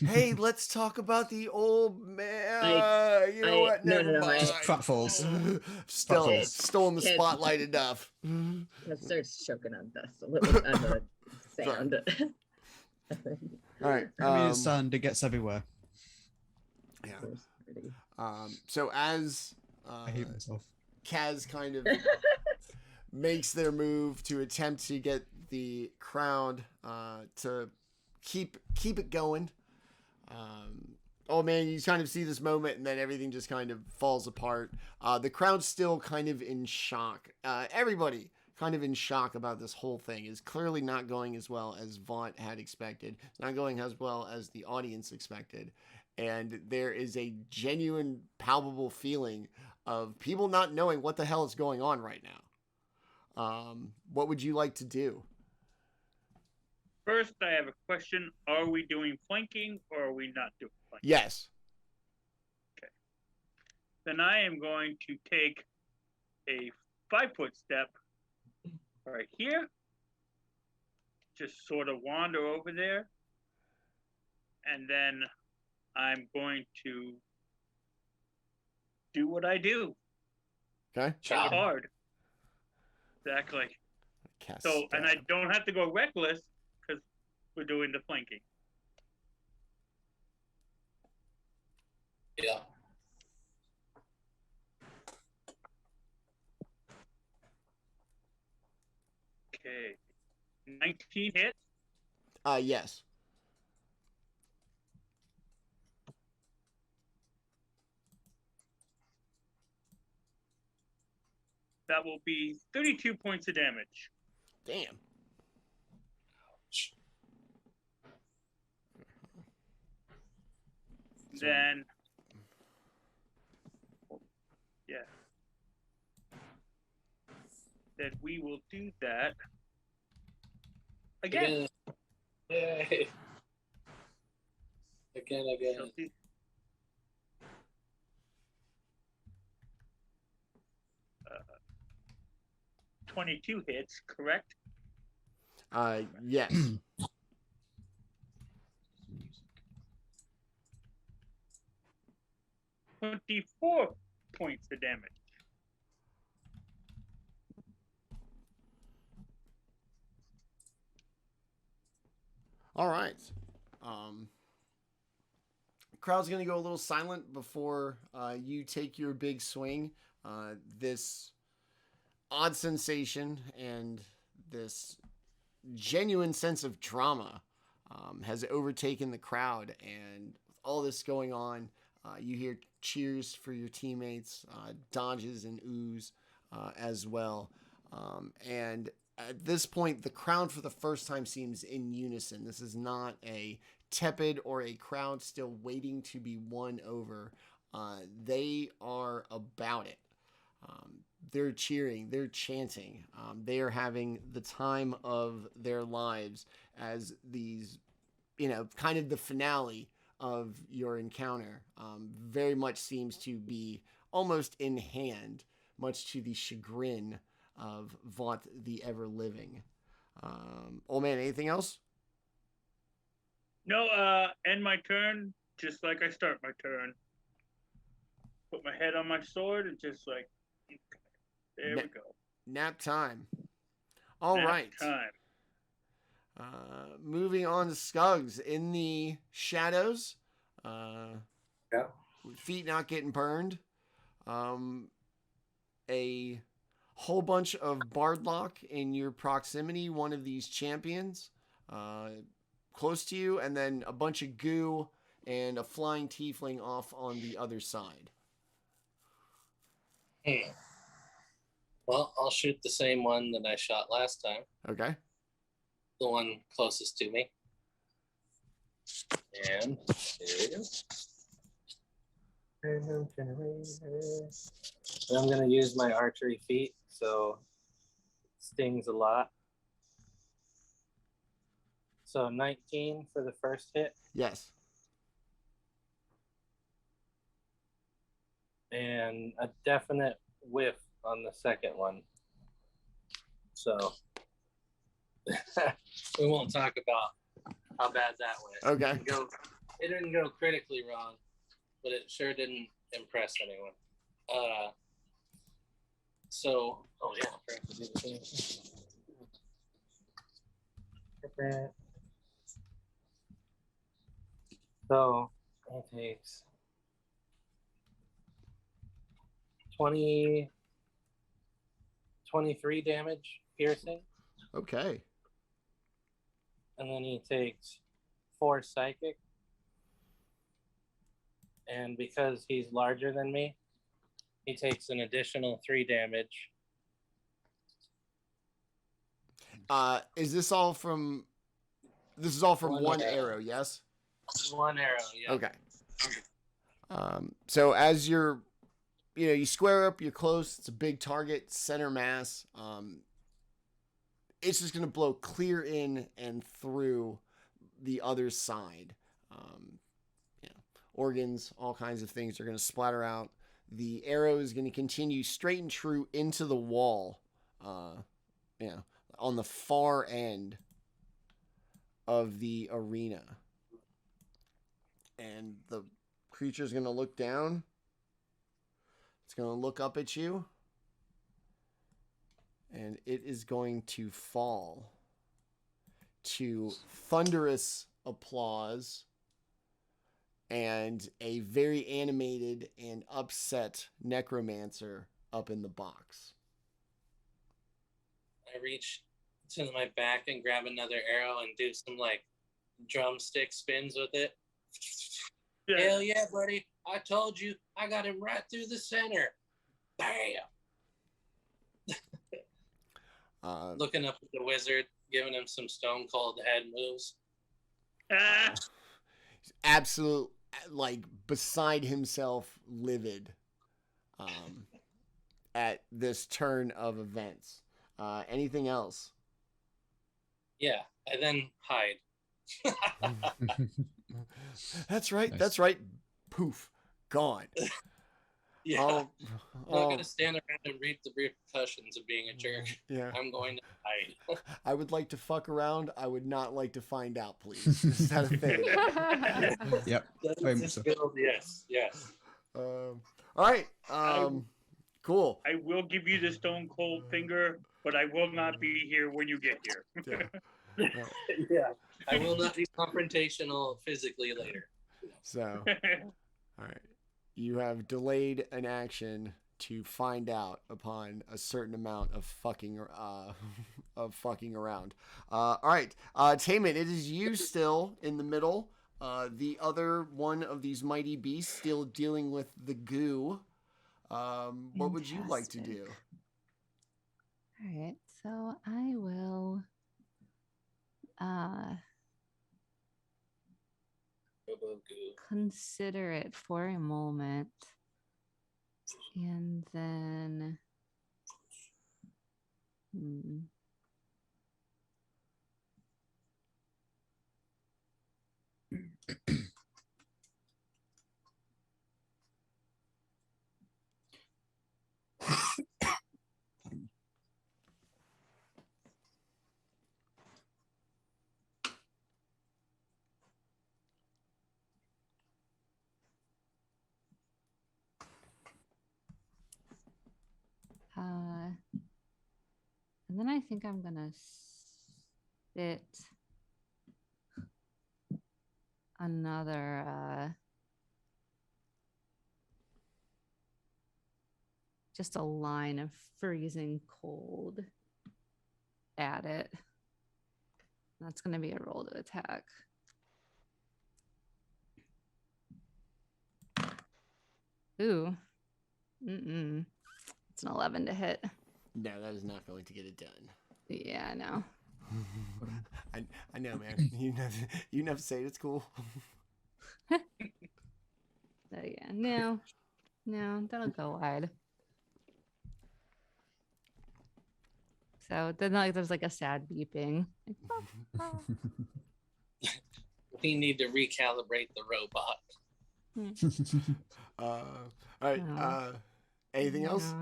Hey, let's talk about the old man. You know what? Never mind. Just pratfalls. Stolen the spotlight enough. It starts choking on dust a little on the sand. All right. I mean, it's sand. It gets everywhere. Yeah. So as I hate myself. Kaz kind of makes their move to attempt to get the crowd to keep it going. Oh man, you kind of see this moment and then everything just kind of falls apart. The crowd's still kind of in shock. Everybody kind of in shock about this whole thing. Is clearly not going as well as Vought had expected. It's not going as well as the audience expected. And there is a genuine, palpable feeling of people not knowing what the hell is going on right now. What would you like to do? First, I have a question. Are we doing flanking or are we not doing flanking? Yes. Okay. Then I am going to take a 5-foot step right here. Just sort of wander over there. And then I'm going to do what I do. Okay. Try hard. Exactly. Cast So, and I stab. don't have to go reckless because we're doing the flanking. Yeah. Okay. 19 hits. Yes. That will be 32 points of damage. Damn. Then, yeah. Then we will do that again. Yay. Again. Shall see. 22 hits, correct? Yes. 24 points of damage. All right. Crowd's gonna go a little silent before you take your big swing. This odd sensation and this genuine sense of drama has overtaken the crowd, and with all this going on, you hear cheers for your teammates, dodges and oohs as well, and at this point, the crowd for the first time seems in unison. This is not a tepid or a crowd still waiting to be won over. They are about it. They're cheering, they're chanting, they are having the time of their lives as these, kind of the finale of your encounter very much seems to be almost in hand, much to the chagrin of Vought the Everliving. Old man, anything else? No, end my turn just like I start my turn. Put my head on my sword and just like, there we go. Nap time. All Nap right. time. Moving on to Skoggs in the shadows. Yeah. With feet not getting burned. A whole bunch of Bardlock in your proximity, one of these champions close to you, and then a bunch of goo and a flying tiefling off on the other side. Well, I'll shoot the same one that I shot last time. Okay. The one closest to me. And there you go. And I'm going to use my archery feat, so it stings a lot. So 19 for the first hit. Yes. And a definite whiff on the second one. So we won't talk about how bad that went. Okay. It didn't go critically wrong, but it sure didn't impress anyone. So, oh yeah, I forgot to do the thing. So it takes 23 damage piercing, Okay. and then he takes 4 psychic. And because he's larger than me, he takes an additional 3 damage. Is this all from? This is all from one arrow. arrow, yes. 1 arrow, yeah. Okay. So as you're, you square up, you're close. It's a big target, center mass. It's just gonna blow clear in and through the other side. Organs, all kinds of things are gonna splatter out. The arrow is gonna continue straight and true into the wall. On the far end of the arena. And and the creature's going to look down. It's going to look up at you. And it is going to fall to thunderous applause and a very animated and upset necromancer up in the box. I reach to my back and grab another arrow and do some like drumstick spins with it. Hell yeah, buddy. I told you I got him right through the center. Bam! Looking up at the wizard, giving him some stone cold head moves. Absolute, like, beside himself, livid at this turn of events. Anything else? Yeah, and then hide. That's right. Nice. That's right. Poof. Gone. Yeah. Oh, I'm not going to stand around and reap the repercussions of being a jerk. yeah. I'm going to hide. I would like to fuck around. I would not like to find out, please. Is that a thing? Yep. That's Very the much so. skill, yes, yes. All right. Cool. I will give you the stone cold finger, but I will not be here when you get here. Yeah. Yeah. I will not be confrontational physically later. So, all right. You have delayed an action to find out upon a certain amount of fucking around. All right. Taman, it is you still in the middle. The other one of these mighty beasts still dealing with the goo. What would you like to do? All right, so I will consider it for a moment, and then and then I think I'm gonna sit another just a line of freezing cold at it. That's gonna be a roll to attack. Ooh. It's an 11 to hit. No, that is not going to get it done. Yeah, I know. I know, man. You never say it. It's cool. So yeah, no, that'll go wide. So then, like, there's like a sad beeping. Like, We need to recalibrate the robot. All right. No. Anything else?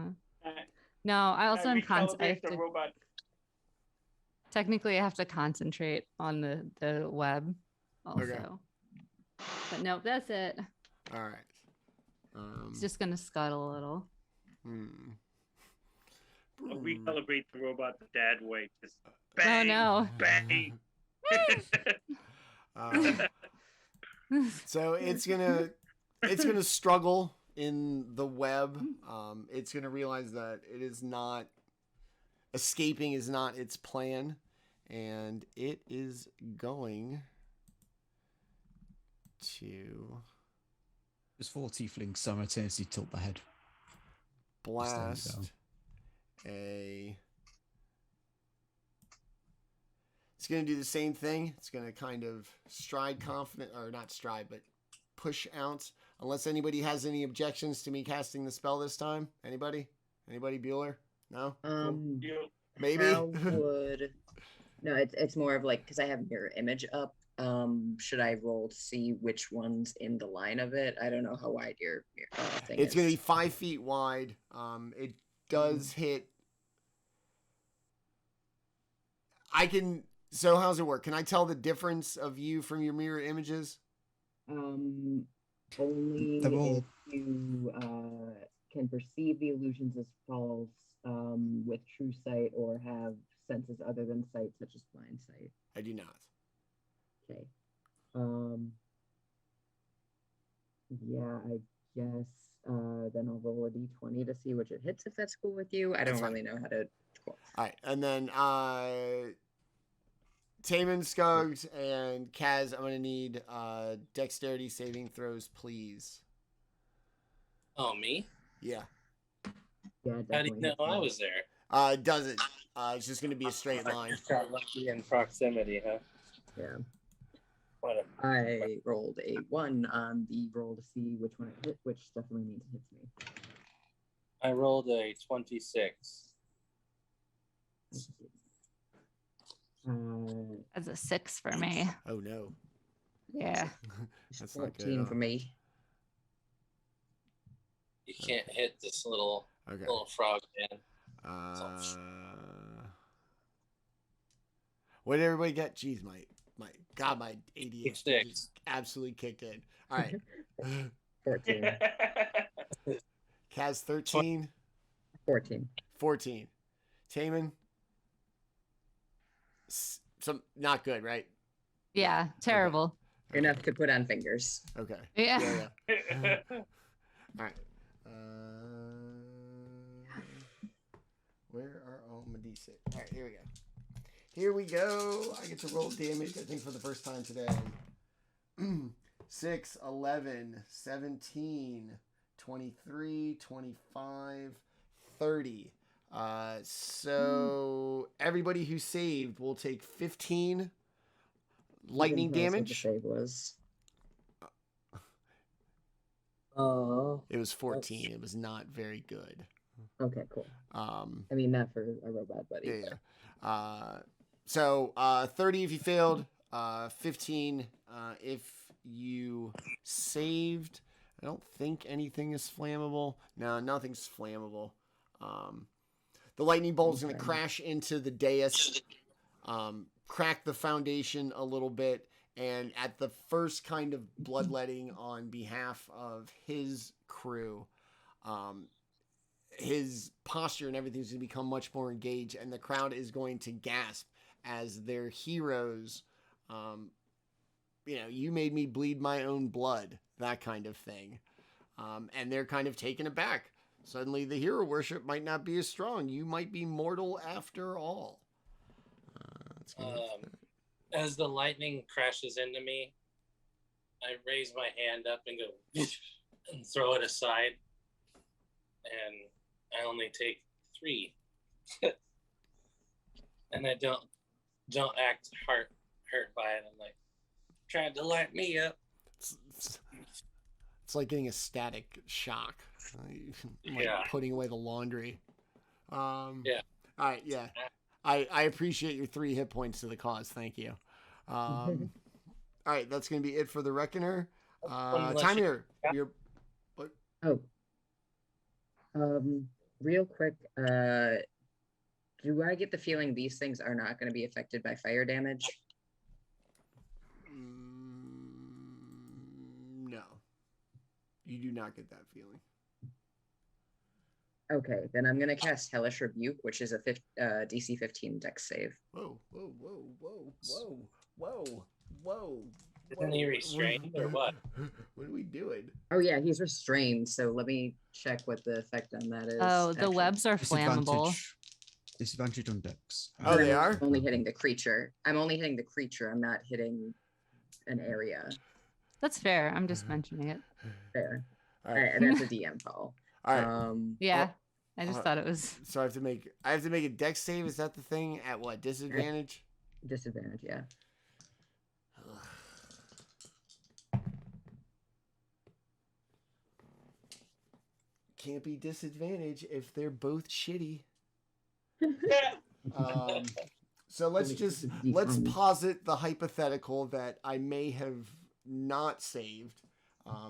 No, I also am recalibrate the robot. technically I have to concentrate on the web also. Okay. But nope, that's it. All right. It's just gonna scuttle a little. I'll recalibrate the robot the dad way. Just Oh bang, no. bang. So it's gonna struggle in the web. It's gonna realize that it is not escaping is not its plan, and it is going to Just 4 tieflings simultaneously tilt the head. blast a. It's going to do the same thing. It's going to kind of stride confident, or not stride, but push out. Unless anybody has any objections to me casting the spell this time. Anybody? Anybody, Bueller? No? Maybe? How would... No, it's more of like, because I have mirror image up. Should I roll to see which one's in the line of it? I don't know how wide your thing It's is. going to be 5 feet wide. It does hit. I can. So how's it work? Can I tell the difference of you from your mirror images? Only They're all- if you can perceive the illusions as false with true sight or have senses other than sight, such as blind sight. I do not. Okay. Yeah, I guess then I'll roll a d20 to see which it hits if that's cool with you. I That's don't fine. really know how to. Cool. All right, and then Taman, Skogg, and Kaz, I'm gonna need dexterity saving throws, please. Oh, me? Yeah. Yeah, How do you definitely know hits I me. was there? It doesn't. It's just gonna be a straight I line. just got lucky in proximity, huh? Yeah. Whatever. I rolled a 1 on the roll to see which one it hit, which definitely means it hits me. I rolled a 26. That's a 6 for me. Oh no. Yeah. That's not good. 14 at for all. me. You can't hit this little Okay. frog man. What did everybody get? Jeez, my ADHD Six. just absolutely kicked in. All right. 14. Kaz 13, 14. 14. Taman. Some not good, right? Yeah. Terrible. Enough to put on fingers. Okay. Yeah. Yeah. All right. Where are all my D6? All right, here we go. Here we go. I get to roll damage, I think, for the first time today. 6, 11, 17, 23, 25, 30. So everybody who saved will take 15 lightning Didn't tell us what the damage. save was. Oh. It was 14. It was not very good. Okay, cool. I Um, mean, not for a robot, but yeah. So 30 if you failed, 15 if you saved. I don't think anything is flammable. No, nothing's flammable. The lightning bolt is going to Okay. crash into the dais, crack the foundation a little bit, and at the first kind of bloodletting on behalf of his crew, his posture and everything is going to become much more engaged, and the crowd is going to gasp as their heroes, you made me bleed my own blood, that kind of thing. And they're kind of taken aback. Suddenly the hero worship might not be as strong. You might be mortal after all. As the lightning crashes into me, I raise my hand up and go and throw it aside. And I only take 3. And I don't act hurt by it. I'm like, trying to light me up. It's like getting a static shock. Like Yeah. putting away the laundry. Yeah. All right, yeah. I appreciate your 3 hit points to the cause. Thank you. All right, that's going to be it for the Reckoner. Tymiur, you're... Oh. Real quick, do I get the feeling these things are not going to be affected by fire damage? No. You do not get that feeling. Okay, then I'm going to cast Hellish Rebuke, which is a DC 15 dex save. Whoa, whoa, whoa, whoa, whoa, whoa, whoa. Isn't he restrained or what? What are we doing? Oh yeah, he's restrained, so let me check what the effect on that is. Oh, the actually. webs are flammable. Disadvantage on dex. Oh, they are? I'm only hitting the creature. I'm only hitting the creature. I'm not hitting an area. That's fair. I'm just mentioning it. Fair. All right. And that's a DM call. All right. Yeah. I just thought it was. So I have to make a dex save. Is that the thing? At what disadvantage? Disadvantage, yeah. Can't be disadvantage if they're both shitty. So let's posit the hypothetical that I may have not saved.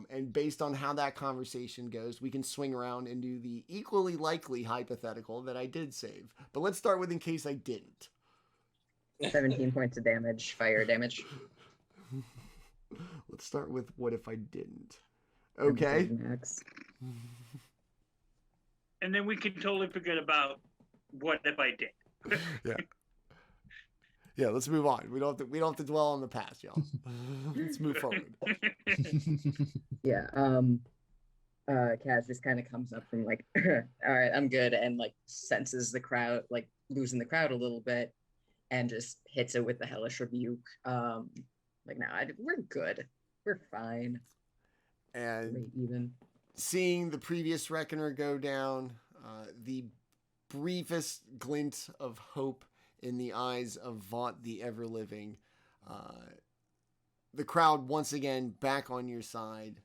And based on how that conversation goes, we can swing around and do the equally likely hypothetical that I did save. But let's start with in case I didn't. 17 points of damage, fire damage. Let's start with what if I didn't. I'm Okay. good, Max. And then we can totally forget about what if I did. Yeah. Yeah, let's move on. We don't have to dwell on the past, y'all. Let's move forward. Yeah. Kaz just kind of comes up from like, all right, I'm good, and like senses the crowd, like losing the crowd a little bit, and just hits it with the hellish rebuke. Like, no, we're good. We're fine. And Late even. seeing the previous reckoner go down, the briefest glint of hope in the eyes of Vought the Everliving, the crowd once again back on your side.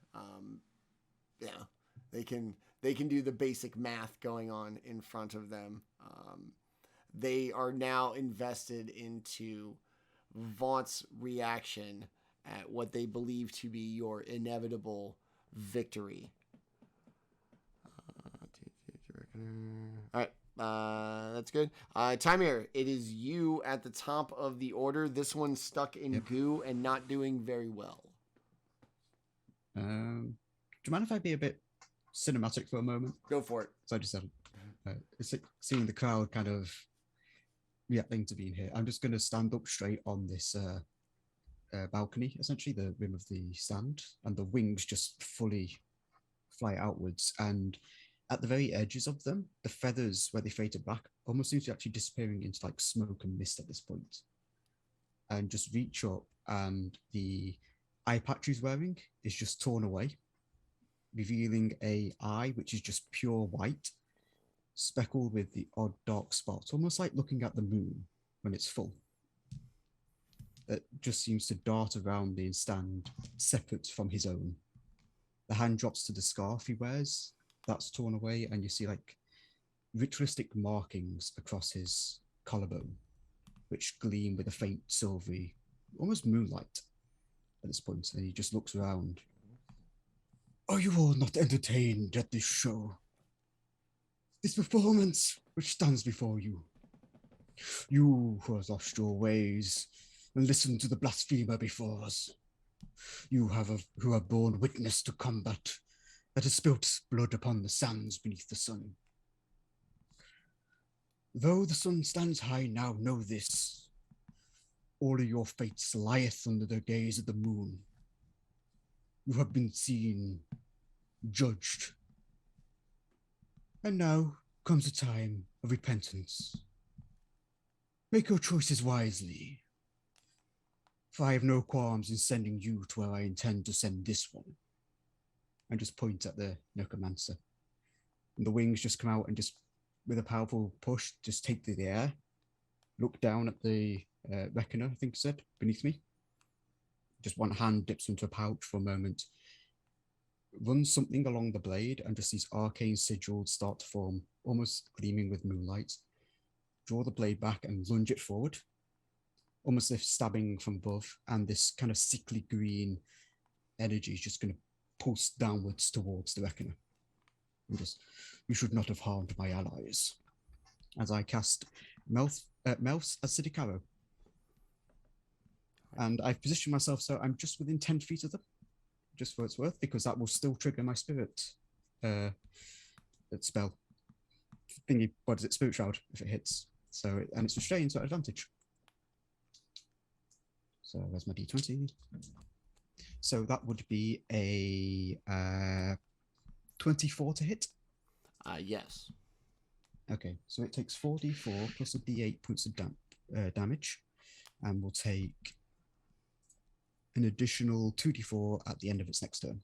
Yeah, they can do the basic math going on in front of them. They are now invested into Vaught's reaction at what they believe to be your inevitable victory. All right, that's good. Tymiur, it is you at the top of the order. This one's stuck in goo and not doing very well. Do you mind if I be a bit cinematic for a moment? Go for it. So I just said, it's like seeing the crowd kind of reacting to being here. I'm just going to stand up straight on this balcony, essentially the rim of the stand, and the wings just fully fly outwards. And at the very edges of them, the feathers where they faded back almost seem to be actually disappearing into like smoke and mist at this point. And just reach up, and the eye patch he's wearing is just torn away, revealing a eye which is just pure white, speckled with the odd dark spots, almost like looking at the moon when it's full. That just seems to dart around the stand, separate from his own. The hand drops to the scarf he wears, that's torn away, and you see like ritualistic markings across his collarbone, which gleam with a faint silvery, almost moonlight at this point, and he just looks around. Are you all not entertained at this show? This performance which stands before you. You who have lost your ways and listened to the blasphemer before us. You who have borne witness to combat that has spilt blood upon the sands beneath the sun. Though the sun stands high now, know this. All of your fates lieth under the gaze of the moon. You have been seen, judged. And now comes the time of repentance. Make your choices wisely, for I have no qualms in sending you to where I intend to send this one. And just point at the necromancer. And the wings just come out and just, with a powerful push, just take to the air. Look down at the reckoner, I think it said, beneath me. Just one hand dips into a pouch for a moment. Runs something along the blade, and just these arcane sigils start to form, almost gleaming with moonlight. Draw the blade back and lunge it forward, almost as if stabbing from above, and this kind of sickly green energy is just going to pulse downwards towards the reckoner. And just, you should not have harmed my allies. As I cast Melf's Acidic Arrow. And I've positioned myself so I'm just within 10 feet of them, just for its worth, because that will still trigger my spirit spell thingy. What is it? Spirit Shroud if it hits. So and it's restrained, so at advantage. So where's my d20? So that would be a 24 to hit. Yes. Okay, so it takes 4d4 plus a d8 points of damage, and we'll take an additional 2d4 at the end of its next turn.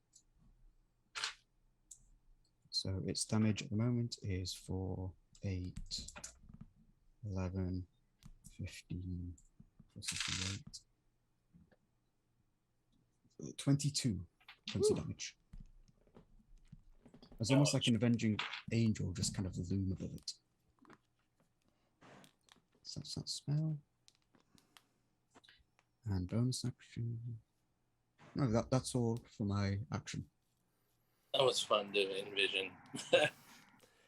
So its damage at the moment is 4, 8, 11, 15, plus 8, 22 points of damage. It's almost like an avenging angel just kind of loom above it. So that's that spell. And bonus action. No, that's all for my action. That was fun to envision.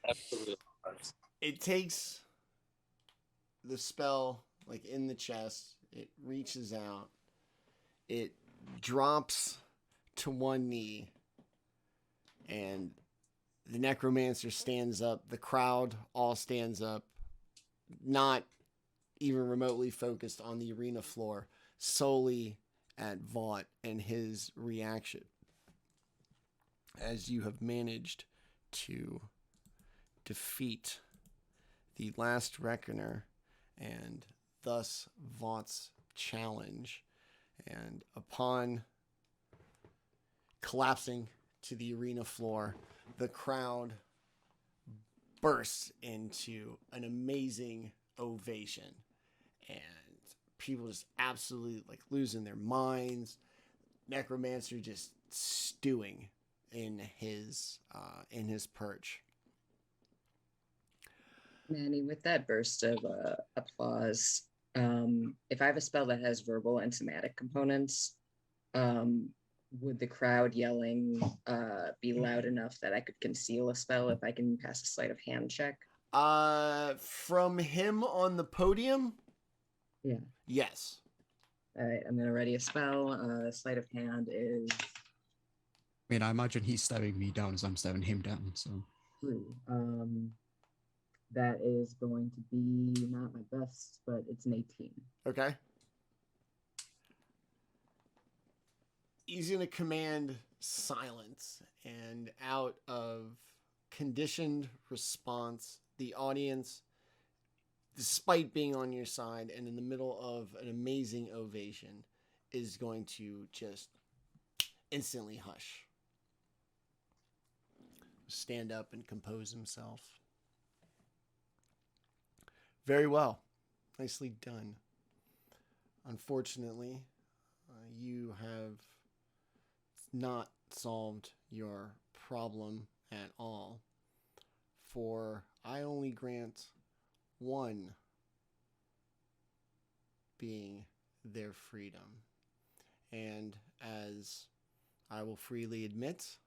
Absolutely. It takes the spell like in the chest. It reaches out. It drops to one knee, and the necromancer stands up. The crowd all stands up, not even remotely focused on the arena floor, solely at Vought and his reaction, as you have managed to defeat the last reckoner and thus Vaught's challenge. And upon collapsing to the arena floor, the crowd bursts into an amazing ovation, and people just absolutely like losing their minds. Necromancer just stewing in his perch. Manny, with that burst of applause, if I have a spell that has verbal and somatic components, would the crowd yelling be loud enough that I could conceal a spell if I can pass a sleight of hand check? From him on the podium? Yeah. Yes. All right, I'm gonna ready a spell. Sleight of hand is I mean, I imagine he's staring me down as I'm staring him down, so. true. That is going to be not my best, but it's an 18. Okay. He's going to command silence, and out of conditioned response, the audience, despite being on your side and in the middle of an amazing ovation, is going to just instantly hush. Stand up and compose himself. Very well. Nicely done. Unfortunately, you have not solved your problem at all, for I only grant one being their freedom. And as I will freely admit,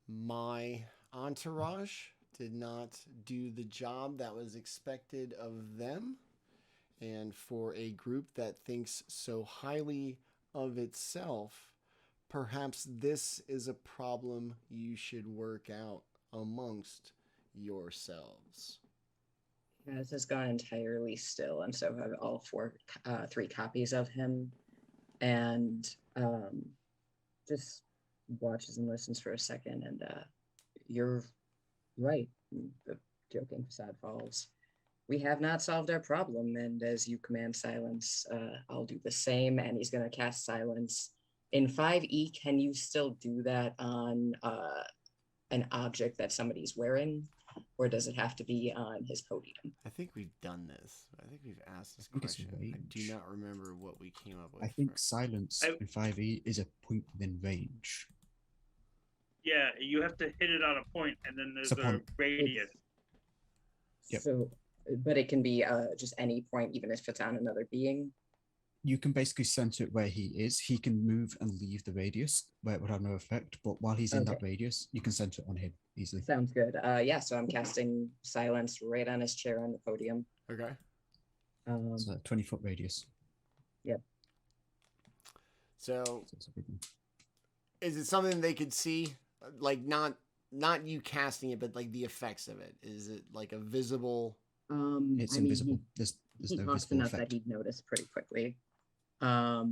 my entourage did not do the job that was expected of them. And for a group that thinks so highly of itself, perhaps this is a problem you should work out amongst yourselves. Kaz has gone entirely still, and so have all three copies of him, and just watches and listens for a second. And you're right. The joking facade falls. We have not solved our problem, and as you command silence, I'll do the same. And he's going to cast silence. In 5e, can you still do that on an object that somebody's wearing, or does it have to be on his podium? I think we've done this. I think we've asked this question. I do not remember what we came up with. I think silence in 5e is a point within range. Yeah, you have to hit it on a point, and then there's a radius. Yep. So, but it can be just any point, even if it's on another being. You can basically center it where he is. He can move and leave the radius where it would have no effect, but while he's in that radius, you can center it on him easily. Sounds good. Yeah, so I'm casting silence right on his chair on the podium. Okay. It's a 20-foot radius. Yep. So is it something they could see? Like not you casting it, but like the effects of it. Is it like a visible? It's invisible. There's no costs visible enough effect. that he'd notice pretty quickly. Yeah.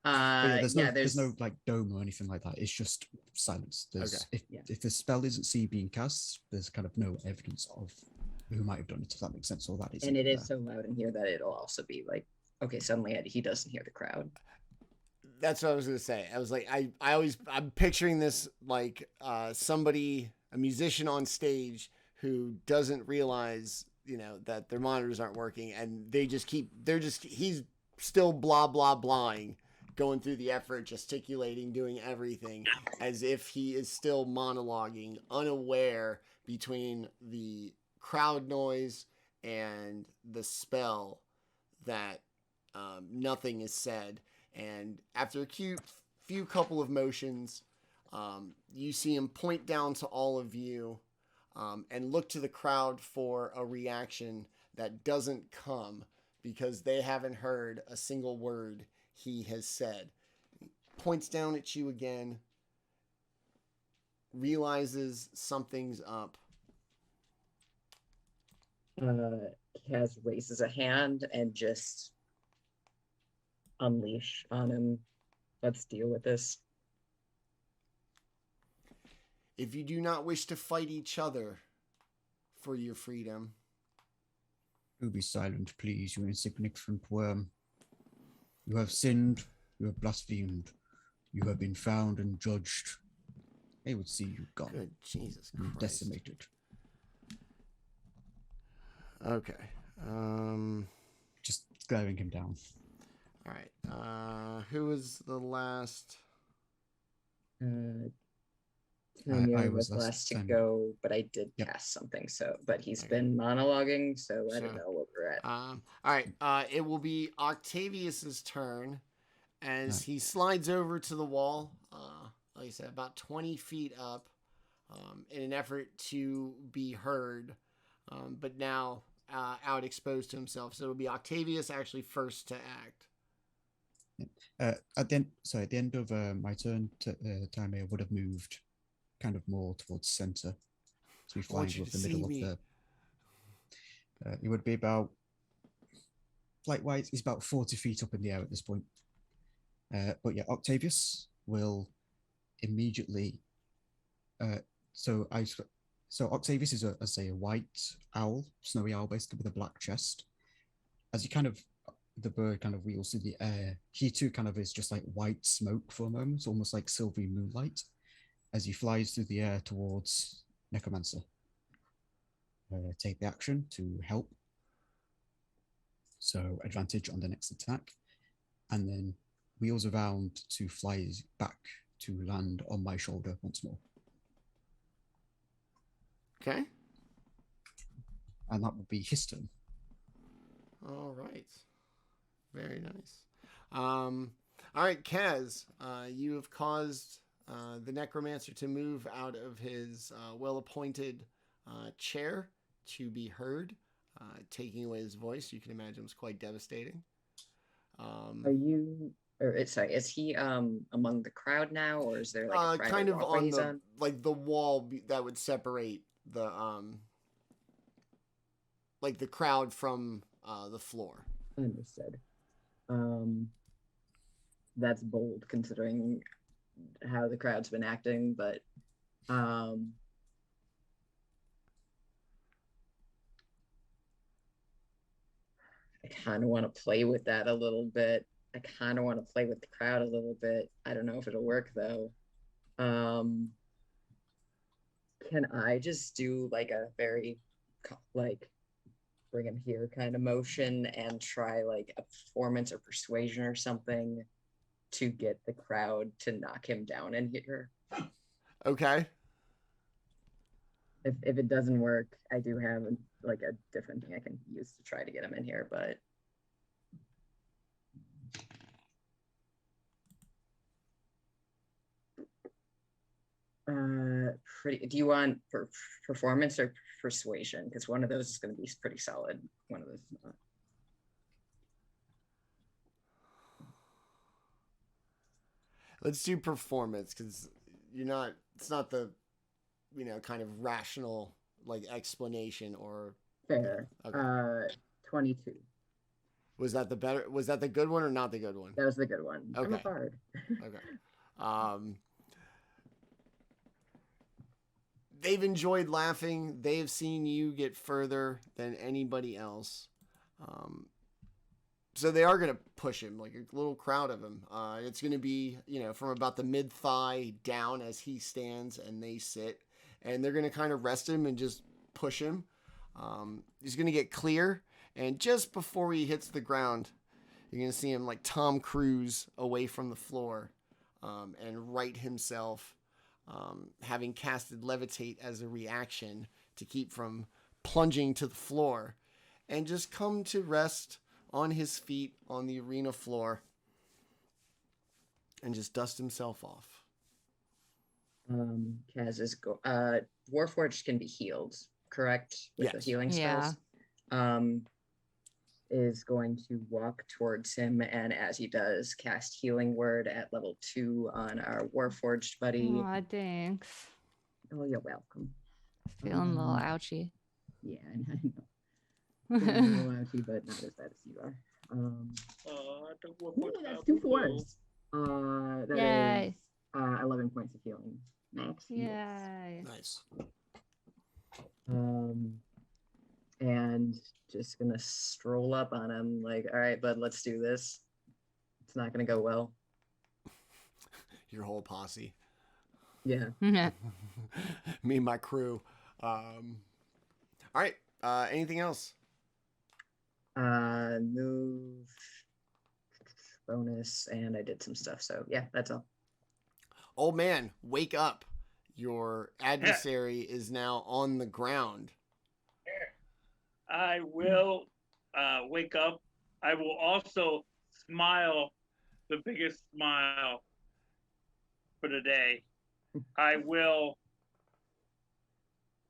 There's no like dome or anything like that. It's just silence. If the spell isn't seen being cast, there's kind of no evidence of who might have done it. If that makes sense, or that is. And it is so loud in here that it'll also be like, okay, suddenly he doesn't hear the crowd. That's what I was gonna say. I was like, I'm picturing this like somebody, a musician on stage who doesn't realize, that their monitors aren't working, and he's still blah blah blahing, going through the effort, gesticulating, doing everything as if he is still monologuing, unaware between the crowd noise and the spell that nothing is said. And after a few couple of motions, you see him point down to all of you and look to the crowd for a reaction that doesn't come because they haven't heard a single word he has said. Points down at you again, realizes something's up. Kaz raises a hand and just unleash on him. Let's deal with this. If you do not wish to fight each other for your freedom, Do be silent, please, you insignificant worm. You have sinned, you have blasphemed, you have been found and judged. They would see you gone. good Jesus and Christ. decimated. Okay. Just glaring him down. All right. Who was the last? Tymiur I was was last to time. go, but I did Yep. cast something. So, but he's Okay. been monologuing, so I don't So, know what we're at. All right. It will be Octavius's turn as Right. he slides over to the wall. Like I said, about 20 feet up, in an effort to be heard, but now out exposed to himself. So it'll be Octavius actually first to act. At the end of my turn, Taman would have moved kind of more towards center. So he's I want flying you with to the see middle me. of the. He would be about flight-wise. He's about 40 feet up in the air at this point. But yeah, Octavius will immediately. So Octavius is a white owl, snowy owl, basically with a black chest. As the bird kind of wheels through the air, he too kind of is just like white smoke for a moment, almost like silvery moonlight, as he flies through the air towards necromancer. Take the action to help. So advantage on the next attack, and then wheels around to fly back to land on my shoulder once more. Okay. And that would be his turn. All right. Very nice. All right, Kaz, you have caused the necromancer to move out of his well-appointed chair to be heard, taking away his voice. You can imagine it was quite devastating. Are you? Or sorry, is he among the crowd now, or is there like a private kind of walkway on he's the like the wall that would separate the like the crowd from the floor. Understood. That's bold considering how the crowd's been acting, but I kind of want to play with that a little bit. I kind of want to play with the crowd a little bit. I don't know if it'll work though. Can I just do like a very like bring him here kind of motion and try like a performance or persuasion or something to get the crowd to knock him down in here? Okay. If it doesn't work, I do have like a different thing I can use to try to get him in here, but do you want performance or persuasion? Because one of those is going to be pretty solid. One of those is not. Let's do performance because it's not the kind of rational like explanation or Fair. Okay. 22. Was that the good one or not the good one? That was the good one. I'm a Okay. bard. Okay. They've enjoyed laughing. They've seen you get further than anybody else. So they are going to push him, like a little crowd of him. It's going to be, from about the mid-thigh down as he stands and they sit. And they're going to kind of rest him and just push him. He's going to get clear. And just before he hits the ground, you're going to see him like Tom Cruise away from the floor and right himself, having casted Levitate as a reaction to keep from plunging to the floor, and just come to rest on his feet on the arena floor and just dust himself off. Kaz is Warforged can be healed, correct? With the Yes. healing Yeah. spells. is going to walk towards him, and as he does, cast Healing Word at level 2 on our Warforged buddy. Aw, thanks. Oh, you're welcome. Feeling a little ouchy. Yeah, I know. Feeling a little ouchy, but not as bad as you are. Ooh, that's 2 4s. That Yay. is 11 points of healing. Max. Yay. Nice. And just gonna stroll up on him like, all right, bud, let's do this. It's not gonna go well. Your whole posse. Yeah. Me and my crew. All right. Anything else? Move, bonus, and I did some stuff. So yeah, that's all. Old man, wake up. Your adversary is now on the ground. I will wake up. I will also smile the biggest smile for the day. I will,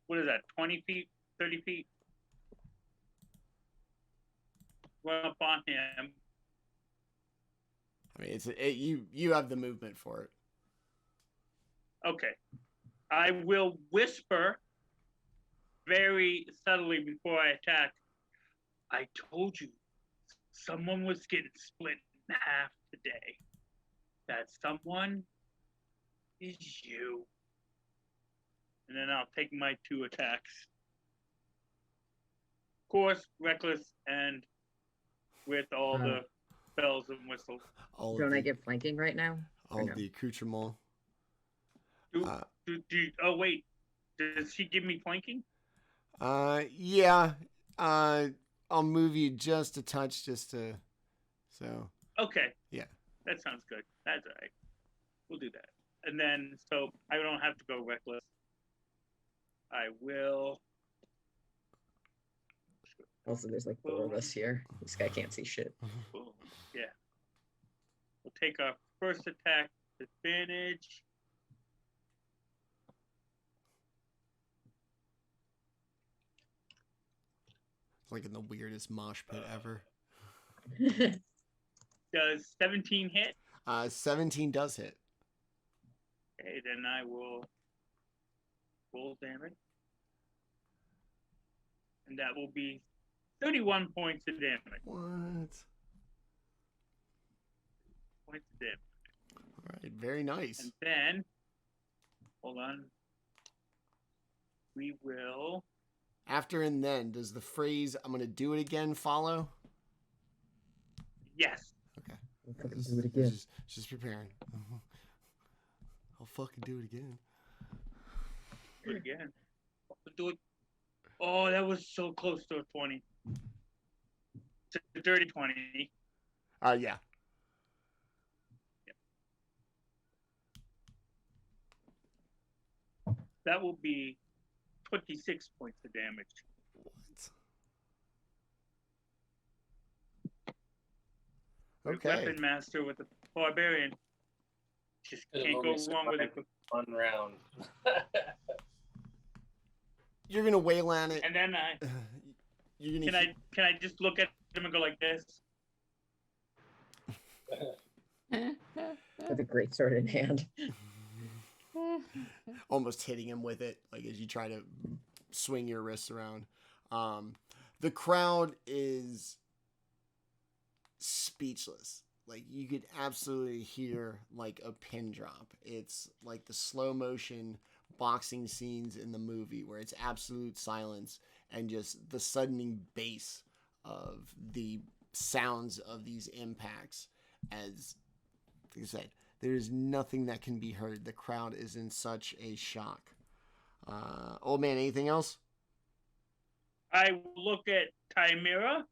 what is that, 20 feet, 30 feet? Run up on him. I mean, you have the movement for it. Okay. I will whisper very subtly before I attack. I told you someone was getting split in half today. That someone is you. And then I'll take my 2 attacks. Of course, reckless and with all the bells and whistles. Don't I get flanking right now? All the accoutrement. Oh, wait. Does she give me flanking? Yeah. I'll move you just a touch, so. Okay. Yeah. That sounds good. That's all right. We'll do that. And then, so I don't have to go reckless. I will. Also, there's like 4 of us here. This guy can't see shit. Yeah. We'll take our first attack advantage. It's like in the weirdest mosh pit ever. Does 17 hit? 17 does hit. Okay, then I will roll damage. And that will be 31 points of damage. What? Points of damage. All right, very nice. And then, hold on. We will. After and then, does the phrase "I'm gonna do it again" follow? Yes. Okay. We'll fucking do it again. Just preparing. I'll fucking do it again. Do it again. Do it. Oh, that was so close to a 20. It's a dirty 20. Yeah. Yep. That will be 26 points of damage. What? Okay. Weapon master with the barbarian. Just can't go wrong with it. One round. You're gonna wail on it. And then You're gonna. Can I just look at him and go like this? With a great sword in hand. Almost hitting him with it, like as you try to swing your wrists around. The crowd is speechless. Like you could absolutely hear like a pin drop. It's like the slow motion boxing scenes in the movie where it's absolute silence and just the suddening bass of the sounds of these impacts. As like I said, there is nothing that can be heard. The crowd is in such a shock. Old man, anything else? I will look at Tymiur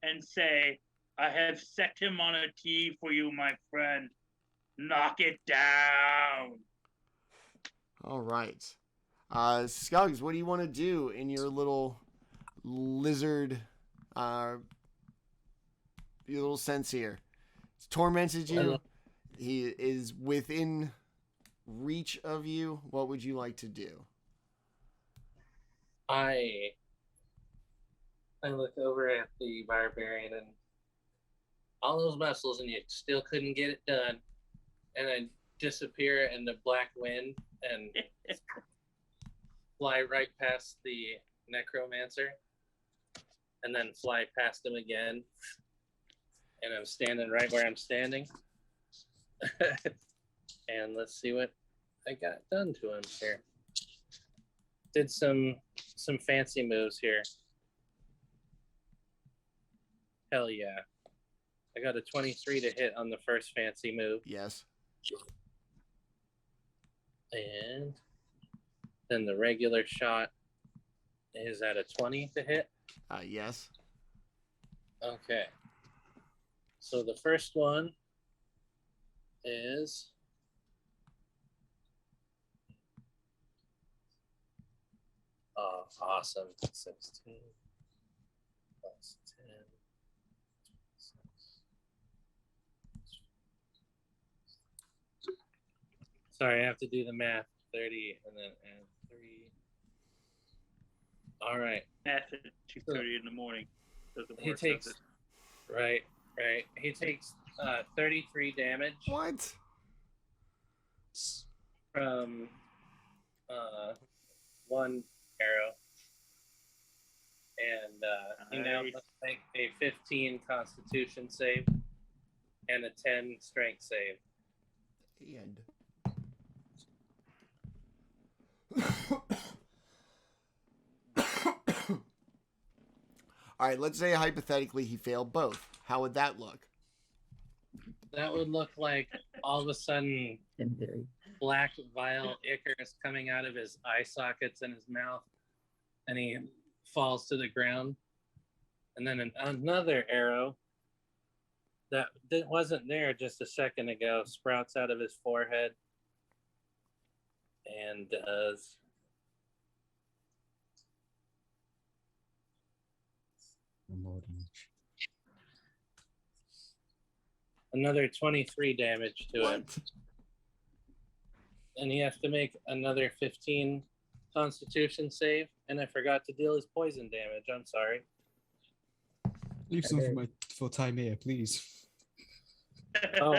and say, I have set him on a tee for you, my friend. Knock it down. All right. Skoggs, what do you want to do in your little lizard, your little sense here? It's tormented you. He is within reach of you. What would you like to do? I I look over at the barbarian and all those muscles, and you still couldn't get it done. And I disappear in the black wind and fly right past the necromancer, and then fly past him again. And I'm standing right where I'm standing. And let's see what I got done to him here. Did some fancy moves here. Hell yeah. I got a 23 to hit on the first fancy move. Yes. And then the regular shot is at a 20 to hit. Yes. Okay. So the first one is awesome. 16 plus 10. Sorry, I have to do the math. 30 and then add 3. All right. Math at 2:30 in the morning. Doesn't He work, takes does it? right. He takes 33 damage What? from one arrow, and he now Nice. must make a 15 Constitution save and a 10 Strength save. And all right, let's say hypothetically he failed both. How would that look? That would look like all of a sudden In theory. black vile ichor is coming out of his eye sockets in his mouth, and he falls to the ground. And then another arrow that wasn't there just a second ago sprouts out of his forehead and does More damage. another 23 damage to him. What? And he has to make another 15 Constitution save. And I forgot to deal his poison damage. I'm sorry. Leave some for Tymiur, please. Oh.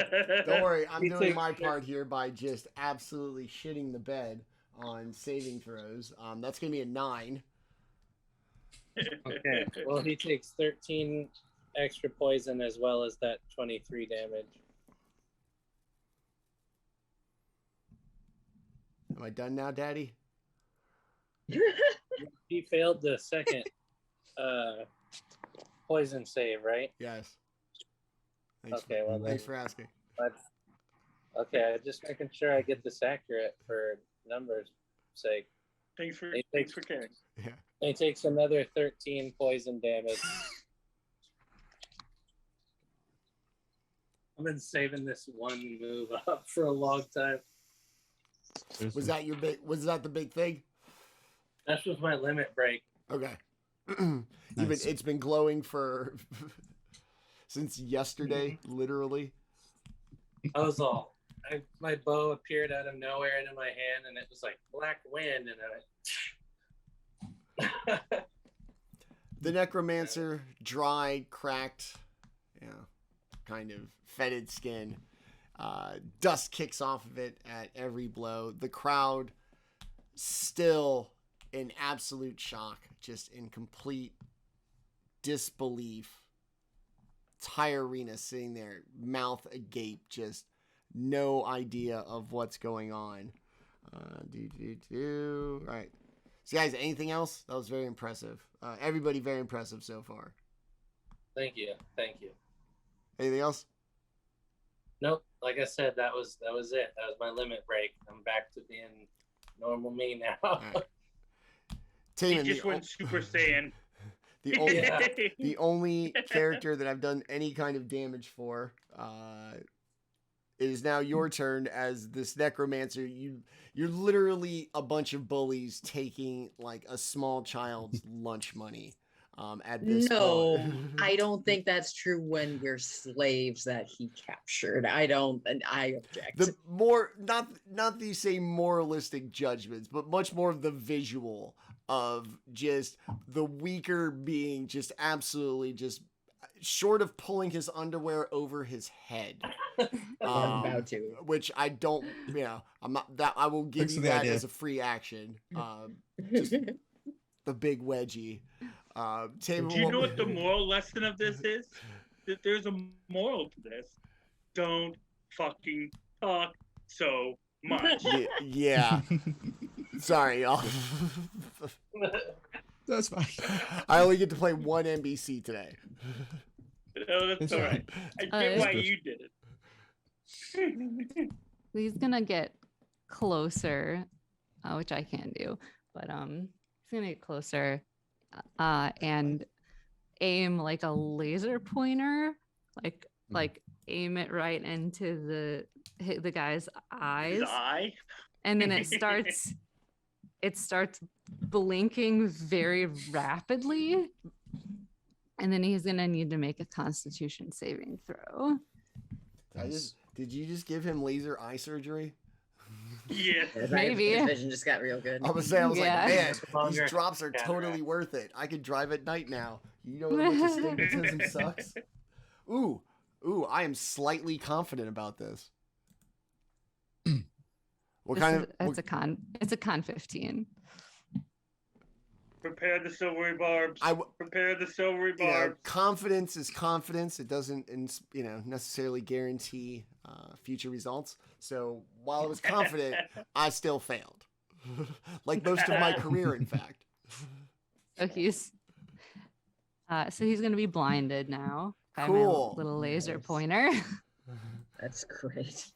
Don't worry, I'm He doing takes- my part here by just absolutely shitting the bed on saving throws. That's gonna be a 9. Okay. Well, he takes 13 extra poison as well as that 23 damage. Am I done now, Daddy? He failed the second poison save, right? Yes. Thanks Okay, well thanks then. for asking. Okay, just making sure I get this accurate for numbers' sake. Thanks for He takes, caring. Yeah. he takes another 13 poison damage. I've been saving this one move up for a long time. Was that your big? Was that the big thing? That's just my limit break. Okay. Nice. It's been glowing for since yesterday, literally. I was all, my bow appeared out of nowhere into my hand, and it was like black wind, and I The necromancer, dried, cracked, kind of fetid skin. Dust kicks off of it at every blow. The crowd still in absolute shock, just in complete disbelief. Entire arena sitting there, mouth agape, just no idea of what's going on. All right. So, guys, anything else? That was very impressive. Everybody very impressive so far. thank you. Anything else? Nope. Like I said, that was it. That was my limit break. I'm back to being normal me now. All right. He Taman, just went Super Saiyan. the only Yeah. the only character that I've done any kind of damage for. It is now your turn as this necromancer. You're literally a bunch of bullies taking like a small child's lunch money. At this No, point. I don't think that's true when we're slaves that he captured. I object. The more not the same moralistic judgments, but much more of the visual of just the weaker being just absolutely just short of pulling his underwear over his head. I'm about to. Which I don't, I'm not that. I will give Thanks you for the that idea. as a free action. Just the big wedgie. Table, Do you know what the moral lesson of this is? That there's a moral to this. Don't fucking talk so much. Yeah. Sorry, y'all. That's fine. I only get to play one NBC today. No, that's It's all all right. right. I get It's why good. you did it. He's gonna get closer, which I can do, but he's gonna get closer and aim like a laser pointer, like aim it right into the guy's eyes, His eye. and then it starts blinking very rapidly, and then he's gonna need to make a Constitution saving throw. Did you just give him laser eye surgery? Yeah. Maybe. His vision just got real good. I was saying, I was Yeah. like, man, Longer these drops are cataract. totally worth it. I could drive at night now. You know how much astigmatism sucks? Ooh, I am slightly confident about this. What kind of? It's a con 15. Prepare the silvery barbs. Prepare the silvery barbs. Confidence is confidence. It doesn't, necessarily guarantee future results. So while I was confident, I still failed, like most of my career, in fact. So he's gonna be blinded now by Cool. my little laser Nice. pointer. That's great.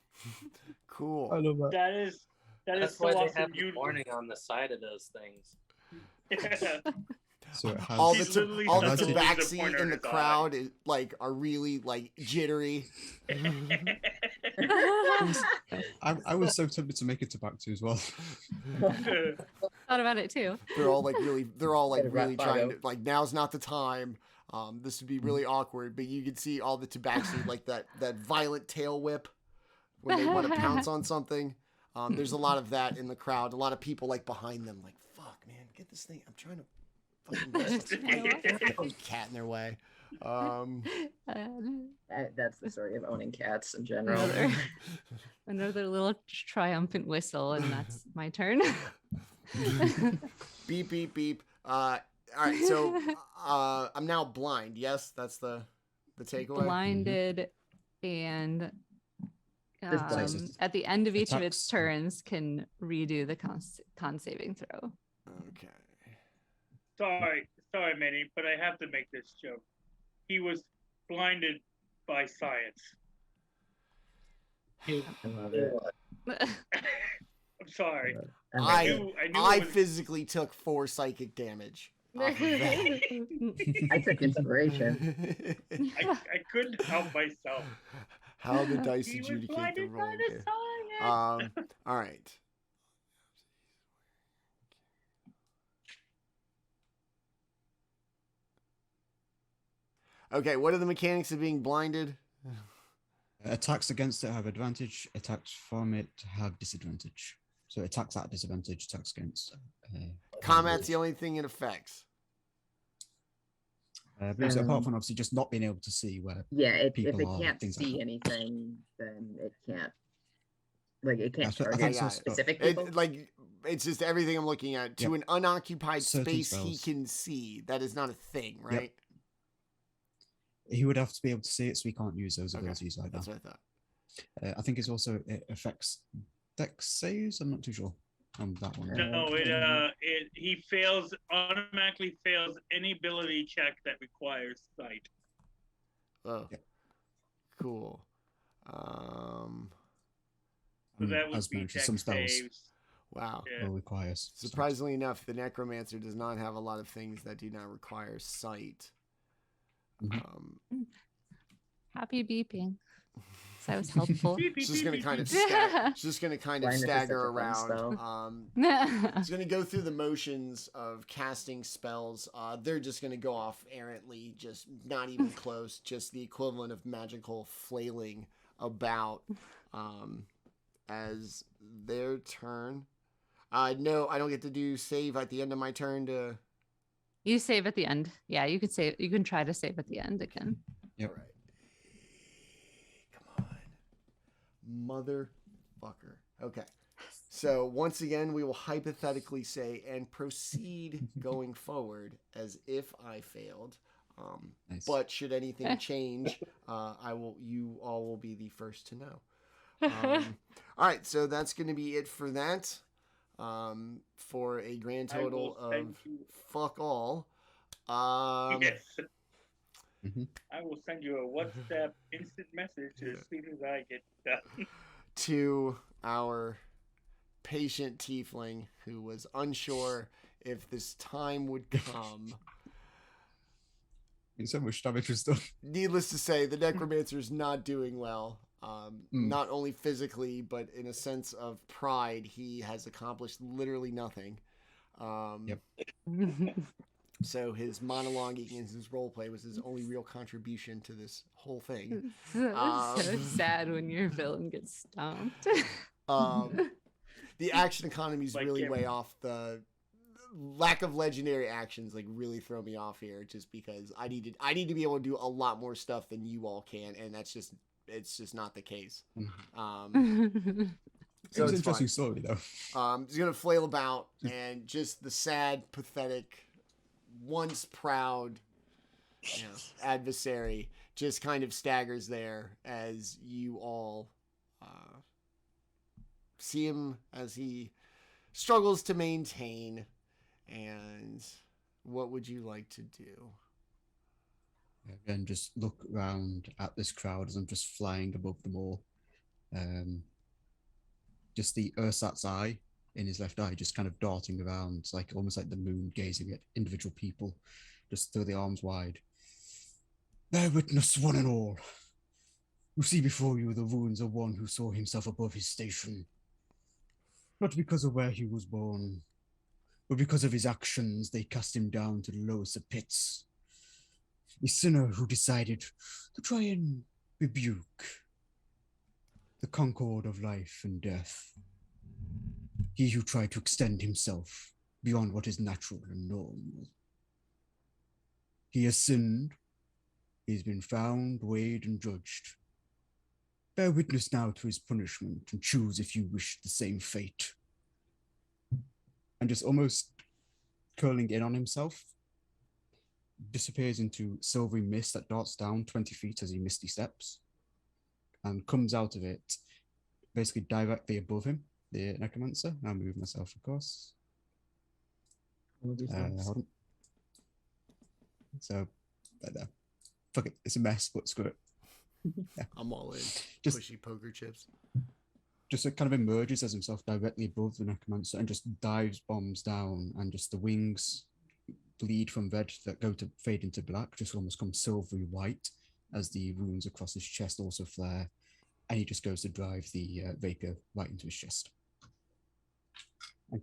Cool. I love that. That is That's so why awesome. they have the warning on the side of those things. So it has All He's the literally all the just a laser tabaxi pointer in in the his eye. crowd are really jittery. I was so tempted to make it to back to as well. Thought about it too. They're all really Better really rap trying Fargo. to, now's not the time. This would be really awkward, but you can see all the tabaxi like that violent tail whip when they want to pounce on something. There's a lot of that in the crowd. A lot of people behind them, fuck, man, get this thing. I'm trying to fucking cat in their way. That's the story of owning cats in general. Another little triumphant whistle, and that's my turn. Beep beep beep. All right, so I'm now blind. Yes, that's the takeaway. Blinded, and Just blinded. at the end of each of its Attacks. turns, can redo the con saving throw. Okay. Sorry, Manny, but I have to make this joke. He was blinded by science. I love it. I'm sorry. I knew I it was- physically took 4 psychic damage. Off of that. I took inspiration. I couldn't help myself. How the dice He was adjudicate the blinded roll. by the here. science. All right. Okay, what are the mechanics of being blinded? Attacks against it have advantage. Attacks from it have disadvantage. So attacks at disadvantage. Attacks against. Combat's the only thing it affects. Because apart from obviously just not being able to see where. Yeah, if People it are, can't things like see that. anything, then it can't. It can't That's what- I target think so, specific people. It's just everything I'm looking at. To Yep. an unoccupied Certain space he spells. can see. That is not a thing, right? He would have to be able to see it, so we can't use those Okay, abilities like that. That's what I thought. I think it affects dex saves. I'm not too sure on that one. No, he automatically fails any ability check that requires sight. Oh, Yep. cool. So that would As be mentioned, dex some spells saves. Wow. Yeah. will require. Surprisingly enough, the necromancer does not have a lot of things that do not require sight. Mhm. Happy beeping. So that was helpful. Beep, beep, She's just gonna beep, kind of beep, beep. she's just gonna kind of Blindness is stagger such a fun around. spell. She's gonna go through the motions of casting spells. They're just gonna go off errantly, just not even close, just the equivalent of magical flailing about as their turn. No, I don't get to do save at the end of my turn to. You save at the end. Yeah, you can save. You can try to save at the end again. Yep. All right. Come on, motherfucker. Okay. So once again, we will hypothetically say and proceed going forward as if I failed. Nice. But should anything change, you all will be the first to know. All right, so that's going to be it for that. For a grand total of fuck all. Yes. Mm-hmm. I will send you a WhatsApp instant message as soon as I get done. To our patient tiefling who was unsure if this time would come. So much damage was done. Needless to say, the necromancer is not doing well. Not only physically, but in a sense of pride, he has accomplished literally nothing. Yep. So his monologuing and his roleplay was his only real contribution to this whole thing. So sad when your villain gets stomped. The action economy is Like really him. way off. The lack of legendary actions like really throw me off here, just because I need to be able to do a lot more stuff than you all can, and it's just not the case. So it's an it's interesting fine. story, though. He's gonna flail about, and just the sad, pathetic, once proud, adversary just kind of staggers there as you all see him as he struggles to maintain. And what would you like to do? Again, just look around at this crowd as I'm just flying above them all. Just the Ursat's eye in his left eye, just kind of darting around, like almost like the moon gazing at individual people, just throw the arms wide. Bear witness, one and all. You see before you the ruins of one who saw himself above his station. Not because of where he was born, but because of his actions, they cast him down to the lowest of pits. A sinner who decided to try and rebuke the concord of life and death. He who tried to extend himself beyond what is natural and normal. He has sinned. He has been found, weighed, and judged. Bear witness now to his punishment and choose if you wish the same fate. And just almost curling in on himself, disappears into silvery mist that darts down 20 feet as he misty steps, and comes out of it basically directly above him, the necromancer. I'll move myself, of course. Hold on. So, there. Fuck it, it's a mess, but screw it. Yeah. I'm all in. Just Pushy poker chips. Just kind of emerges as himself directly above the necromancer and just dives bombs down, and just the wings bleed from red that go to fade into black, just almost come silvery white as the runes across his chest also flare, and he just goes to drive the vapor right into his chest. And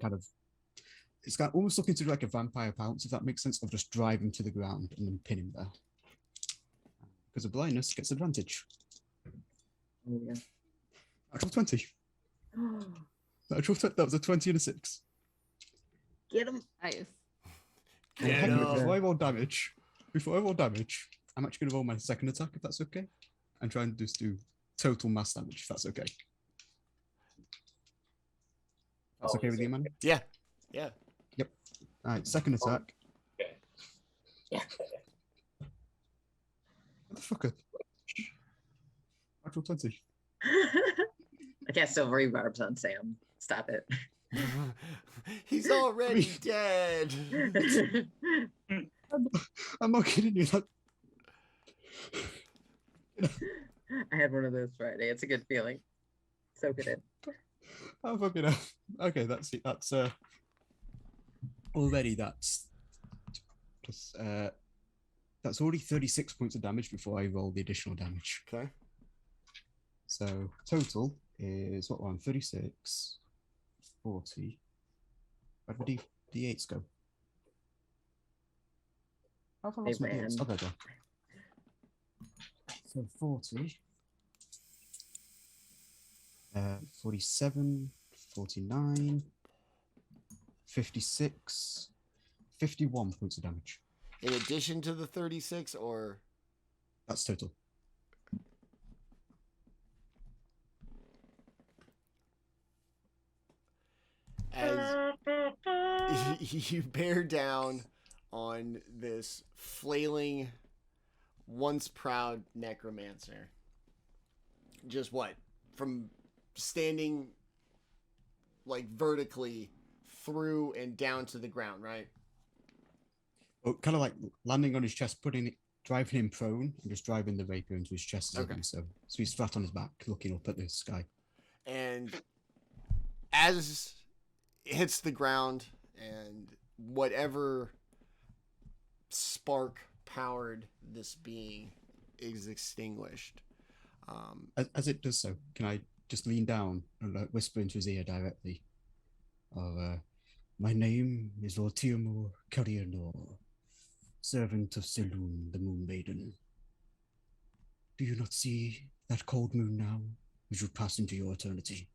it's kind of almost looking to like a vampire pounce, if that makes sense, of just drive him to the ground and then pin him there. Because of blindness gets advantage. Oh, yeah. Natural 20. That was a 20 and a 6. Get him. Nice. Before I roll damage, I'm actually going to roll my second attack, if that's okay. And try and just do total mass damage, if that's okay. That's okay with you, man? Yeah. Yeah. Yep. All right, second attack. Okay. Yeah. Motherfucker. Natural 20. I can't still rebarbs on Sam. Stop it. He's already dead. I'm not kidding you. I had one of those Friday. It's a good feeling. Soak it in. Oh, fucking hell. Okay, that's it. That's already that's already 36 points of damage before I roll the additional damage. Okay. So total is what one? 36, 40. Where did the 8s go? How far lost my Hey, D8s? man. Okay, go. So 40. 47, 49, 56, 51 points of damage. In addition to the 36, or That's total. as you bear down on this flailing, once proud necromancer. Just what? From standing like vertically through and down to the ground, right? Oh, kind of like landing on his chest, driving him prone, and just driving the rapier into his chest. Okay. So he's flat on his back, looking up at the sky. And as it hits the ground and whatever spark powered this being is extinguished. As it does so, can I just lean down and whisper into his ear directly? My name is Lord Tymiur Karianor, servant of Selûne, the Moon Maiden. Do you not see that cold moon now, which would pass into your eternity?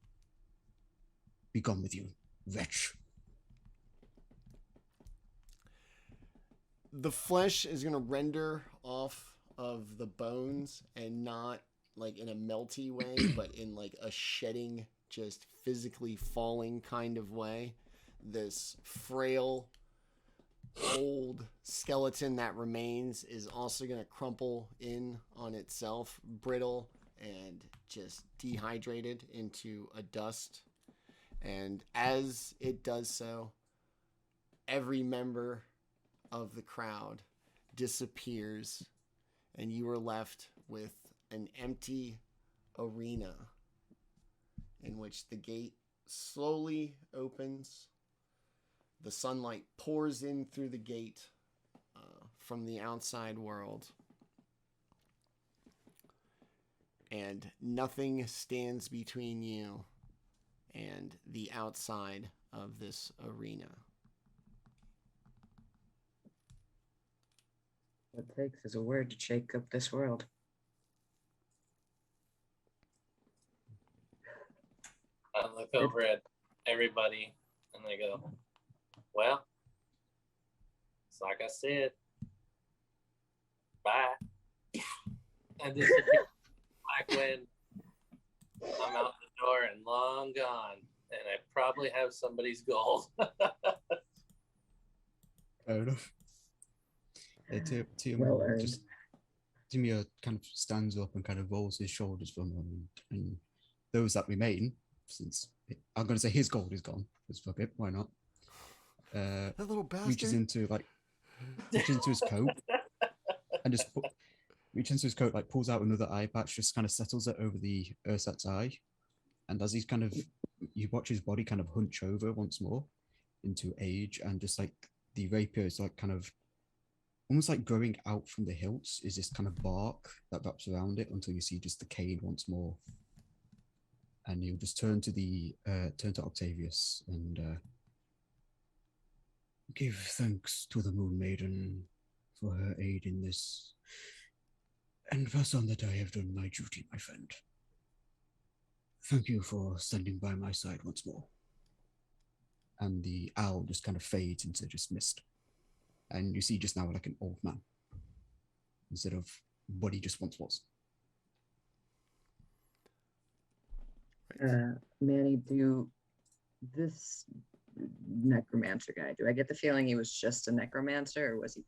Be gone with you, wretch. The flesh is going to render off of the bones, and not like in a melty way, but in like a shedding, just physically falling kind of way. This frail, old skeleton that remains is also going to crumple in on itself, brittle and just dehydrated into a dust. And as it does so, every member of the crowd disappears, and you are left with an empty arena in which the gate slowly opens. The sunlight pours in through the gate from the outside world, and nothing stands between you and the outside of this arena. What it takes is a word to shake up this world. I look over at everybody and they go, well, it's like I said, bye. And this is like when I'm out the door and long gone, and I probably have somebody's gold. Fair enough. Tymiur kind of stands up and kind of rolls his shoulders for a moment, and those that remain, since I'm going to say his gold is gone, because fuck it, why not? That little bastard reaches into his coat and just reaches into his coat, like pulls out another eye patch, just kind of settles it over the Ursat's eye, and as he's kind of, you watch his body kind of hunch over once more into age, and just like the rapier is like kind of almost like growing out from the hilts is this kind of bark that wraps around it until you see just the cane once more. And you'll just turn to Octavius and give thanks to the Moon Maiden for her aid in this, and pass on that I have done my duty, my friend. Thank you for standing by my side once more. And the owl just kind of fades into just mist. And you see just now like an old man instead of what he just once was. Manny, do this necromancer guy, do I get the feeling he was just a necromancer, or was he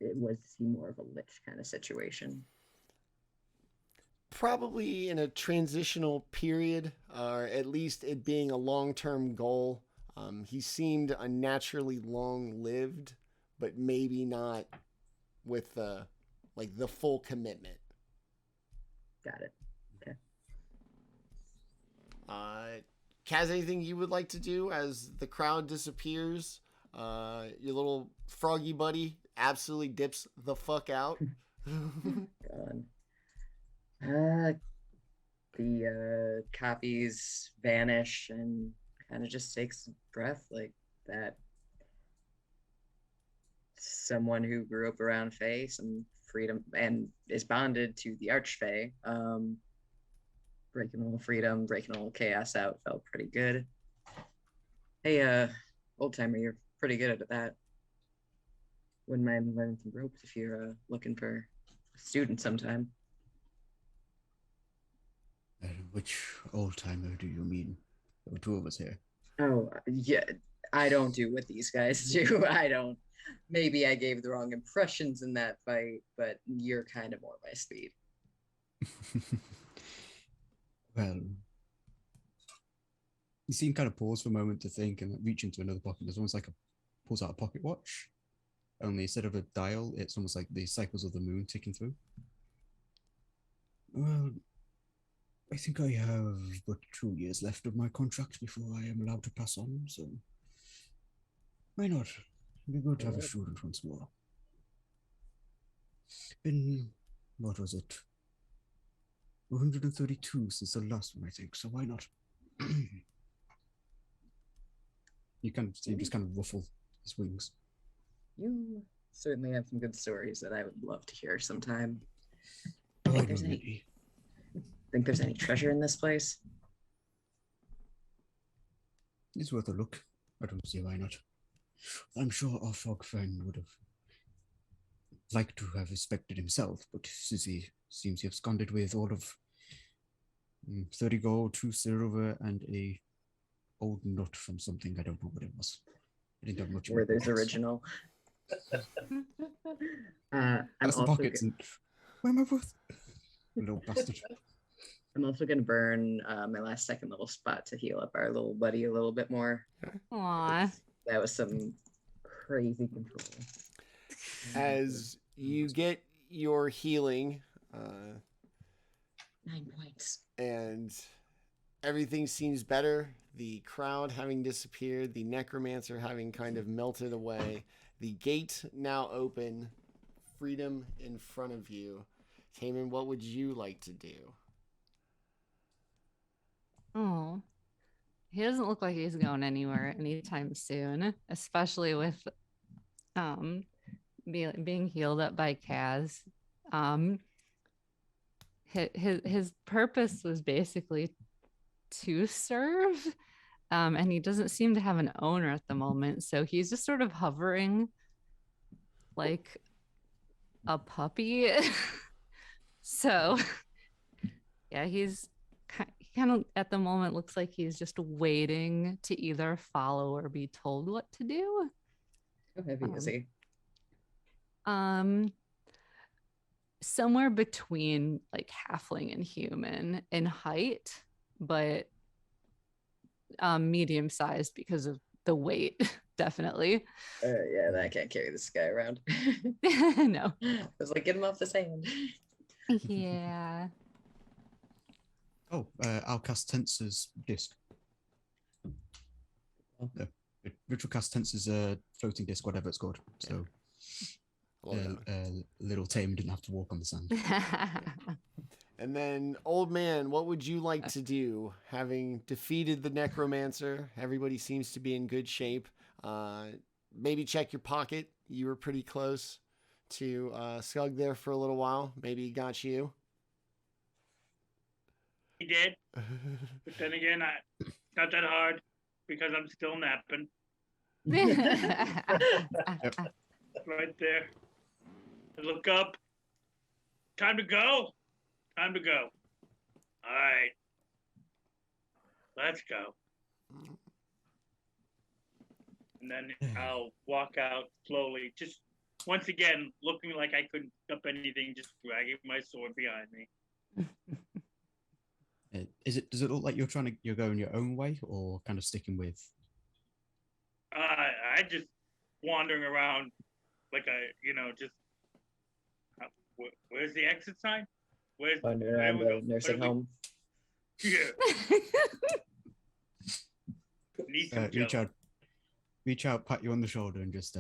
was he more of a lich kind of situation? Probably in a transitional period, or at least it being a long-term goal. He seemed unnaturally long-lived, but maybe not with the full commitment. Got it. Okay. Kaz, anything you would like to do as the crowd disappears? Your little froggy buddy absolutely dips the fuck out. God. The copies vanish and kind of just takes a breath, like that. Someone who grew up around Fae, some freedom, and is bonded to the Archfey. Breaking a little freedom, breaking a little chaos out felt pretty good. Hey, old timer, you're pretty good at that. Wouldn't mind learning some ropes if you're looking for a student sometime. Which old timer do you mean? There were two of us here. Oh, yeah, I don't do what these guys do. I don't. Maybe I gave the wrong impressions in that fight, but you're kind of more my speed. Well, you seem kind of pause for a moment to think and reach into another pocket. There's almost like pulls out a pocket watch. Only instead of a dial, it's almost like the cycles of the moon ticking through. Well, I think I have but 2 years left of my contract before I am allowed to pass on, so why not? It'd be good to have a student once more. Been, what was it? 132 since the last one, I think, so why not? You just kind of ruffle his wings. You certainly have some good stories that I would love to hear sometime. Oh, Think there's any treasure in this place? It's worth a look. I don't see why not. I'm sure our frog friend would have liked to have respected himself, but since he seems to have absconded with all of 30 gold, 2 silver, and a old nut from something. I don't know what it was. I didn't have much. Werther's original. I'm That's the also pockets. Where am I worth? Little bastard. I'm also gonna burn my last second level spot to heal up our little buddy a little bit more. Aw. That was some crazy control. As you get your healing, 9 points. and everything seems better. The crowd having disappeared, the necromancer having kind of melted away, the gate now open, freedom in front of you. Taman, what would you like to do? Oh, he doesn't look like he's going anywhere anytime soon, especially with being healed up by Kaz. His purpose was basically to serve, and he doesn't seem to have an owner at the moment, so he's just sort of hovering like a puppy. So yeah, he's kind of at the moment looks like he's just waiting to either follow or be told what to do. How heavy is he? Somewhere between like halfling and human in height, but medium sized because of the weight. Definitely. Yeah, I can't carry this guy around. No. I was like, get him off the sand. Yeah. Oh, I'll cast Tensa's disc. Ritual cast Tensa's floating disc, whatever it's called. So little Tame didn't have to walk on the sand. And then, old man, what would you like to do? Having defeated the necromancer, everybody seems to be in good shape. Maybe check your pocket. You were pretty close to Skogg there for a little while. Maybe he got you. He did. But then again, it's not that hard because I'm still napping. Right there. I look up. Time to go. Time to go. All right. Let's go. And then I'll walk out slowly. Just once again, looking like I couldn't pick up anything, just dragging my sword behind me. Does it look like you're going your own way or kind of sticking with? I just wandering around like just where's the exit sign? Where's the nursing home? Yeah. Need some reach out, pat you on the shoulder, and just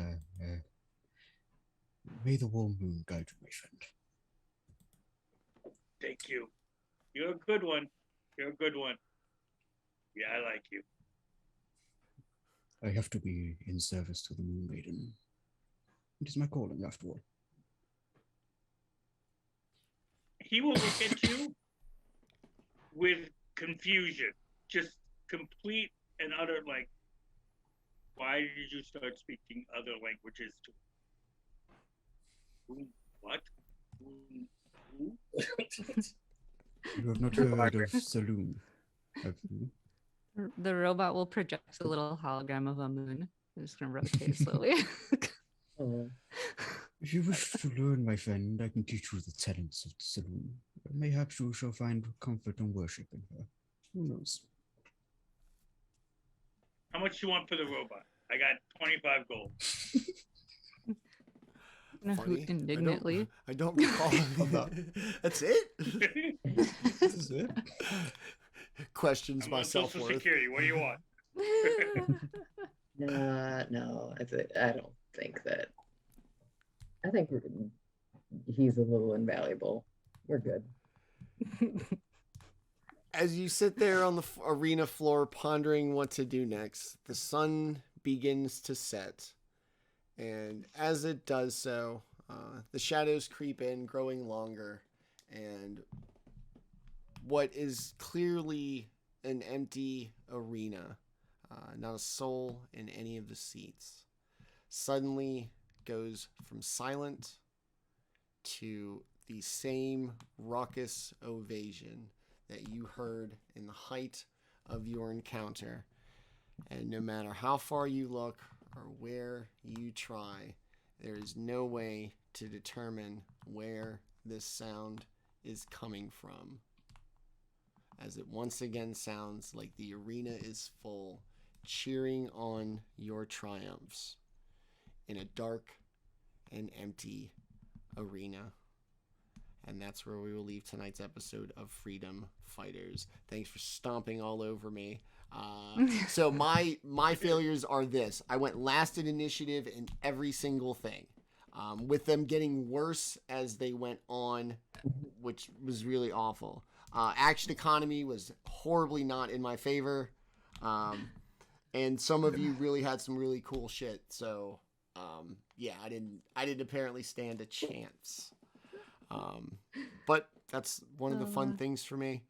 may the warm moon guide you, my friend. Thank you. You're a good one. You're a good one. Yeah, I like you. I have to be in service to the Moon Maiden. It is my calling, after all. He will look at you with confusion, just complete and utter, like, Why did you start speaking other languages to who? What? Who? You have not heard of Saloon, have you? The robot will project a little hologram of a moon. It's just gonna rotate slowly. Oh, If you wish to learn, my friend, I can teach you the talents of the Saloon. Mayhaps you shall find comfort and worship in her. Who knows? How much you want for the robot? I got 25 gold. Gonna Funny. hoot indignantly. I don't recall. That's it? This is it. Questions I'm my on Social self-worth. Security. What do you want? no, I don't think that. I think he's a little invaluable. We're good. As you sit there on the arena floor pondering what to do next, the sun begins to set. And as it does so, the shadows creep in, growing longer. And what is clearly an empty arena, not a soul in any of the seats, suddenly goes from silent to the same raucous ovation that you heard in the height of your encounter. And no matter how far you look or where you try, there is no way to determine where this sound is coming from, as it once again sounds like the arena is full, cheering on your triumphs in a dark and empty arena. And that's where we will leave tonight's episode of Freedom Fighters. Thanks for stomping all over me. So my failures are this. I went last in initiative in every single thing, with them getting worse as they went on, which was really awful. Action economy was horribly not in my favor. And some of you really had some really cool shit. So yeah, I didn't apparently stand a chance. But that's one of the fun things for me,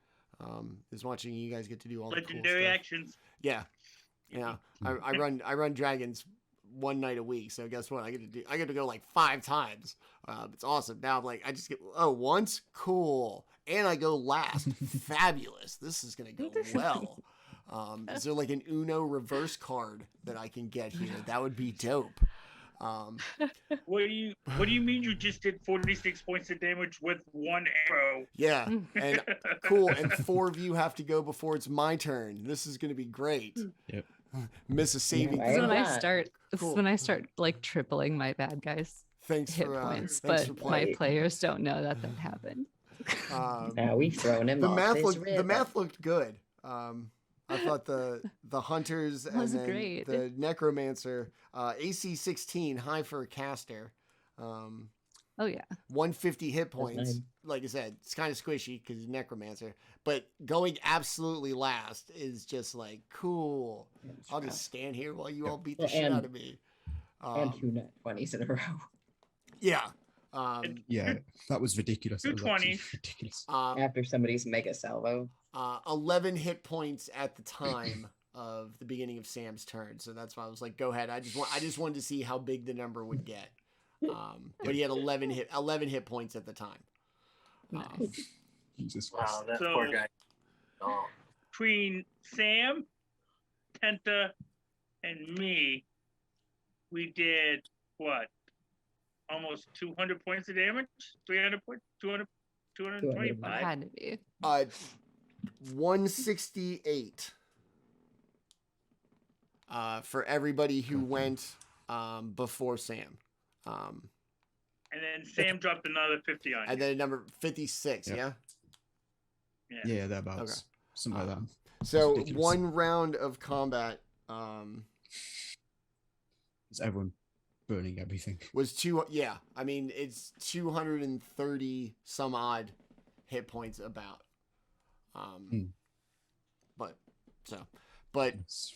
is watching you guys get to do all the cool Legendary stuff. actions. Yeah. I run dragons one night a week, so guess what? I get to go like 5 times. It's awesome. Now I'm like, I just get once, cool, and I go last. Fabulous. This is gonna go well. Is there like an Uno reverse card that I can get here? That would be dope. What do you mean you just did 46 points of damage with one arrow? Yeah, and cool. And 4 of you have to go before it's my turn. This is gonna be great. Yep. Miss a saving. Yeah, This is when I Yeah. start. This Cool. is when I start like tripling my bad guys' Thanks hit for points, thanks for but playing. my players don't know that happened. Now we've thrown him The off math his looked rhythm. good. I thought the hunters and was then great. the necromancer, AC 16, high for a caster, Oh yeah. 150 hit points. nice. Like I said, it's kind of squishy because he's necromancer, but going absolutely last is just like cool. I'll just stand here while you all beat the Well, shit and- out of me. And 2 net 20s in a row. Yeah. Yeah, that was ridiculous. That was 220. absolutely ridiculous. After somebody's mega salvo. 11 hit points at the time of the beginning of Sam's turn. So that's why I was like, go ahead. I just wanted to see how big the number would get. But he had 11 hit points at the time. Nice. Jesus Wow, Christ. that So- poor guy. Oh, Between Sam, Tenta, and me, we did what? Almost 200 points of damage? 300 points? 200, 225? Had to be. 168 for everybody who went before Sam. And then Sam dropped another 50 on you. And then number 56, Yep. yeah? Yeah, thereabouts. Okay. Something like that. So ridiculous. one round of combat Is everyone burning everything? was I mean, it's 230 some odd hit points about. But It's-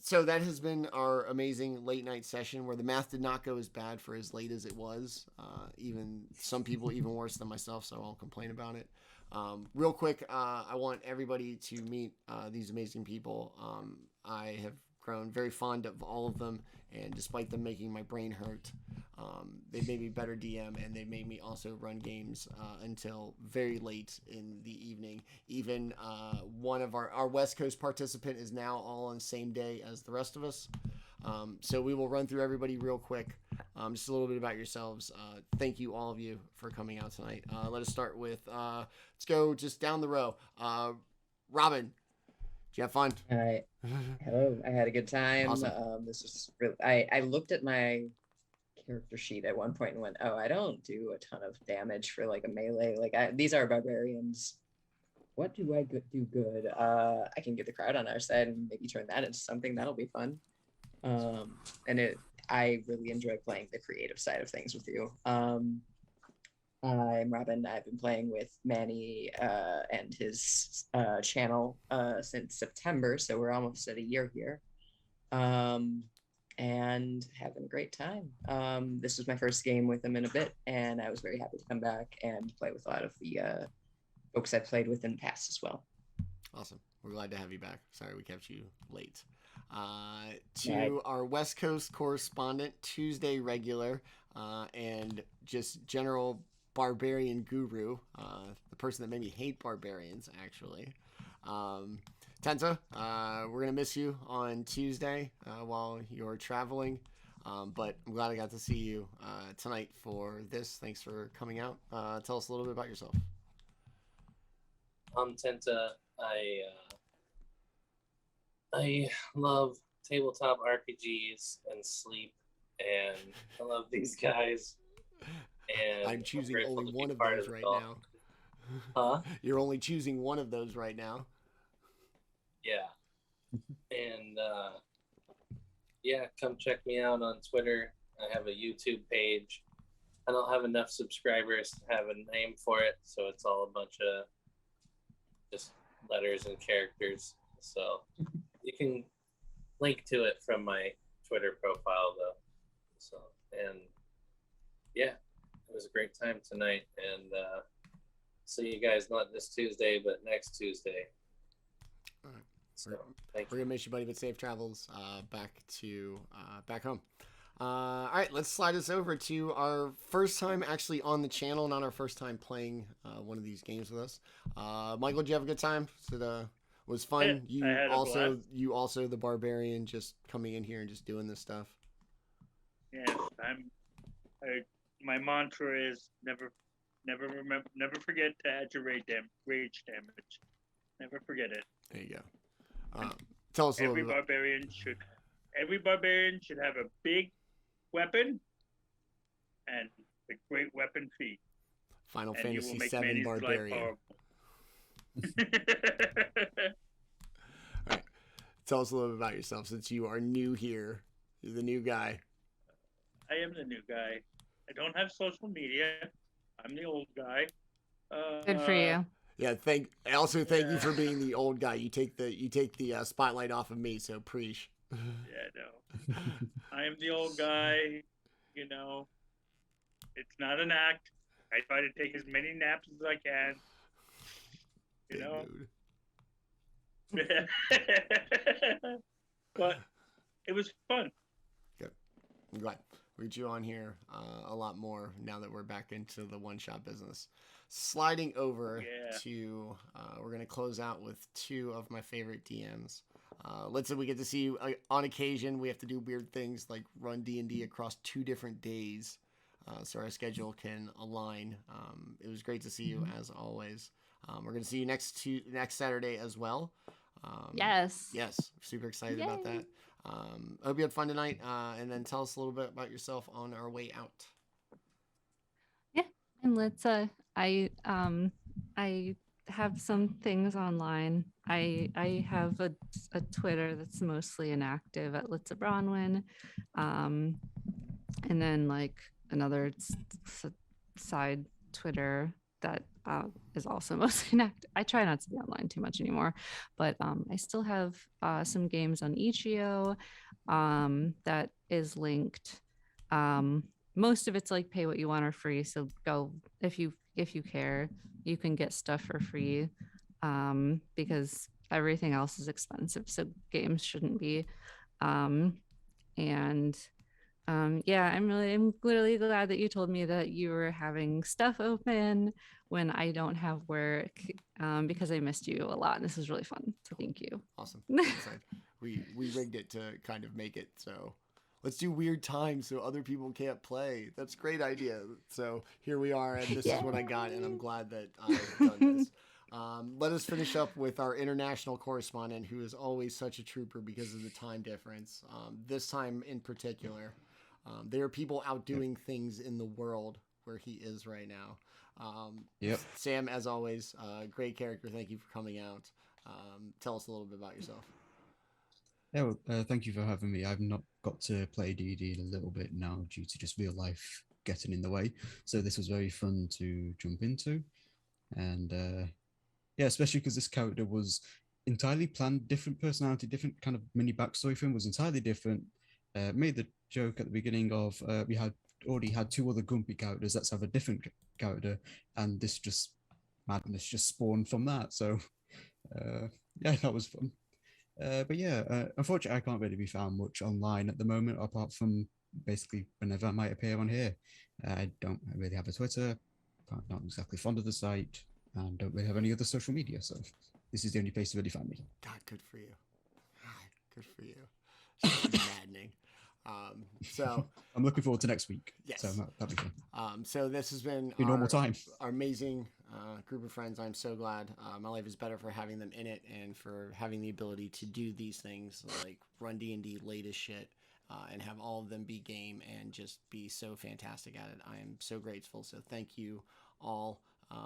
so that has been our amazing late night session where the math did not go as bad for as late as it was. Even some people even worse than myself, so I won't complain about it. Real quick, I want everybody to meet these amazing people. I have grown very fond of all of them, and despite them making my brain hurt, they've made me better DM, and they've made me also run games until very late in the evening. Even one of our West Coast participant is now all on the same day as the rest of us. So we will run through everybody real quick. Just a little bit about yourselves. Thank you, all of you, for coming out tonight. Let us start with, let's go just down the row. Robin, did you have fun? Hello, I had a good time. Awesome. This was really, I looked at my character sheet at one point and went, oh, I don't do a ton of damage for like a melee. Like these are barbarians. What do I do good? I can get the crowd on our side and maybe turn that into something. That'll be fun. I really enjoy playing the creative side of things with you. I'm Robin. I've been playing with Manny and his channel since September, so we're almost at a year here, and having a great time. This was my first game with him in a bit, and I was very happy to come back and play with a lot of the folks I played with in the past as well. Awesome. We're glad to have you back. Sorry we kept you late. To our West Coast correspondent, Tuesday regular, and just general barbarian guru, the person that made me hate barbarians, actually. Tenta, we're going to miss you on Tuesday while you're traveling, but I'm glad I got to see you tonight for this. Thanks for coming out. Tell us a little bit about yourself. I'm Tenta. I love tabletop RPGs and sleep, and I love these guys. And I'm choosing grateful only to be one of part those it right all. now. Huh? You're only choosing one of those right now. Yeah. And yeah, come check me out on Twitter. I have a YouTube page. I don't have enough subscribers to have a name for it, so it's all a bunch of just letters and characters. So you can link to it from my Twitter profile, though. So, and yeah, it was a great time tonight, and see you guys not this Tuesday, but next Tuesday. All right. So, thank We're you. gonna miss you, buddy, but safe travels back home. All right, let's slide us over to our first time actually on the channel, not our first time playing one of these games with us. Michael, did you have a good time? Was fun? I had a blast. You also the barbarian, just coming in here and just doing this stuff. Yes, my mantra is never forget to add your rage damage. Never forget it. There you go. Tell us a little Every bit. barbarian should have a big weapon and a great weapon feat. Final And you will Fantasy make VII Manny's life barbarian. horrible. All right. Tell us a little bit about yourself since you are new here. You're the new guy. I am the new guy. I don't have social media. I'm the old guy. Good for you. Yeah, thank you for being the old guy. You take the spotlight off of me, so preach. Yeah, no. I am the old guy. You know, it's not an act. I try to take as many naps as I can. You Big know. mood. But it was fun. Good. I'm glad we get you on here a lot more now that we're back into the one-shot business. Sliding over to, we're going to close out with two of my favorite DMs. Let's say we get to see you on occasion. We have to do weird things like run D&D across 2 different days so our schedule can align. It was great to see you as always. We're going to see you next Saturday as well. Yes. Yes. Super excited about that. I hope you had fun tonight. And then tell us a little bit about yourself on our way out. Yeah. And Litza, I have some things online. I have a Twitter that's mostly inactive at Litza Bronwyn. And then like another side Twitter that is also mostly inactive. I try not to be online too much anymore, but I still have some games on itch.io that is linked. Most of it's like pay what you want or free, so go if you care. You can get stuff for free because everything else is expensive, so games shouldn't be. And yeah, I'm literally glad that you told me that you were having stuff open when I don't have work, because I missed you a lot and this was really fun. So thank you. Awesome. Like we rigged it to kind of make it so let's do weird times so other people can't play. That's a great idea. So here we are, and this is what I got, and I'm glad that I've done this. Let us finish up with our international correspondent, who is always such a trooper because of the time difference. This time in particular, there are people out doing things in the world where he is right now. Yep. Sam, as always, great character. Thank you for coming out. Tell us a little bit about yourself. Yeah, well, thank you for having me. I've not got to play D&D in a little bit now due to just real life getting in the way. So this was very fun to jump into. And yeah, especially because this character was entirely planned, different personality, different kind of mini backstory for him, was entirely different. Made the joke at the beginning of we had already had 2 other grumpy characters, let's have a different character, and this just madness just spawned from that. So yeah, that was fun. But yeah, unfortunately, I can't really be found much online at the moment, apart from basically whenever I might appear on here. I don't really have a Twitter, not exactly fond of the site, and don't really have any other social media. So this is the only place to really find me. God, good for you. God, good for you. It's maddening. So I'm looking forward to next week. Yes. So that'll be fun. So this has been Your normal time. Our amazing group of friends. I'm so glad. My life is better for having them in it and for having the ability to do these things like run D&D late as shit, and have all of them be game and just be so fantastic at it. I am so grateful. So thank you all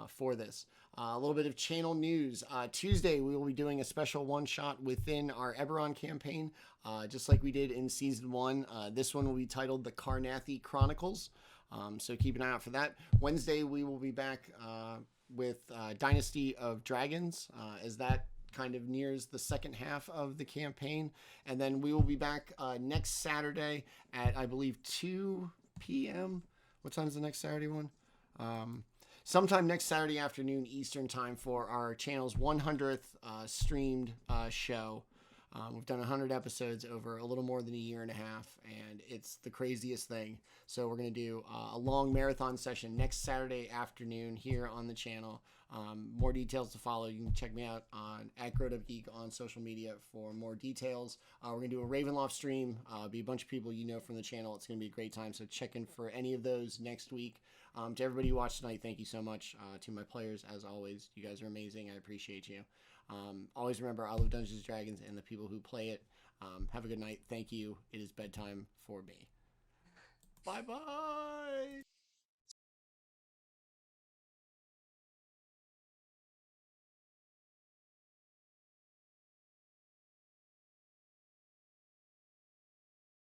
for this. A little bit of channel news. Tuesday, we will be doing a special one-shot within our Eberron campaign, just like we did in Season 1. This one will be titled The Carnathi Chronicles, so keep an eye out for that. Wednesday, we will be back with Dynasty of Dragons, as that kind of nears the second half of the campaign. And then we will be back next Saturday at, I believe, 2 p.m. What time is the next Saturday one? Sometime next Saturday afternoon Eastern time for our channel's 100th streamed show. We've done 100 episodes over a little more than a year and a half, and it's the craziest thing. So we're going to do a long marathon session next Saturday afternoon here on the channel. More details to follow. You can check me out at GrowedUpGeek on social media for more details. We're going to do a Ravenloft stream. Be a bunch of people you know from the channel. It's going to be a great time, so check in for any of those next week. To everybody who watched tonight, thank you so much. To my players, as always, you guys are amazing. I appreciate you. Always remember, I love Dungeons & Dragons and the people who play it. Have a good night. Thank you. It is bedtime for me. Bye-bye.